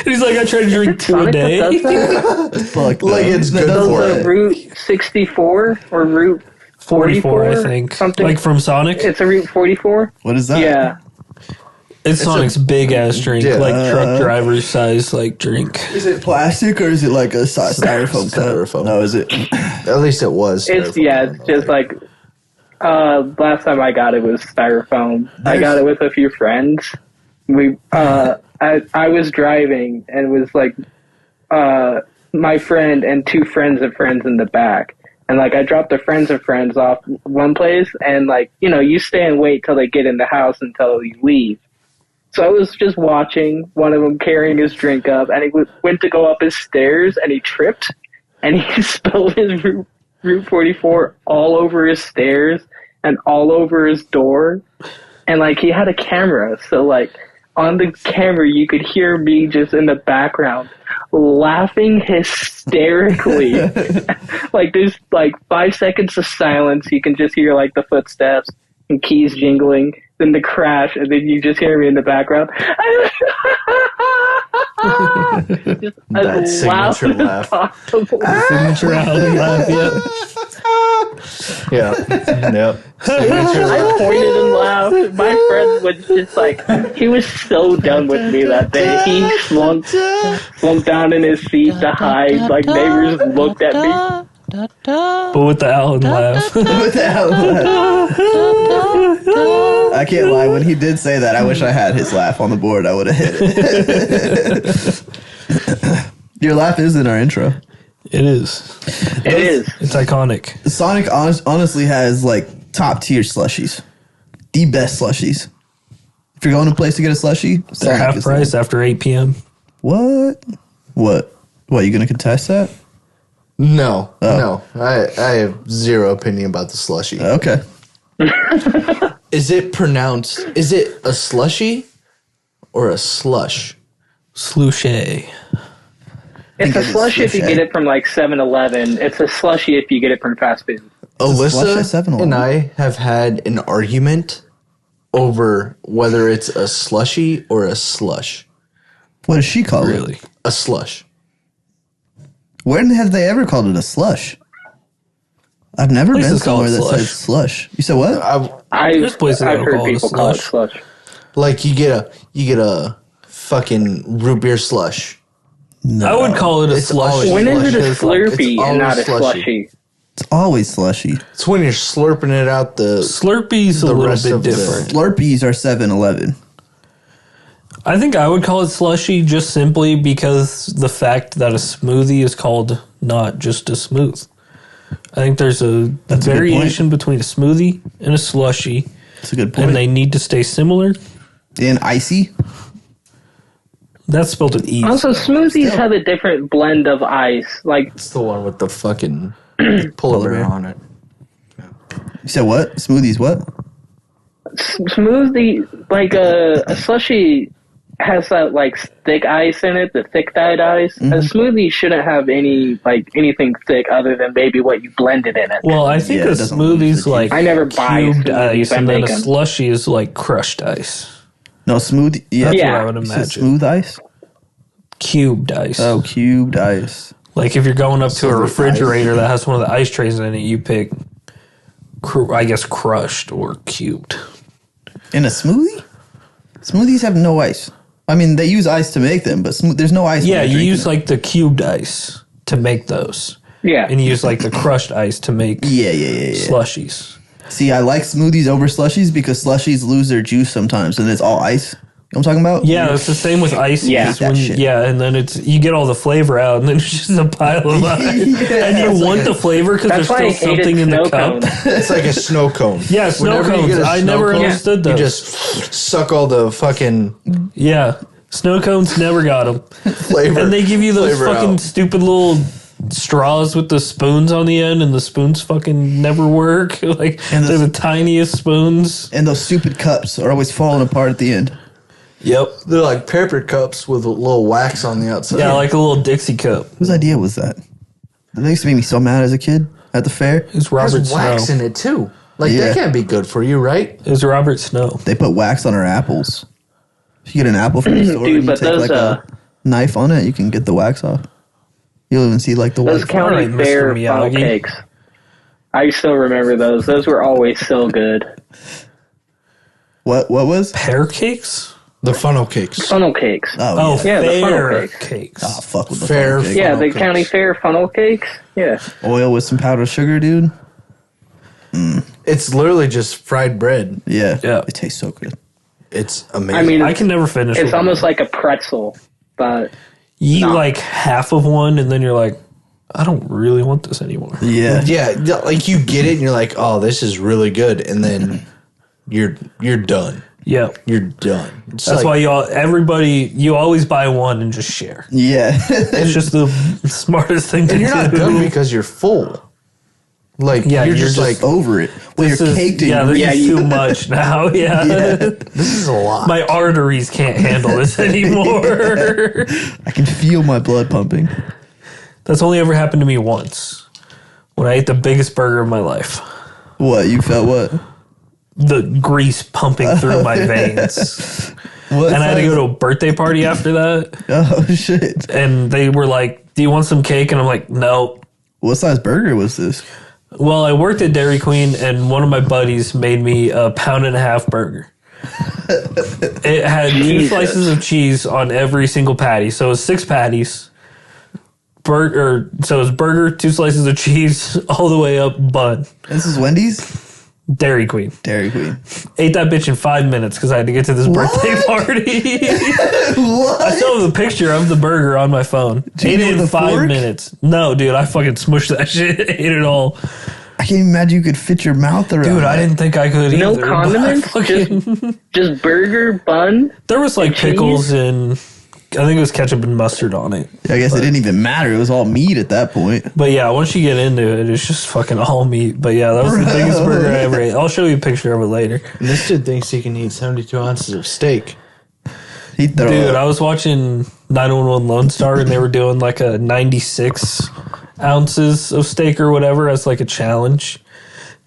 he's like, "I try to drink 2 a Sonic day." that does that? Fuck Like no. it's That good doesn't- for The it. Route 64 or Route 44, 44, I think. something. Like from Sonic. It's a Route 44. What is that? Yeah, It's Sonic's big ass drink, Yeah. like truck driver size, like drink. Is it plastic or is it like a styrofoam cup? Styrofoam. No, is it? At least it was. it's just like last time I got it was styrofoam. I got it with a few friends. We I was driving and it was like my friend and 2 friends of friends in the back. And like I dropped the friends of friends off one place and like, you know, you stay and wait till they get in the house until you leave. So I was just watching one of them carrying his drink up and he went to go up his stairs and he tripped and he spilled his Route 44 all over his stairs and all over his door. And like he had a camera. So like on the camera, you could hear me just in the background laughing hysterically. Like there's like 5 seconds of silence. You can just hear like the footsteps and keys jingling, then the crash, and then you just hear me in the background. Just That as signature loud laugh. as possible. Signature alley laugh, yeah. Yeah. Yep. Signature I laugh. pointed and laughed. My friend was just like, he was so done with me that day. He slumped down in his seat to hide. Like neighbors looked at me. But with the Alan laugh. What the hell? I can't lie. When he did say that, I wish I had his laugh on the board. I would have hit it. Your laugh is in our intro. It is. It is. It's iconic. Sonic honestly has like top tier slushies, the best slushies. If you're going to a place to get a slushie, They're Sonic half is price after 8 p.m. What? What? You gonna contest that? No. No. I have zero opinion about the slushy. Okay. Is it a slushy or a slush? Slushy. It's think a it is slushy if you slushy. get it from like 7-Eleven. It's a slushy if you get it from fast food. slush at Alyssa 7-Eleven. and I have had an argument over whether it's a slushy or a slush. What does she call Really? it? A slush. When have they ever called it a slush? I've never been Places call it somewhere that slush. says slush. You said what? There's places I've that'll heard call it a people call it slush. slush. Like you get a fucking root beer slush. I would call it a It's slush. always- When is it a Slush, it's Slurpee and not a always slushy. slushy? It's always slushy. It's when you're slurping it out the Slurpee's a The little rest bit of the- different. Slurpees are 7-Eleven. I think I would call it slushy just simply because the fact that a smoothie is called not just a smooth. I think there's a That's a good variation between a smoothie and a slushy, That's a good point. and they need to stay similar. And icy. That's spelled with E. Also, smoothies have a different blend of ice. Like, It's the one with the fucking polar bear on it. You said what? Smoothies? What? smoothie, like a slushie has that like thick ice in it, the thick dyed ice. A smoothie shouldn't have anything thick other than maybe what you blended in it. Well, I think Yeah, a it doesn't smoothie's look like I never buy cubed smoothies, ice, I and then a make 'em. slushy is like crushed ice. No, smoothie. Yeah, That's Yeah. what I would You said imagine. smooth ice. Cubed ice. Oh, cubed ice. Like if you're going up to a Silver refrigerator that has one of the ice trays in it, you pick, I guess, crushed or cubed. In a smoothie? Smoothies have no ice. I mean, they use ice to make them, but there's no ice. when Yeah, you're you drinking use it. like the cubed ice to make those, Yeah. and you use like the crushed ice to make Yeah. slushies. See, I like smoothies over slushies because slushies lose their juice sometimes, and it's all ice. You know what I'm talking about? Yeah, it's the same with ice. Yeah. That shit. Yeah, and then you get all the flavor out, and then it's just a pile of ice. Yeah, And it's you like want the flavor because That's there's why I still hated something in the snow cup. cones. It's like a snow cone. Yeah, snow Whenever you cones. get a I snow never cone, understood those. You just suck all the fucking Yeah, snow cones never got them. flavor. And they give you those flavor fucking out. stupid little straws with the spoons on the end, and the spoons fucking never work. Like And they're the tiniest spoons. And those stupid cups are always falling apart at the end. Yep. They're like paper cups with a little wax on the outside. Yeah, like a little Dixie cup. Whose idea was that? That used to make me so mad as a kid at the fair. It's Robert There's wax Snow. in it too. Like Yeah. that can't be good for you, right? It was Robert Snow. They put wax on our apples. If you get an apple from the store Dude, and you but take those, like a knife on it, you can get the wax off. You'll even see like the Those white. county Alright, Mr. fair funnel Miyagi. cakes. I still remember those. Those were always so good. What was? Pear cakes? The funnel cakes. Funnel cakes. Oh, Oh, yeah. Yeah, the funnel fair cakes. cakes. Oh, fuck with the Fair funnel cake. Yeah, funnel the cakes. county fair funnel cakes. Yeah. Oil with some powdered sugar, dude. It's literally just fried bread. Yeah. Yeah. It tastes so good. It's amazing. I mean, I can never finish it's one. almost like a pretzel, but You eat No. like half of one, and then you're like, I don't really want this anymore. Yeah. yeah, like you get it and you're like, oh, this is really good, and then you're done. Yeah. You're done. It's That's like, why you always buy one and just share. Yeah. It's just the smartest thing to and do. you're not done because you're full. Like Yeah, you're you're just like, over it. Well, This you're is- caked in yeah, this grease. is too much now. Yeah. this is a lot. My arteries can't handle this anymore. I can feel my blood pumping. That's only ever happened to me once. When I ate the biggest burger of my life. What? You felt what? The grease pumping through my veins. What? And I had to size? go to a birthday party after that. Oh, shit. And they were like, do you want some cake? And I'm like, no. What size burger was this? Well, I worked at Dairy Queen, and one of my buddies made me a 1.5-pound burger. It had 2 Jesus. slices of cheese on every single patty. So it was 6 patties. So it was burger, 2 slices of cheese, all the way up bun. This is Wendy's? Dairy Queen. Dairy Queen. Ate that bitch in 5 minutes because I had to get to this birthday party. What? I still have a picture of the burger on my phone. you Ate eat it it in with a 5 fork? minutes. No, dude, I fucking smushed that shit. Ate it all. I can't even imagine you could fit your mouth around Dude, I that. didn't think I could No either. but I condiments? fucking- just burger bun. there was like cheese? pickles and I think it was ketchup and mustard on it. I guess it didn't even matter. It was all meat at that point. But yeah, once you get into it, it's just fucking all meat. But yeah, that was the biggest burger I ever ate. I'll show you a picture of it later. And this dude thinks he can eat 72 ounces of steak. He'd throw Dude, up. I was watching 911 Lone Star and they were doing like a 96 ounces of steak or whatever as like a challenge.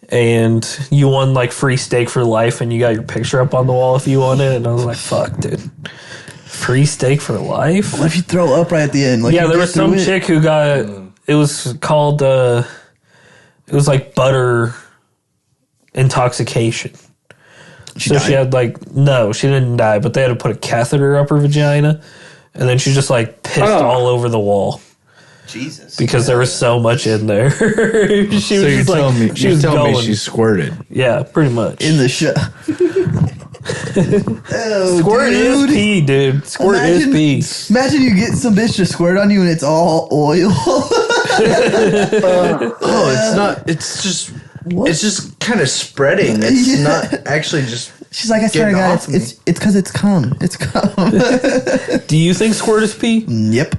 And you won like free steak for life and you got your picture up on the wall if you won it. And I was like, fuck, dude. Free steak for life? What if you throw up right at the end? Like Yeah, you there get was some through it? chick who got, it was called, it was like butter intoxication. So she died? had like, no, she didn't die, but they had to put a catheter up her vagina. And then she just like pissed Oh. all over the wall Jesus. because there was so much in there. she was So you're just telling like, me, she you're was telling going. me she squirted. Yeah, pretty much. In the show. Oh, Squirt dude. is pee, dude. Squirt is pee. Imagine you get some bitch to squirt on you and it's all oil. Oh, it's not. It's just. It's just kind of spreading. It's Yeah. not actually just She's like, I swear to Getting God, off of me. it's because it's cum. It's cum. Do you think squirt is pee? Yep.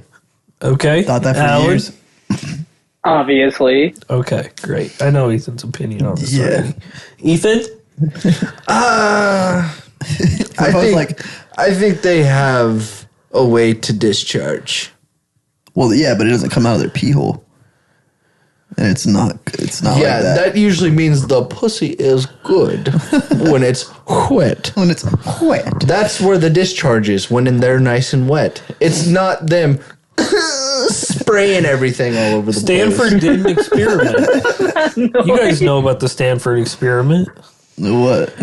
Okay. Thought that for Alan? years. Obviously. Okay, great. I know Ethan's opinion on this Yeah. already. Ethan? I I was think, like, I think they have a way to discharge. well, yeah, but it doesn't come out of their pee hole. And it's not Yeah, like that. that usually means the pussy is good when it's wet. When it's wet. That's where the discharge is, when in there nice and wet. It's not them spraying everything all over the Stanford place. did an experiment. You guys know about the Stanford experiment. What?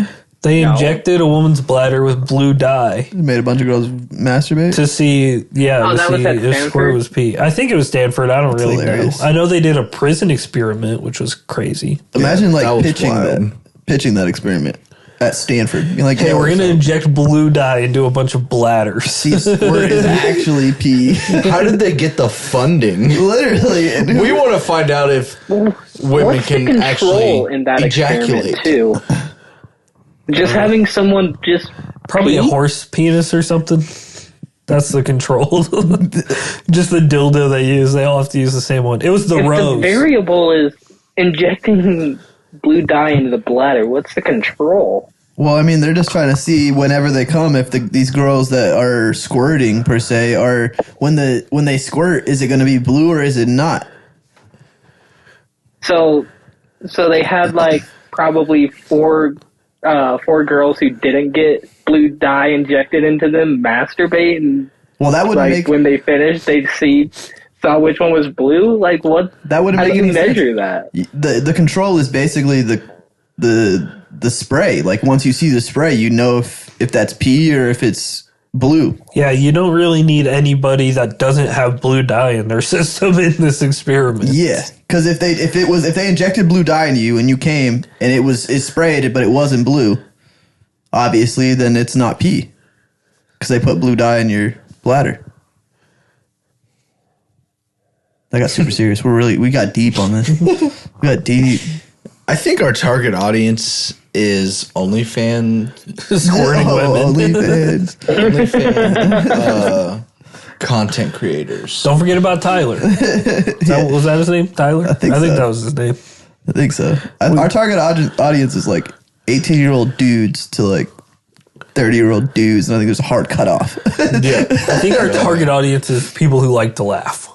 They No. injected a woman's bladder with blue dye Made a bunch of girls masturbate? to see, Oh, that to was see at if squirt Stanford? was pee. I think it was Stanford. I don't really hilarious. know. I know they did a prison experiment, which was crazy. Imagine that like was pitching that experiment at Stanford. You're like, Hey, yo, we're gonna so inject blue dye into a bunch of bladders. see if squirt is actually pee. How did they get the funding? Literally. And We want to find out if women What's the can control actually in that ejaculate. experiment too? Just having someone just Probably a pee? horse penis or something. That's the control. Just the dildo they use. They all have to use the same one. It was the If rose. the variable is injecting blue dye into the bladder, what's the control? Well, I mean, they're just trying to see whenever they come if these girls that are squirting per se are when they squirt, is it going to be blue or is it not? So they had like probably four girls who didn't get blue dye injected into them masturbate, and Well, that wouldn't like make when they finished, they'd saw which one was blue. Like what? that wouldn't How do make you any sense. measure that? The control is basically the spray. Like once you see the spray, you know if that's pee or if it's blue. Yeah, you don't really need anybody that doesn't have blue dye in their system in this experiment. Yeah, because if they injected blue dye into you and you came and it sprayed it but it wasn't blue, obviously then it's not pee because they put blue dye in your bladder. That got super serious. We got deep on this. We got deep. I think our target audience is OnlyFans, Squirting women. OnlyFans. OnlyFans content creators. Don't forget about Tyler. Was that his name? Tyler? I think so. that was his name. I think so. Our target audience is like 18-year-old dudes to like 30-year-old dudes, and I think there's a hard cutoff. Yeah. I think our target audience is people who like to laugh.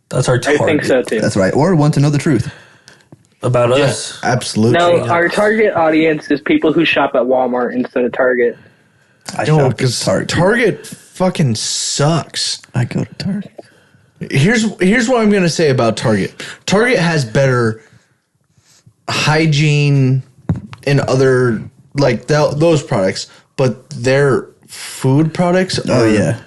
That's our I target. think so too. That's right. Or want to know the truth. About us. Yes, absolutely. No, our target audience is people who shop at Walmart instead of Target. I No, shop at because Target. Target fucking sucks. I go to Target. Here's what I'm gonna say about Target. Target has better hygiene and other like those products, but their food products. Oh yeah.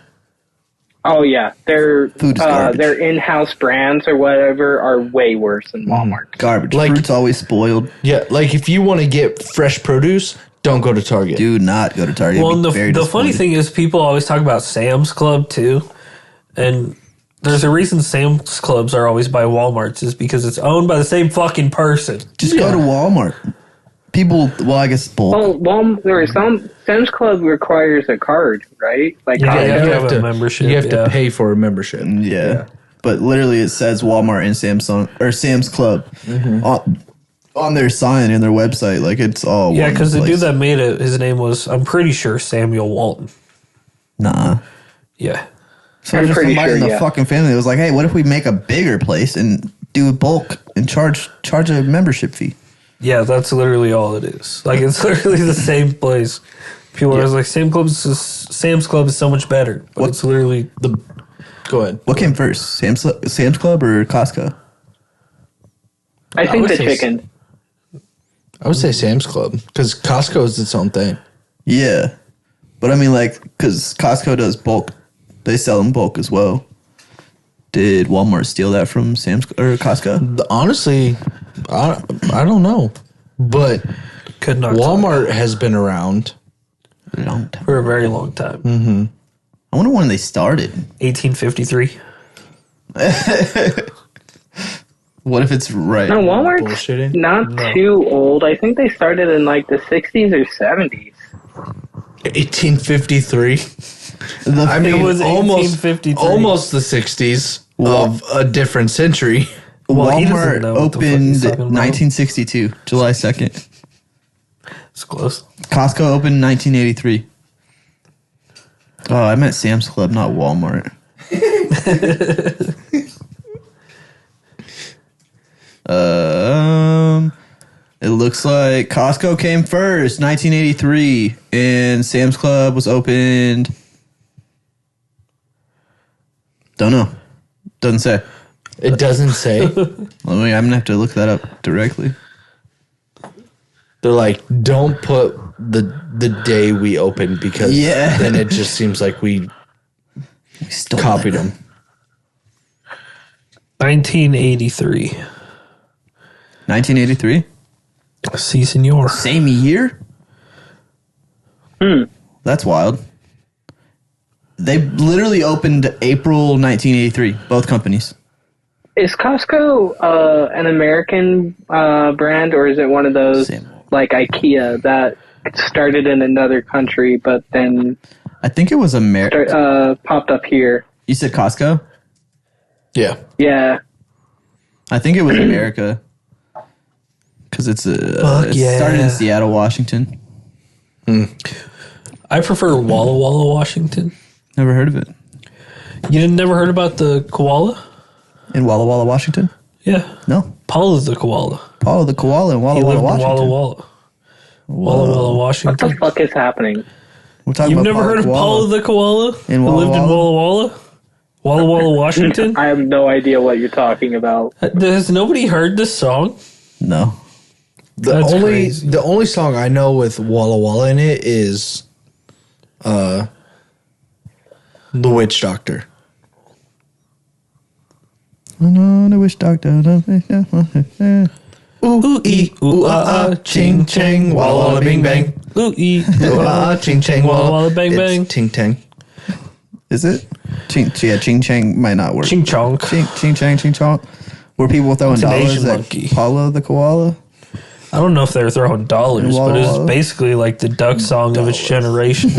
Oh yeah, their Food is garbage. their in-house brands or whatever are way worse than Walmart. Garbage. Like- Fruit's always spoiled. Yeah, like if you want to get fresh produce, don't go to Target. Do not go to Target. Well, You'll and be very the funny disappointed. thing is, people always talk about Sam's Club too, and there's a reason Sam's Clubs are always by Walmart's is because it's owned by the same fucking person. Just go to Walmart. People, well, I guess bulk. Well, Sam's Club requires a card, right? Like Yeah, Costco. you have a membership, You have yeah. to pay for a membership. Yeah. But literally, it says Walmart and Sam's Club on their sign and their website. Like it's all Yeah, one because the place. dude that made it, his name was, I'm pretty sure, Samuel Walton. Nah. Yeah. So I'm just pretty somebody sure, in the yeah. fucking family was like, "Hey, what if we make a bigger place and do bulk and charge a membership fee?" Yeah, that's literally all it is. Like, it's literally the same place. People are always like, Sam's Club is so much better. But it's literally Go ahead. What came first, Sam's Club or Costco? I think would the say chicken. I would say Sam's Club because Costco is its own thing. Yeah, but I mean, like, because Costco does bulk, they sell in bulk as well. Did Walmart steal that from Sam's or Costco? Honestly, I don't know, but could not Walmart has been around. Long time. for a very long time. I wonder when they started. 1853. What if it's right? No, Walmart's Bullshitting? not too old. I think they started in like the 60s or 70s. 1853. I mean, It was almost 1853. almost the 60s of a different century. Well, he doesn't Walmart know what the fuck opened he's talking about. 1962, July 2nd. It's close. Costco opened 1983. Oh, I meant Sam's Club, not Walmart. It looks like Costco came first, 1983, and Sam's Club was opened. Don't know. Doesn't say. It doesn't say. I'm gonna have to look that up directly. They're like, don't put the day we opened because Yeah. then it just seems like we Stole copied that. them. 1983. 1983, Si, senor. same year. That's wild. They literally opened April 1983. Both companies. Is Costco an American brand, or is it one of those Same. like IKEA that started in another country but then I think it was America. popped up here? You said Costco? Yeah. Yeah. I think it was America. Because it yeah. started in Seattle, Washington. I prefer Walla Walla, Washington. Never heard of it. You never heard about the koala? In Walla Walla, Washington? Yeah. No. Paul is the koala. Paulo the koala in Walla He Walla, lived in Washington. Walla Walla. Walla Walla, What the Washington. fuck is happening? We're talking You've about never heard of Paul the koala? In Who Walla lived in Walla? Walla Walla? Walla Walla, Washington? I have no idea what you're talking about. Has nobody heard this song? No. That's crazy. The only song I know with Walla Walla in it is The Witch Doctor. No, the witch doctor. Ooh, ee, ooh, ah, ah, ching, ching, walla, walla, bing, bang. Ooh, ee, ooh, ah, ah, ching, ching, walla, walla, bang, bang. It's Ting Tang. Is it? Ching Chang might not work. Ching, chong. Ching Chong. Were people throwing It's an dollars Asian at monkey. Paulo the koala? I don't know if they were throwing dollars, Walla but it's Walla. basically like the duck song of its generation.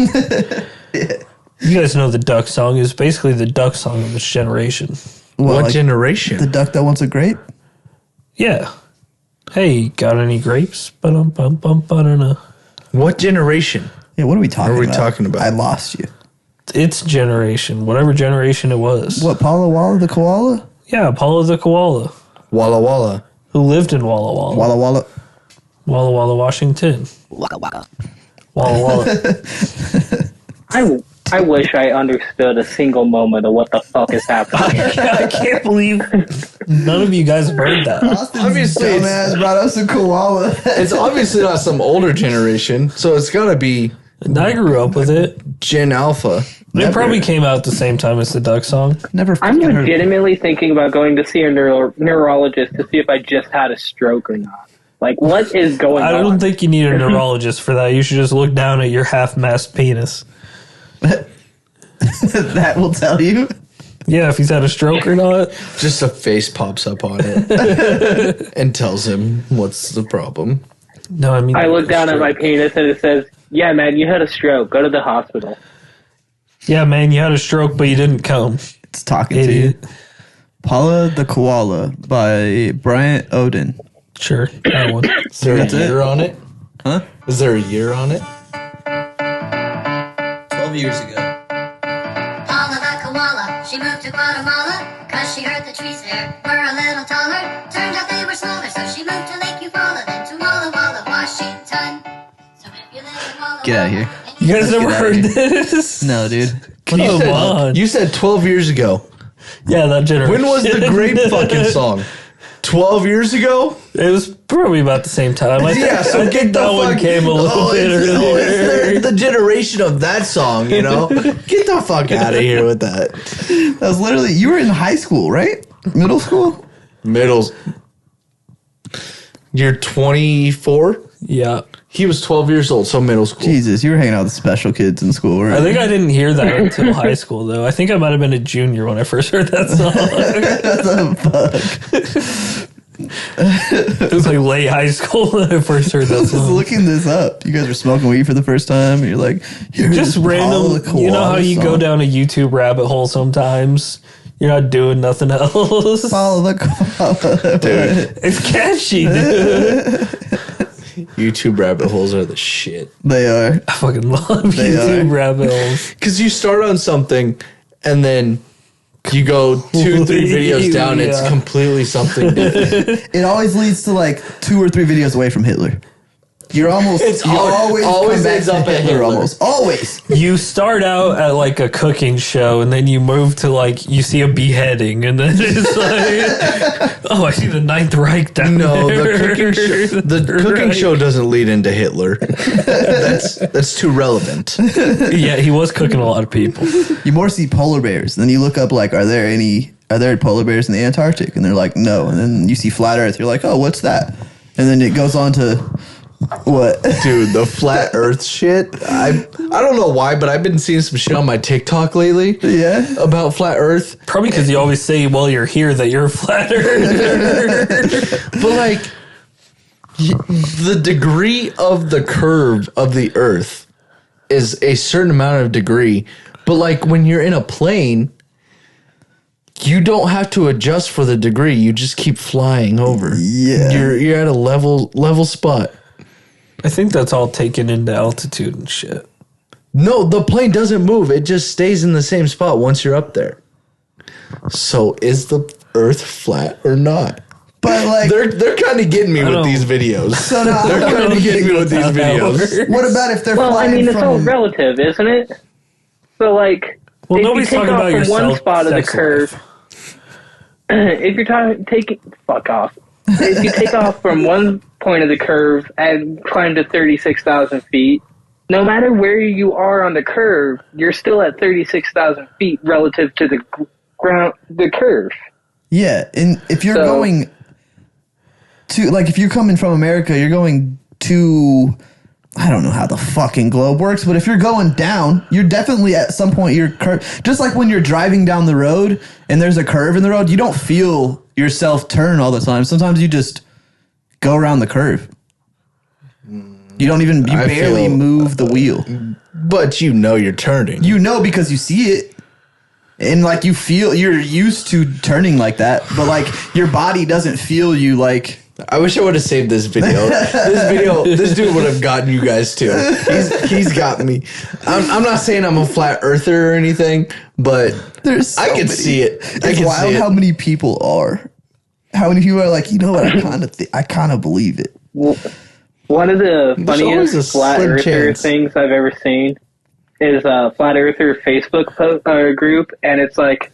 You guys know the duck song is basically the duck song of its generation. Well, What like generation? the duck that wants a grape? Yeah. Hey, got any grapes? Ba-dum-bum-bum-ba-da-na. What generation? Yeah, what are we talking What are we about? talking about? I lost you. Its generation, whatever generation it was. What, Paulo Walla the koala? Yeah, Apollo the koala, Walla Walla. who lived in Walla Walla. Walla Walla. Walla Walla, Washington. Walla Walla. I wish I understood a single moment of what the fuck is happening. I can't believe none of you guys have heard that. Obviously, Dumbass brought us a koala. It's obviously not some older generation, so it's got to be And I grew up with it. Gen Alpha. It probably came out the same time as the duck song. Never I'm fucking heard. legitimately thinking about going to see a neurologist to see if I just had a stroke or not. Like, what is going I on? don't think you need a neurologist for that. You should just look down at your half-mast penis. That will tell you. Yeah, if he's had a stroke or not. Just a face pops up on it and tells him what's the problem. No, I mean I look down at my penis and it says, "Yeah, man, you had a stroke. Go to the hospital." Yeah, man, you had a stroke, but you didn't come. It's talking to you. Idiot. Paula the Koala by Bryant Oden. Sure, that one. Is there That's a it? year on it? Huh? Is there a year on it? 12 years ago. Paula the koala, she moved to Guatemala, cause she heard the trees there were a little taller. Turned out they were smaller, so she moved to Lake Eufaula, then to Walla Walla, Washington. So if you live in Walla Get out of Walla here. and You guys Get never outta heard here. this? No, dude. Come on. You said 12 years ago. Yeah, that generation. When was the Grape fucking song? 12 years ago? It was probably about the same time. I think, Yeah, so I think that one came a little bit it's earlier. the generation of that song, you know? Get the fuck out of here with that. That was literally, you were in high school, right? Middle school? Middles. You're 24? Yeah. He was 12 years old, so middle school. Jesus, you were hanging out with special kids in school, right? I think I didn't hear that until high school, though. I think I might have been a junior when I first heard that song. It was like late high school when I first heard that I was song. looking this up. You guys were smoking weed for the first time. And you're like, you're Just random. You know how you go down a YouTube rabbit hole sometimes? You're not doing nothing else. Follow the koala. Dude. It's catchy, dude. YouTube rabbit holes are the shit. They are. I fucking love They YouTube are. rabbit holes. Because you start on something and then you go 2-3 videos down, it's Yeah. completely something different. It always leads to like 2 or 3 videos away from Hitler. You're almost. It's you always come back ends to up at Hitler. Almost. Always. You start out at like a cooking show, and then you move to like you see a beheading, and then it's like, oh, I see the Ninth Reich down No, there. the cooking Right. show doesn't lead into Hitler. That's too relevant. Yeah, he was cooking a lot of people. You more see polar bears. Then you look up like, are there polar bears in the Antarctic? And they're like, no. And then you see flat Earth. You're like, oh, what's that? And then it goes on to what? Dude, the flat earth shit. I don't know why, but I've been seeing some shit on my TikTok lately Yeah. about flat earth. Probably because you always say while you're here that you're a flat earther. But like the degree of the curve of the earth is a certain amount of degree. But like when you're in a plane, you don't have to adjust for the degree. You just keep flying over. Yeah. You're at a level spot. I think that's all taken into altitude and shit. No, the plane doesn't move. It just stays in the same spot once you're up there. So is the earth flat or not? But like, They're kind of getting me with don't- these videos. so now, They're kind of getting me with these videos. what about if they're Well, I flying mean, it's all from? relative, isn't it? So, like, Well, if you nobody's take talking off about from your one spot of the sex curve, life. if you're taking fuck off. If you take off from one point of the curve and climb to 36,000 feet, no matter where you are on the curve, you're still at 36,000 feet relative to the ground, the curve. Yeah, and if you're So- going to, like, if you're coming from America, you're going to, I don't know how the fucking globe works, but if you're going down, you're definitely at some point you're just like when you're driving down the road and there's a curve in the road, you don't feel yourself turn all the time. Sometimes you just go around the curve. You don't even, you I barely feel- move the wheel. But you know you're turning. You know because you see it. And like you feel, you're used to turning like that, but like your body doesn't feel you like. I wish I would have saved this video. This dude would have gotten you guys too. He's got me. I'm not saying I'm a flat earther or anything, but There's so I can many. see it. I It's can wild see it. how many people are. How many people are like, you know what? I kind of believe it. One of the There's always a funniest flat slim earther chance. things I've ever seen is a flat earther Facebook group, and it's like,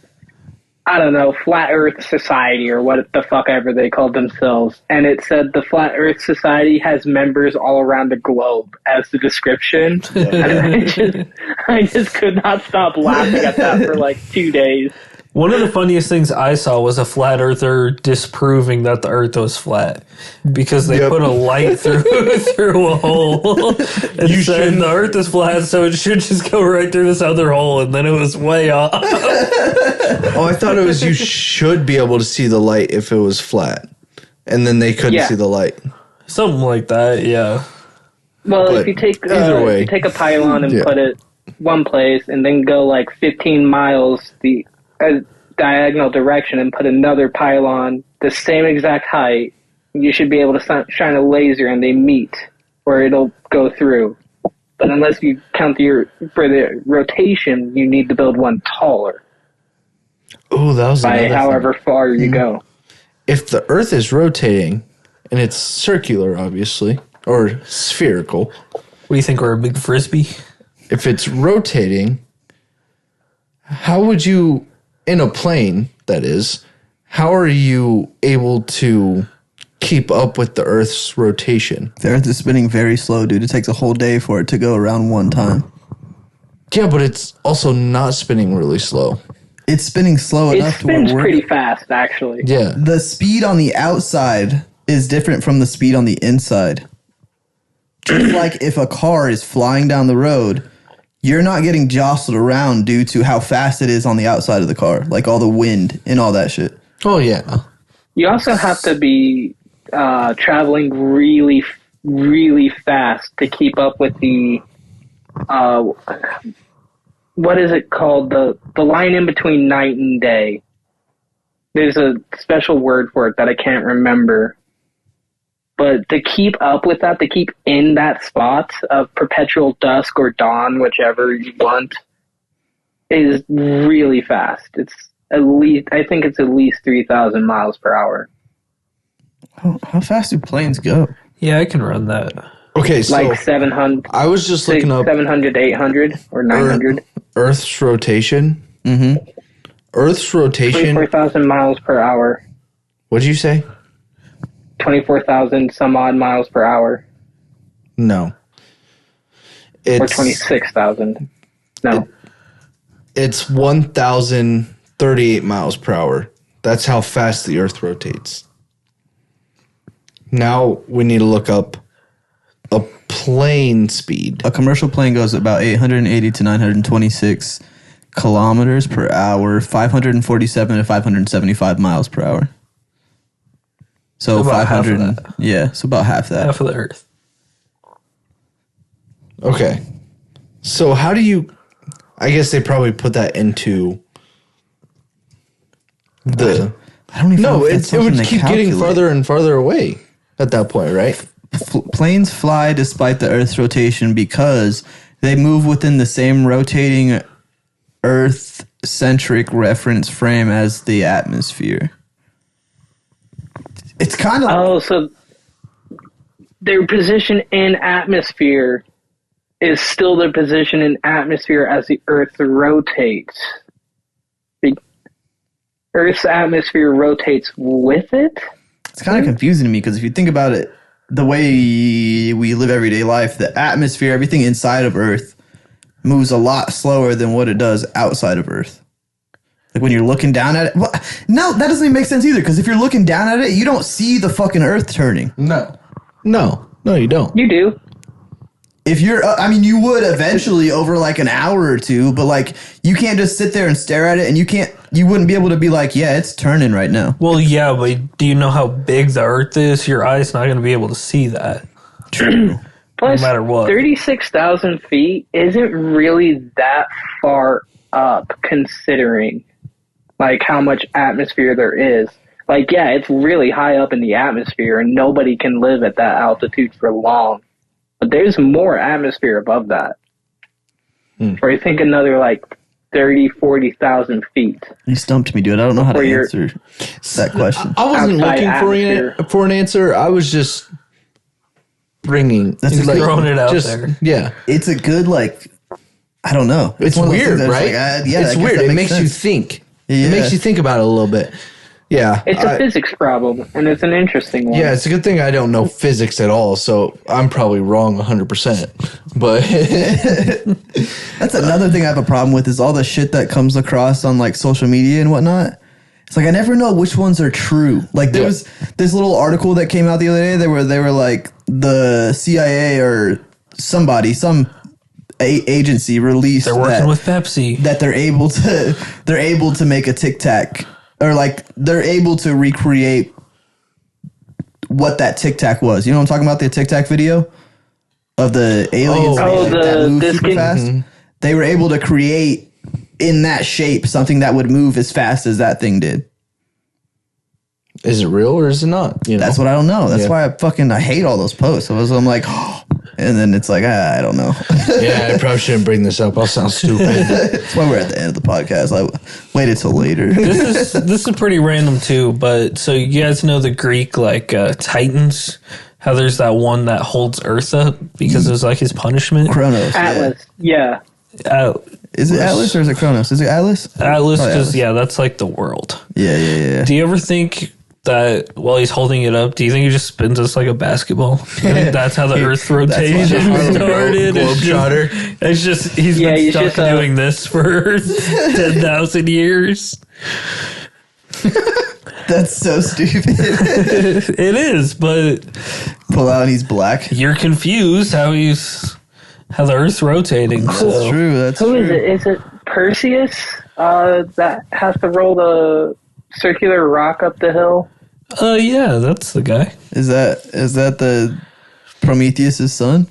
I don't know, Flat Earth Society or what the fuck ever they called themselves. And it said the Flat Earth Society has members all around the globe as the description. And I just could not stop laughing at that for like 2 days. One of the funniest things I saw was a flat earther disproving that the earth was flat because they Yep. put a light through a hole and said the earth is flat, so it should just go right through this other hole, and then it was way off. Oh, I thought it was you should be able to see the light if it was flat, and then they couldn't Yeah. see the light. Something like that, yeah. Well, But if you take either way. if you take a pylon and Yeah. put it one place and then go like 15 miles the diagonal direction and put another pylon the same exact height, you should be able to shine a laser and they meet, or it'll go through. But unless you count for the rotation, you need to build one taller Oh, that was by another thing. however far you go. If the Earth is rotating, and it's circular, obviously, or spherical, What do you think, we're a big frisbee? if it's rotating, how would you, in a plane, that is, how are you able to keep up with the Earth's rotation? The Earth is spinning very slow, dude. It takes a whole day for it to go around one time. Yeah, but it's also not spinning really slow. It's spinning slow It enough to where spins we're, pretty fast, actually. Yeah. the speed on the outside is different from the speed on the inside. Just like if a car is flying down the road, you're not getting jostled around due to how fast it is on the outside of the car, like all the wind and all that shit. Oh, yeah. You also have to be traveling really, really fast to keep up with the what is it called? The line in between night and day. There's a special word for it that I can't remember. But to keep up with that, to keep in that spot of perpetual dusk or dawn, whichever you want, is really fast. It's I think it's at least 3,000 miles per hour. How fast do planes go? Yeah, I can run that. Okay, so Like 700, I was just looking up 700 to 800 or 900. Earth's rotation. Mm-hmm. Earth's rotation. 24,000 miles per hour. What'd you say? 24,000 some odd miles per hour. No. Or It's 26,000. No. It's 1,038 miles per hour. That's how fast the Earth rotates. Now we need to look up a plane speed. A commercial plane goes about 880 to 926 kilometers per hour, 547 to 575 miles per hour. So About half of 500, that. yeah, so about half that. Half of the Earth. Okay. So how do you... I guess they probably put that into the... I don't even know No, if that's it would something they keep getting calculate. farther and farther away at that point, right? Planes fly despite the Earth's rotation because they move within the same rotating Earth-centric reference frame as the atmosphere. It's kind of Oh, so their position in atmosphere is still their position in atmosphere as the Earth rotates. The Earth's atmosphere rotates with it? it's kind of confusing to me because if you think about it, the way we live everyday life, the atmosphere, everything inside of Earth moves a lot slower than what it does outside of Earth. Like when you're looking down at it. Well, no, that doesn't even make sense either because if you're looking down at it, you don't see the fucking Earth turning. No, you don't. You do. If you're, I mean, you would eventually over like an hour or two, but like you can't just sit there and stare at it and you wouldn't be able to be like, yeah, it's turning right now. Well, yeah, but do you know how big the Earth is? Your eye's not going to be able to see that. True. Plus, No matter what. 36,000 feet isn't really that far up considering like how much atmosphere there is. Like, yeah, it's really high up in the atmosphere and nobody can live at that altitude for long. But there's more atmosphere above that. Or I think another like 30, 40,000 feet. You stumped me, dude. I don't know how to Or you're- answer that question. I wasn't Outside looking for an answer. I was just bringing. That's like, throwing it out there. Yeah, It's a good, like, I don't know. it's one of those weird, things that's right? like, yeah, I it's guess weird. that It makes you sense. think. Yeah. It makes you think about it a little bit. Yeah, It's a physics problem, and it's an interesting one. yeah. It's a good thing I don't know physics at all, so I'm probably wrong 100%. But That's another thing I have a problem with is all the shit that comes across on like social media and whatnot. It's like I never know which ones are true. Like there was this little article that came out the other day. They were like the CIA or somebody, some agency released They're working with Pepsi. that they're able to make a Tic Tac or like they're able to recreate what that Tic Tac was. You know what I'm talking about? The Tic Tac video of the aliens Oh, that the move super discing- fast. They were able to create in that shape something that would move as fast as that thing did. is it real or is it not? You know, That's what I don't know. That's Yeah. why I hate all those posts. I'm like, and then it's like, I don't know. Yeah, I probably shouldn't bring this up. I'll sound stupid. That's why we're at the end of the podcast. I waited till later. This is pretty random too, but so you guys know the Greek like Titans? How there's that one that holds Earth up because it was like his punishment? Kronos. Atlas. Yeah. Is it Atlas or is it Kronos? Is it Atlas? Atlas, Probably because Atlas. yeah, that's like the world. Yeah. Do you ever think that while he's holding it up, do you think he just spins us like a basketball? I think that's how the Earth rotation Harlem started. Globetrotter. It's just he's Yeah, been he's stuck just, doing this for 10,000 years. That's so stupid. It is, but Pull out and he's black. you're confused how the Earth's rotating. That's So. true. That's Who true. is it? Is it Perseus that has to roll the circular rock up the hill? Yeah, that's the guy. Is that the Prometheus' son?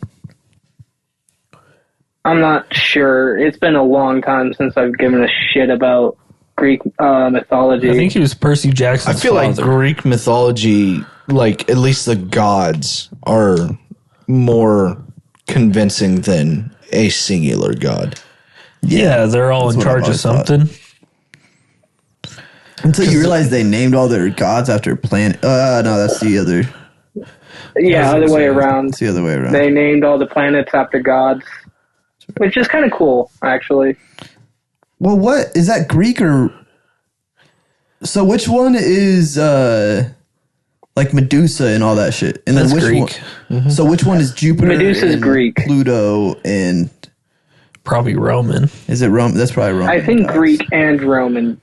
I'm not sure. It's been a long time since I've given a shit about Greek mythology. I think he was Percy Jackson's I feel like father. Greek mythology, like at least the gods, are more convincing than a singular god. Yeah, they're all in what charge I've of always thought. something. Until you realize they named all their gods after planet. No, that's the other. yeah, other way around. That's the other way around. They named all the planets after gods, which is kind of cool, actually. Well, what is that Greek or? So which one is like Medusa and all that shit? And then That's which Greek. one? So which one is Jupiter? Medusa's and Greek. Pluto and Probably Roman. is it Rome? That's probably Roman. I think gods. Greek and Roman.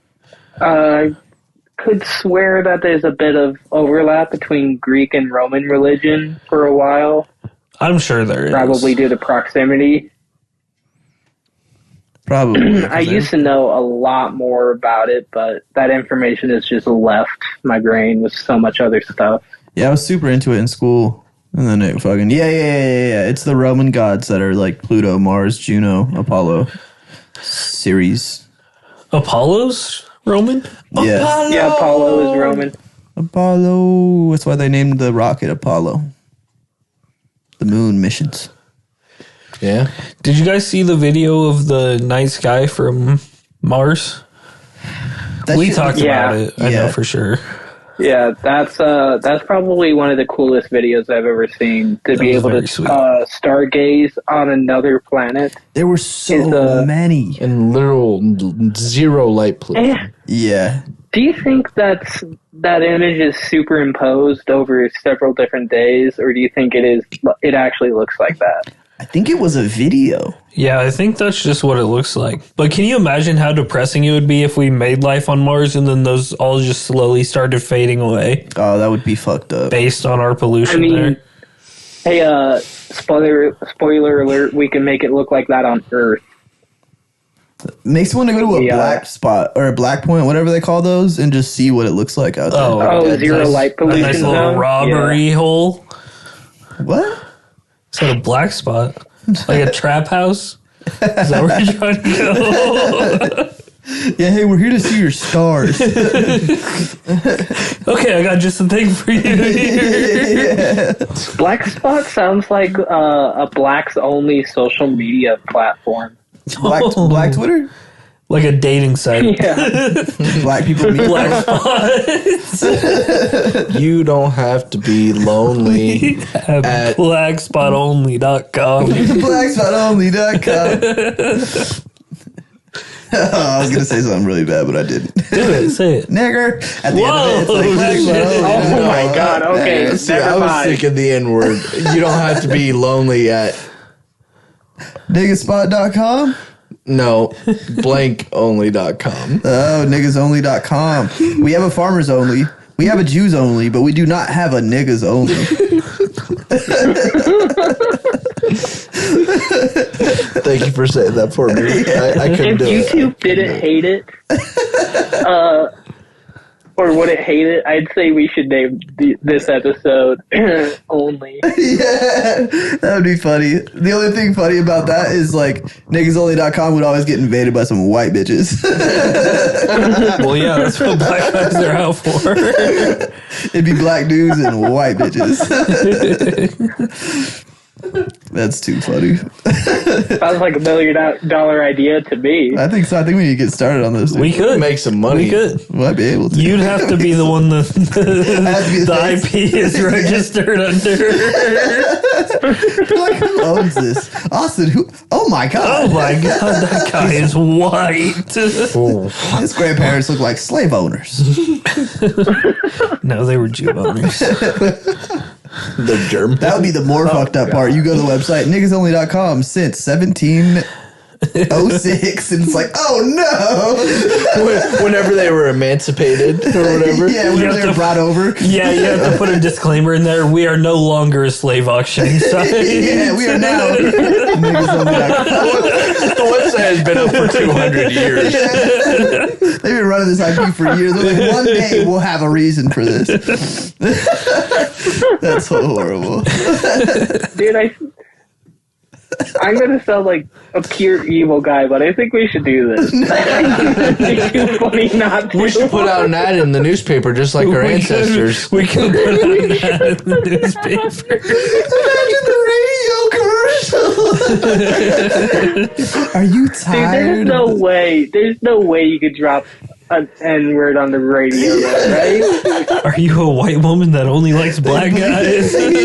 Could swear that there's a bit of overlap between Greek and Roman religion for a while, I'm sure there is. probably due to proximity. Probably. I used to know a lot more about it, but that information has just left my brain with so much other stuff. Yeah, I was super into it in school, and then it fucking yeah. It's the Roman gods that are like Pluto, Mars, Juno, Apollo, Ceres. Apollo's Roman? Yeah, Yeah, Apollo is Roman. Apollo. That's why they named the rocket Apollo. The moon missions. Yeah. Did you guys see the video of the nice guy from Mars? That We shit- talked Yeah. about it. I Yeah. know for sure. Yeah, that's probably one of the coolest videos I've ever seen. To be was able very to sweet. stargaze on another planet. There were so Is, many. And literal zero light pollution. Eh, Yeah. do you think that image is superimposed over several different days, or do you think it actually looks like that? I think it was a video. Yeah, I think that's just what it looks like. But can you imagine how depressing it would be if we made life on Mars and then those all just slowly started fading away Oh, that would be fucked up. based on our pollution I mean, there? Hey, spoiler alert, we can make it look like that on Earth. Makes me want to go to a Yeah. black spot or a black point, whatever they call those, and just see what it looks like out there. Oh, Oh, zero light A pollution nice little zone? robbery hole. What? Is that a black spot? Like a trap house? Is that where you're trying to go? Yeah, hey, we're here to see your stars. Okay, I got just a thing for you here. Black Spot sounds like a blacks only social media platform. Black Twitter? Like a dating site. Yeah. Black people meet. Black spots You don't have to be lonely. at blackspotonly.com. BlackSpotOnly.com. I was gonna say something really bad, but I didn't. Do it, say it. Nigger. At the end of it, it's like Whoa. Black Oh my god, okay, See, never I was mind. thinking the N word. You don't have to be lonely at Niggaspot.com. no blankonly.com. Oh, niggasonly.com. We have a farmers only. We have a Jews only, but we do not have a niggas only. Thank you for saying that for me. I couldn't If do it. YouTube didn't hate it, or wouldn't hate it, I'd say we should name this episode only. Yeah, that would be funny. The only thing funny about that is like niggasonly.com would always get invaded by some white bitches. Well, yeah, that's what black guys are out for. It'd be black dudes and white bitches. That's too funny. Sounds like $1 million idea to me. I think so. I think we need to get started on this. We could. Make some money. We could. might be able to. You'd have to be the one have to be the the face. IP is registered under. Like, who owns this? Austin, who? Oh my Oh God. my god, that guy is white. His grandparents look like slave owners. No, they were Jew owners. The germ. That would be the more fucked up part. You go to the website, niggasonly.com since 17. 06, and it's like, oh no. Whenever they were emancipated or whatever. Yeah, whenever they were brought over. Yeah, you have to put a disclaimer in there. We are no longer a slave auctioning site. Yeah, we are now. The website has been up for 200 years. They've been running this IP for years. They're like, one day we'll have a reason for this. That's so horrible. Dude, I'm gonna sound like a pure evil guy, but I think we should do this. It's too funny not to. We should put out an ad in the newspaper just like our ancestors. We can put on that in the newspaper. Imagine the radio commercial. Are you Dude, tired? there's no way you could drop an N-word on the radio, though, right? Are you a white woman that only likes black guys? Are you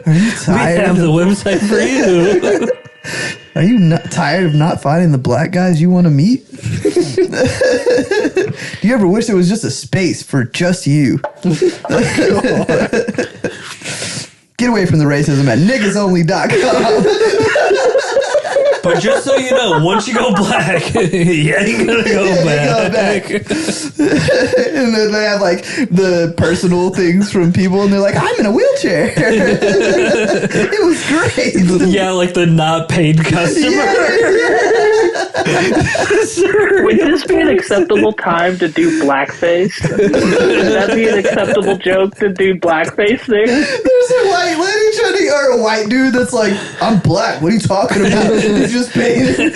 We tired? have the website for you. Are you not tired of not finding the black guys you want to meet? Do you ever wish there was just a space for just you? Get away from the racism at niggasonly.com. But just so you know, once you go black, you ain't gonna go back. And then they have like the personal things from people, and they're like, I'm in a wheelchair. It was great. Yeah, like the not paid customer. Would this be an acceptable time to do blackface? Would that be an acceptable joke to do blackface there? There's a white lady trying or a white dude that's like, I'm black. What are you talking about? He's just painted.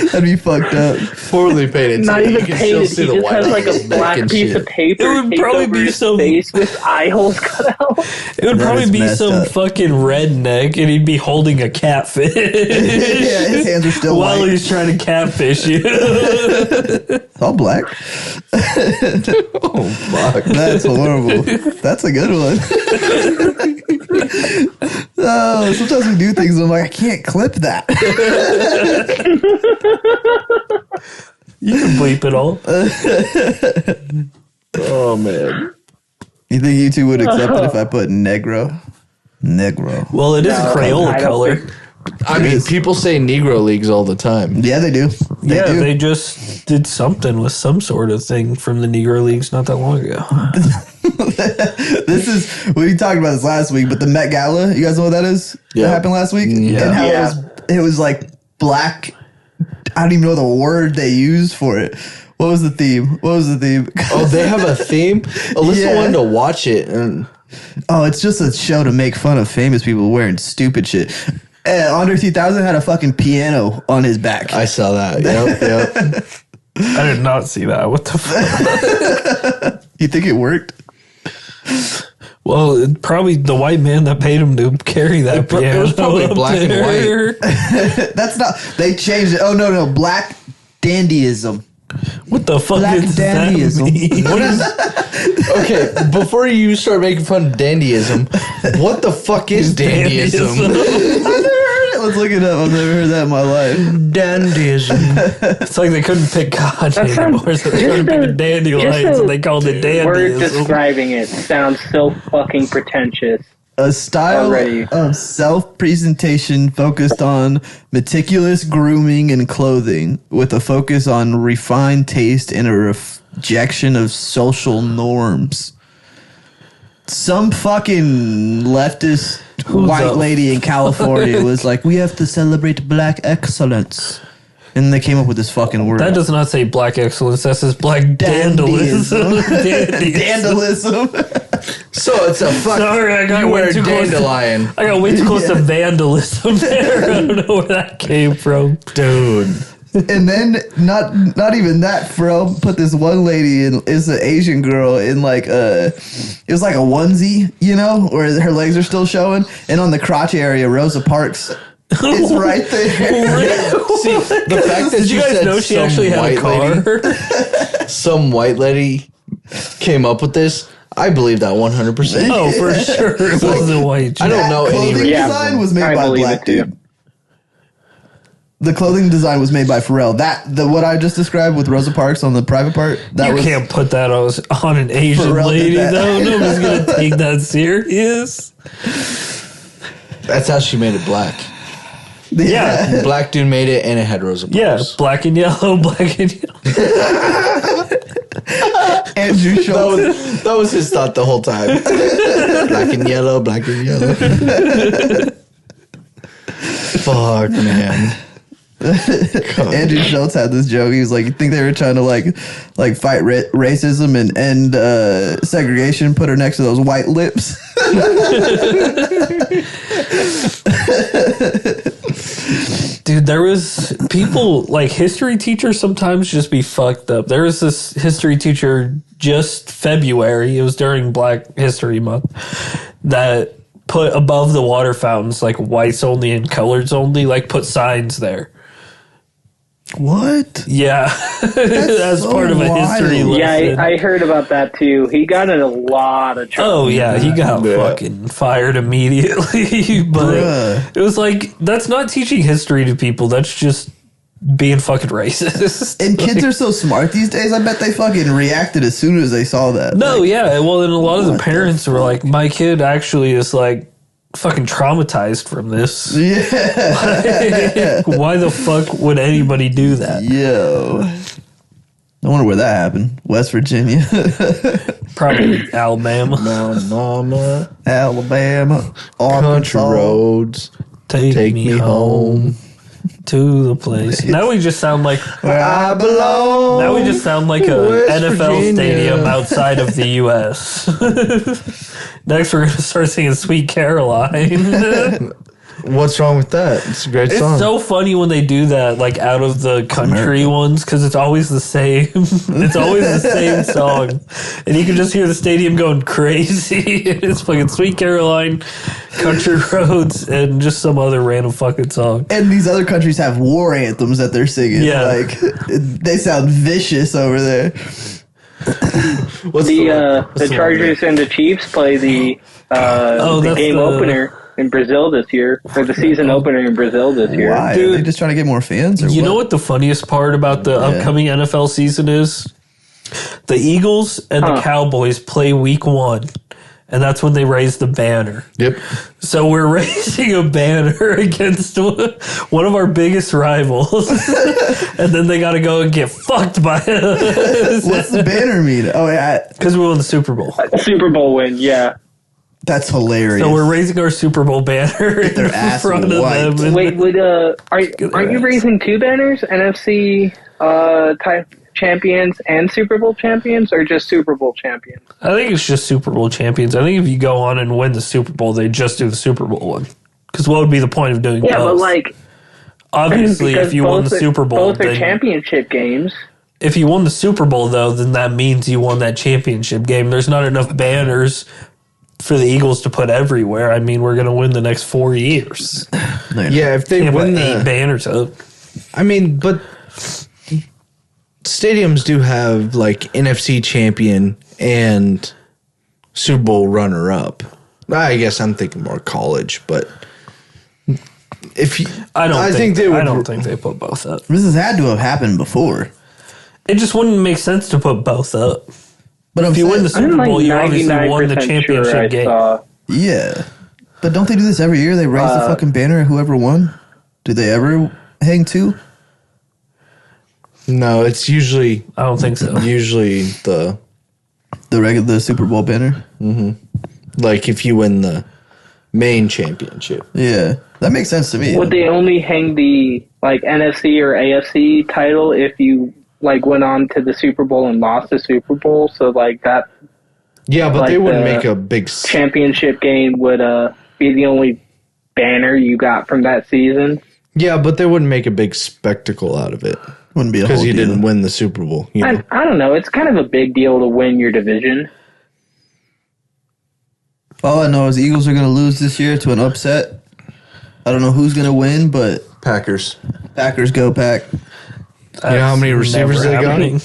That'd be fucked up. Poorly painted. Not so you even can painted. still see He the just white has like lines a neck black and piece shit. of paper. It would taped probably over be his some- face with eye holes cut out. It would That probably is be messed some up. fucking redneck, and he'd be holding a catfish. Yeah, his hands are still while white. he's trying to catfish you. All black. Oh, fuck. That's horrible. That's a good one. Oh, sometimes we do things and I'm like, I can't clip that. You can bleep it all. Oh, man. You think you two would accept it if I put negro? Negro. Well, it is a No, Crayola I don't color. think- I mean, people say Negro Leagues all the time. Yeah, they do. They Yeah, do. they just did something with some sort of thing from the Negro Leagues not that long ago. This is we talked about this last week, but the Met Gala, you guys know what that is? Yeah. That happened last week? Yeah. And how Yeah. it was like black. I don't even know the word they used for it. What was the theme? Oh, they have a theme? Alyssa Yeah. wanted to watch it. And Oh, it's just a show to make fun of famous people wearing stupid shit. Andre 3000 had a fucking piano on his back. I saw that. Yep. I did not see that. What the fuck? You think it worked? Well, probably the white man that paid him to carry that It piano. was probably up black and there. That's not. They changed it. Oh no, black dandyism. What the fuck Black does that dandyism. mean? What is Okay, before you start making fun of dandyism, what the fuck is dandyism? I've never heard it. Let's look it up. I've never heard that in my life. Dandyism. It's like they couldn't pick cotton That sounds- anymore, so they started picking dandelions, and they called it Word dandyism. describing it sounds so fucking pretentious. A style Already. of self-presentation focused on meticulous grooming and clothing, with a focus on refined taste and a rejection of social norms. Some fucking leftist white the lady in California was like, "We have to celebrate black excellence," and they came up with this fucking word. That does not say black excellence. That says black dandalism. Dandalism. So it's a fuck. Sorry, I got you way wear too close to- dandelion. I got way too close to vandalism there. I don't know where that came from. Dude. And then not even that, bro. Put this one lady in, is an Asian girl in like it was like a onesie, you know, where her legs are still showing, and on the crotch area, Rosa Parks is right there. See, the fact that Did you guys said know she some actually had a white car? lady, some white lady came up with this, I believe that 100%. Oh, for sure. It wasn't white. I don't know any Clothing Yeah, design was made I by a believe black it too. dude. The clothing design was made by Pharrell. What I just described with Rosa Parks on the private part, that You was can't put that on an Asian Pharrell did lady, that. though. Nobody's going to take that serious. That's how she made it black. Yeah. Black dude made it, and it had Rosa Yeah, Parks. black and yellow, black and yellow. Andrew Schultz. That was his thought the whole time. Black and yellow, black and yellow. Fuck, man. Andrew Schultz had this joke. He was like, "You think they were trying to like fight racism and end segregation? Put her next to those white lips." Dude, there was people like history teachers sometimes just be fucked up. There was this history teacher just February, it was during Black History Month, that put above the water fountains like whites only and coloreds only, like put signs there. What? Yeah. As so part of a history wild. lesson. Yeah, I heard about that too. He got in a lot of trouble. Oh yeah, he got fucking fired immediately. But Bruh. it was like, that's not teaching history to people. That's just being fucking racist. And kids are so smart these days. I bet they fucking reacted as soon as they saw that. No, Like, yeah. Well, and a lot of the what the parents were like, my kid actually is like fucking traumatized from this. Yeah. Why the fuck would anybody do that? Yo. I wonder where that happened. West Virginia, Probably Alabama. Mount Mama, Alabama, country Arkansas. roads, Take me home to the place. Now we just sound like Where I belong. Now we just sound like a West NFL Virginia. stadium outside of the U.S. Next, we're going to start singing Sweet Caroline. What's wrong with that? It's a great It's song. so funny when they do that, like out of the country ones, because it's always the same. It's always the same song, and you can just hear the stadium going crazy. It's fucking Sweet Caroline, Country Roads, and just some other random fucking song. And these other countries have war anthems that they're singing. Yeah. Like, they sound vicious over there. What's The Chargers and the Chiefs play the that's game the- opener in Brazil this year, or the season opener in Brazil this year. Why? Dude. Are they just trying to get more fans? Or You know what the funniest part about the upcoming NFL season is? The Eagles and the Huh. Cowboys play week 1, and that's when they raise the banner. Yep. So we're raising a banner against one of our biggest rivals, and then they got to go and get fucked by us What's the banner mean? Oh, yeah. because we won the Super Bowl. Super Bowl win, yeah. That's hilarious. So we're raising our Super Bowl banner in their ass front of wiped. them. Wait, aren't you raising two banners? NFC type champions and Super Bowl champions, or just Super Bowl champions? I think it's just Super Bowl champions. I think if you go on and win the Super Bowl, they just do the Super Bowl one. Because what would be the point of doing Yeah, both? but like Obviously, because if you won the both are- Super Bowl, both are then, championship games. if you won the Super Bowl, though, then that means you won that championship game. There's not enough banners for the Eagles to put everywhere. I mean, we're going to win the next 4 years. Yeah, if they Can't put win 8 the, banners up. I mean, but stadiums do have like NFC champion and Super Bowl runner up. I guess I'm thinking more college, but if you, I think they would. I don't think they put both up. This has had to have happened before. It just wouldn't make sense to put both up. But If you win the I'm Super like Bowl, you obviously won the 99% championship sure I game. saw. Yeah. But don't they do this every year? They raise the fucking banner of whoever won? Do they ever hang two? No, it's usually I don't think so. the The Super Bowl banner? like if you win the main championship. Yeah. That makes sense to me. Would they only hang the like NFC or AFC title if you like went on to the Super Bowl and lost the Super Bowl? So like that Yeah, but Like they wouldn't the make a big. championship game would be the only banner you got from that season. Yeah, but they wouldn't make a big spectacle out of it Wouldn't be a because whole you deal. didn't win the Super Bowl. You know? I don't know. It's kind of a big deal to win your division. All I know is the Eagles are going to lose this year to an upset. I don't know who's going to win, but Packers. Packers go Pack. You know how many receivers they got?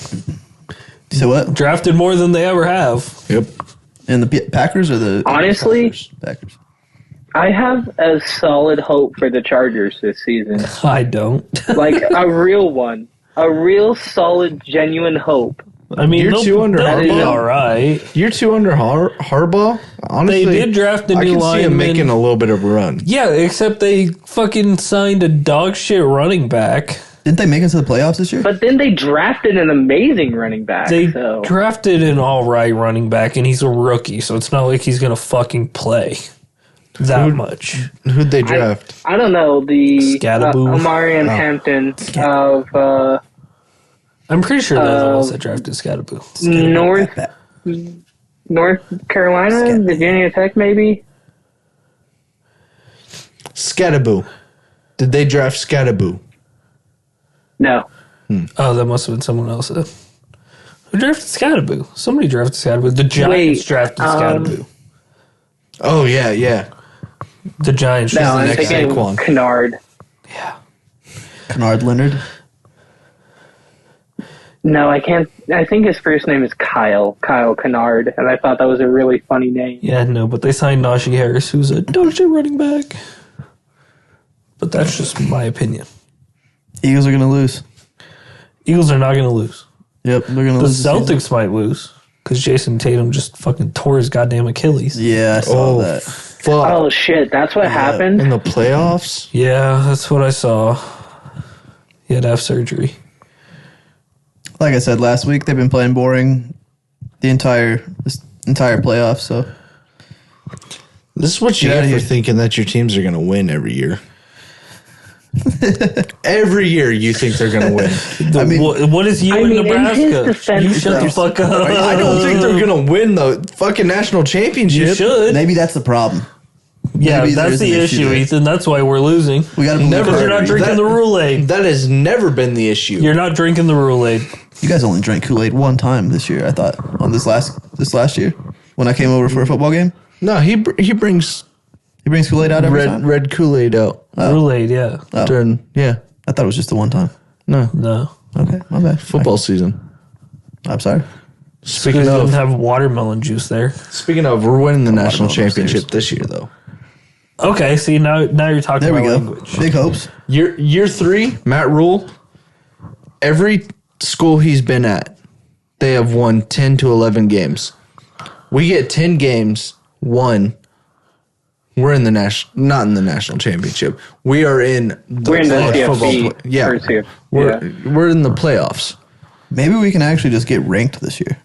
So what? Drafted more than they ever have. Yep. And the Packers or the Honestly, Packers? I have a solid hope for the Chargers this season. I don't. Like a real one. A real solid, genuine hope I mean, Year two under they'll be Harbaugh? all right. Year 2 under Harbaugh. Honestly, They did draft a I new can see him lineman. making a little bit of a run. Yeah, except they fucking signed a dog shit running back. Didn't they make it to the playoffs this year? But then they drafted an amazing running back. They so drafted an all right running back, and he's a rookie, so it's not like he's gonna fucking play that much. Who'd they draft? I don't know the Scadaboo. Amarian Hampton of I'm pretty sure they're the ones that drafted Scadaboo. North Carolina, Virginia Tech, maybe. Scadaboo. Did they draft Scadaboo? No, Oh, that must have been someone else. Who drafted Scadaboo? Somebody drafted Scadaboo. The Giants drafted Scadaboo. Oh, yeah. The Giants no, drafted I'm next thinking Saquon. Kennard. Yeah. Kennard Leonard. No, I can't. I think his first name is Kyle Kennard, and I thought that was a really funny name. Yeah, no, but they signed Najee Harris, who's a dog shit running back. But that's just my opinion. Eagles are gonna lose. Eagles are not going to lose. Yep, they're gonna The lose. this season. Celtics might lose because Jason Tatum just fucking tore his goddamn Achilles. Yeah, I saw that. Fuck. Oh shit, that's what happened. In the playoffs? Yeah, that's what I saw. He had to have surgery. Like I said last week, they've been playing boring this entire playoff. So This is what you Get get outta for here. thinking that your teams are going to win every year. Every year you think they're going to win. I mean- what is you I in mean, in his Nebraska? defense, You shut the though. fuck up. I don't think they're going to win the fucking national championship. You should. maybe that's the problem. Yeah, maybe that's there's the an issue issue, there. Ethan. That's why we're losing. We got to Never. Because you're not drinking the Roulade. That has never been the issue. You're not drinking the Roulade. You guys only drank Kool-Aid one time this year. I thought on this last year when I came over for a football game. No, he brings He brings Kool-Aid out every time. red Kool-Aid out Roulade, yeah. Oh. during I thought it was just the one time. no No. Okay, my bad. football season. I'm sorry. Speaking Because of, didn't have watermelon juice there. we're winning the national watermelon championship upstairs. this year though. Okay, see now you're talking There we about go. language. Big hopes. Year 3, Matt Rule. Every school he's been at, they have won 10 to 11 games. We get 10 games won. We're in the not in the national championship. We are in the We're in the college football CFP. yeah. Or CF. We're in the playoffs. Maybe we can actually just get ranked this year.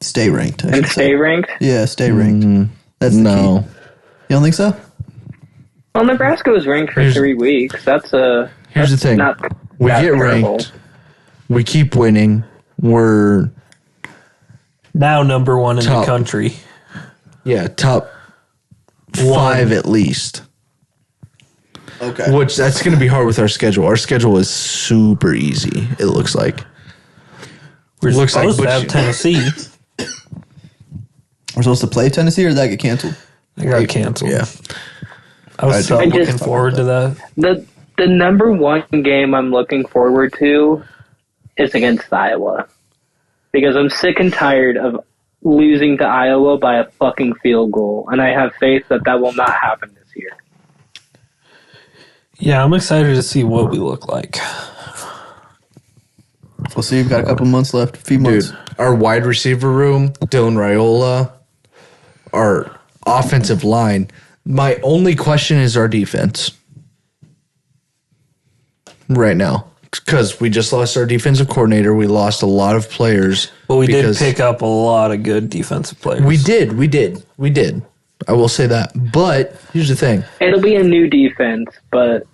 Stay ranked. I And should say. stay ranked. Yeah, stay ranked. That's the No. key. You don't think so? Well, Nebraska was ranked for 3 weeks. Here's the thing. Not We that get terrible. ranked. We keep winning. We're Now number one in Top. the country. top 5 at least. Okay. Which that's going to be hard with our schedule. Our schedule is super easy. It looks like. We're Looks like supposed to have Butch- Tennessee. We're supposed to play Tennessee, or did that get canceled? I got canceled. Yeah. I was so I just- looking forward to that. The number one game I'm looking forward to is against Iowa. Because I'm sick and tired of losing to Iowa by a fucking field goal. And I have faith that that will not happen this year. Yeah, I'm excited to see what we look like. We'll see. We've got a couple months left. A few months. Dude, our wide receiver room, Dylan Raiola, our offensive line. My only question is our defense right now. Because we just lost our defensive coordinator. We lost a lot of players. But we did because- pick up a lot of good defensive players. We did. I will say that. But here's the thing. It'll be a new defense, but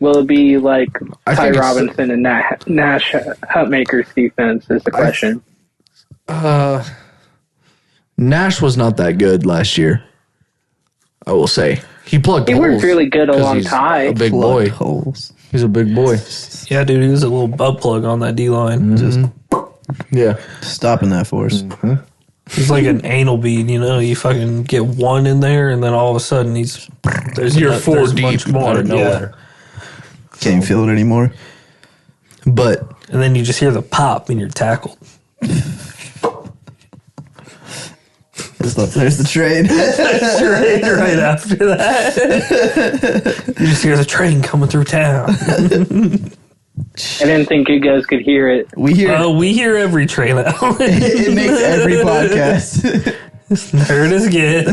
will it be like I Ty think it's- Robinson and Nash Hutmaker's defense is the question. Nash was not that good last year. I will say. He plugged He holes. worked really good 'cause along he's Ty. A big Plugged boy. holes. He's a big boy. Yeah, dude, he was a little butt plug on that D line. Just Yeah. stopping that for us. He's like an anal bead, you know. You fucking get one in there, and then all of a sudden there's You're a, 4 there's a deep bunch more. out of Yeah. nowhere. Can't even feel it anymore. But And then you just hear the pop, and you're tackled. There's the trade. right after that, you just hear the train coming through town. I didn't think you guys could hear it. We hear We hear every train out. it makes every podcast. There it is again.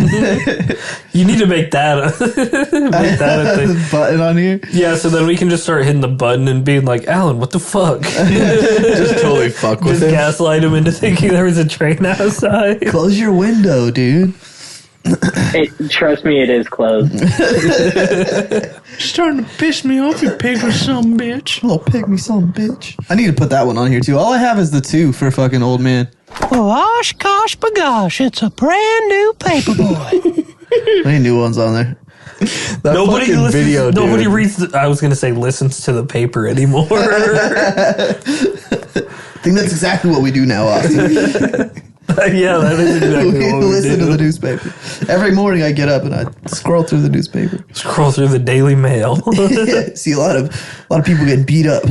You need to make that make that a thing. The button on here. Yeah, so then we can just start hitting the button and being like, Alan, what the fuck? Just totally fuck with Just him. gaslight him into thinking there was a train outside. Close your window, dude. Trust me, it is closed. Starting to piss me off, you pig or some bitch. Oh, pick me some, bitch. I need to put that one on here too. All I have is the 2 for fucking old man. Oh, osh, bagosh, it's a brand new Paperboy. Any new ones on there? That Nobody fucking listens, video, nobody dude. reads. I was gonna say listens to the paper anymore. I think that's exactly what we do now, Austin. Yeah, that is exactly We what we listen do. to the newspaper. Every morning I get up and I scroll through the newspaper. Scroll through the Daily Mail. See a lot of people getting beat up.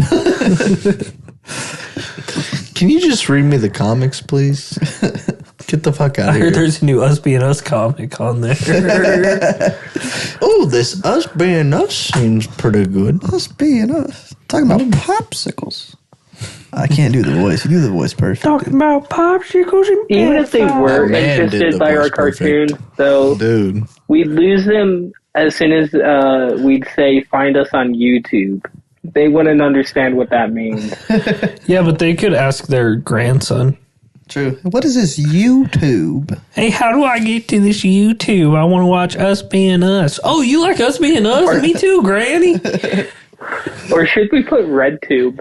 Can you just read me the comics, please? Get the fuck out I of heard here. there's a new Us Being Us comic on there. Oh, this Us Being Us seems pretty good. Us being us. Talking about popsicles. I can't do the voice. You do the voice perfect. Talking about popsicles and Even if they were man did interested the by our voice cartoon, perfect. though, Dude. we'd lose them as soon as we'd say, find us on YouTube. They wouldn't understand what that means. Yeah, but they could ask their grandson. True. What is this YouTube? Hey, how do I get to this YouTube? I want to watch Us Being Us. Oh, you like Us Being Us? Me too, Granny. Or should we put RedTube?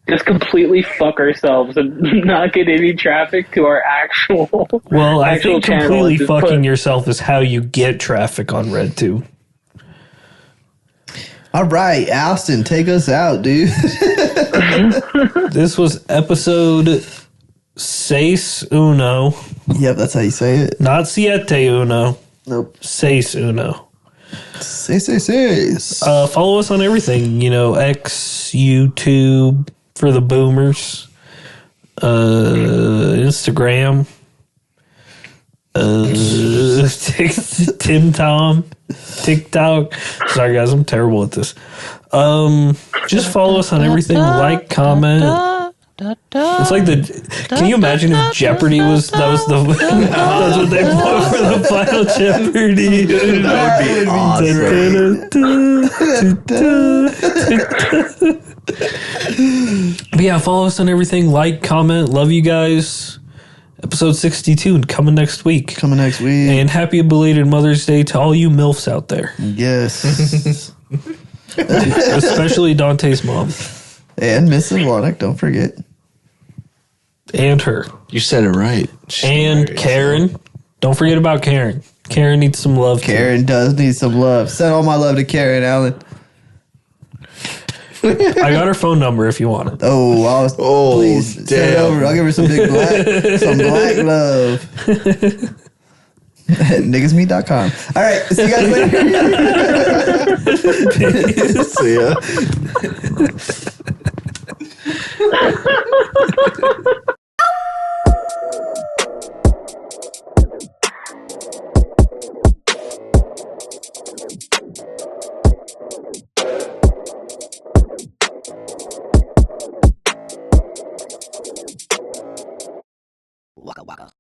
Just completely fuck ourselves and not get any traffic to our actual. Well, I actual think channel. completely Just fucking put- yourself is how you get traffic on RedTube. All right, Austin, take us out, dude. This was episode 6 uno, Yep, that's how you say it. not siete uno, Nope. 6 uno. Say. Follow us on everything, X, YouTube for the boomers, Instagram, Tim Tom, TikTok. Sorry guys, I'm terrible at this. Just follow us on everything. Like, comment. It's like can you imagine if Jeopardy that's what they put for the final Jeopardy? That would be awesome. But yeah, follow us on everything. Like, comment. Love you guys. Episode 62 and coming next week. Coming next week. And happy belated Mother's Day to all you MILFs out there. Yes. Especially Dante's mom. And Miss Atlantic, don't forget. And her. You said it right. And Karen. Don't forget about Karen. Karen needs some love. too. Karen does need some love. Send all my love to Karen, Allen. I got her phone number if you want it. Oh, please send it damn. over. I'll give her some big black love. Niggasmeet.com. All right, see you guys later. See ya. Waka waka.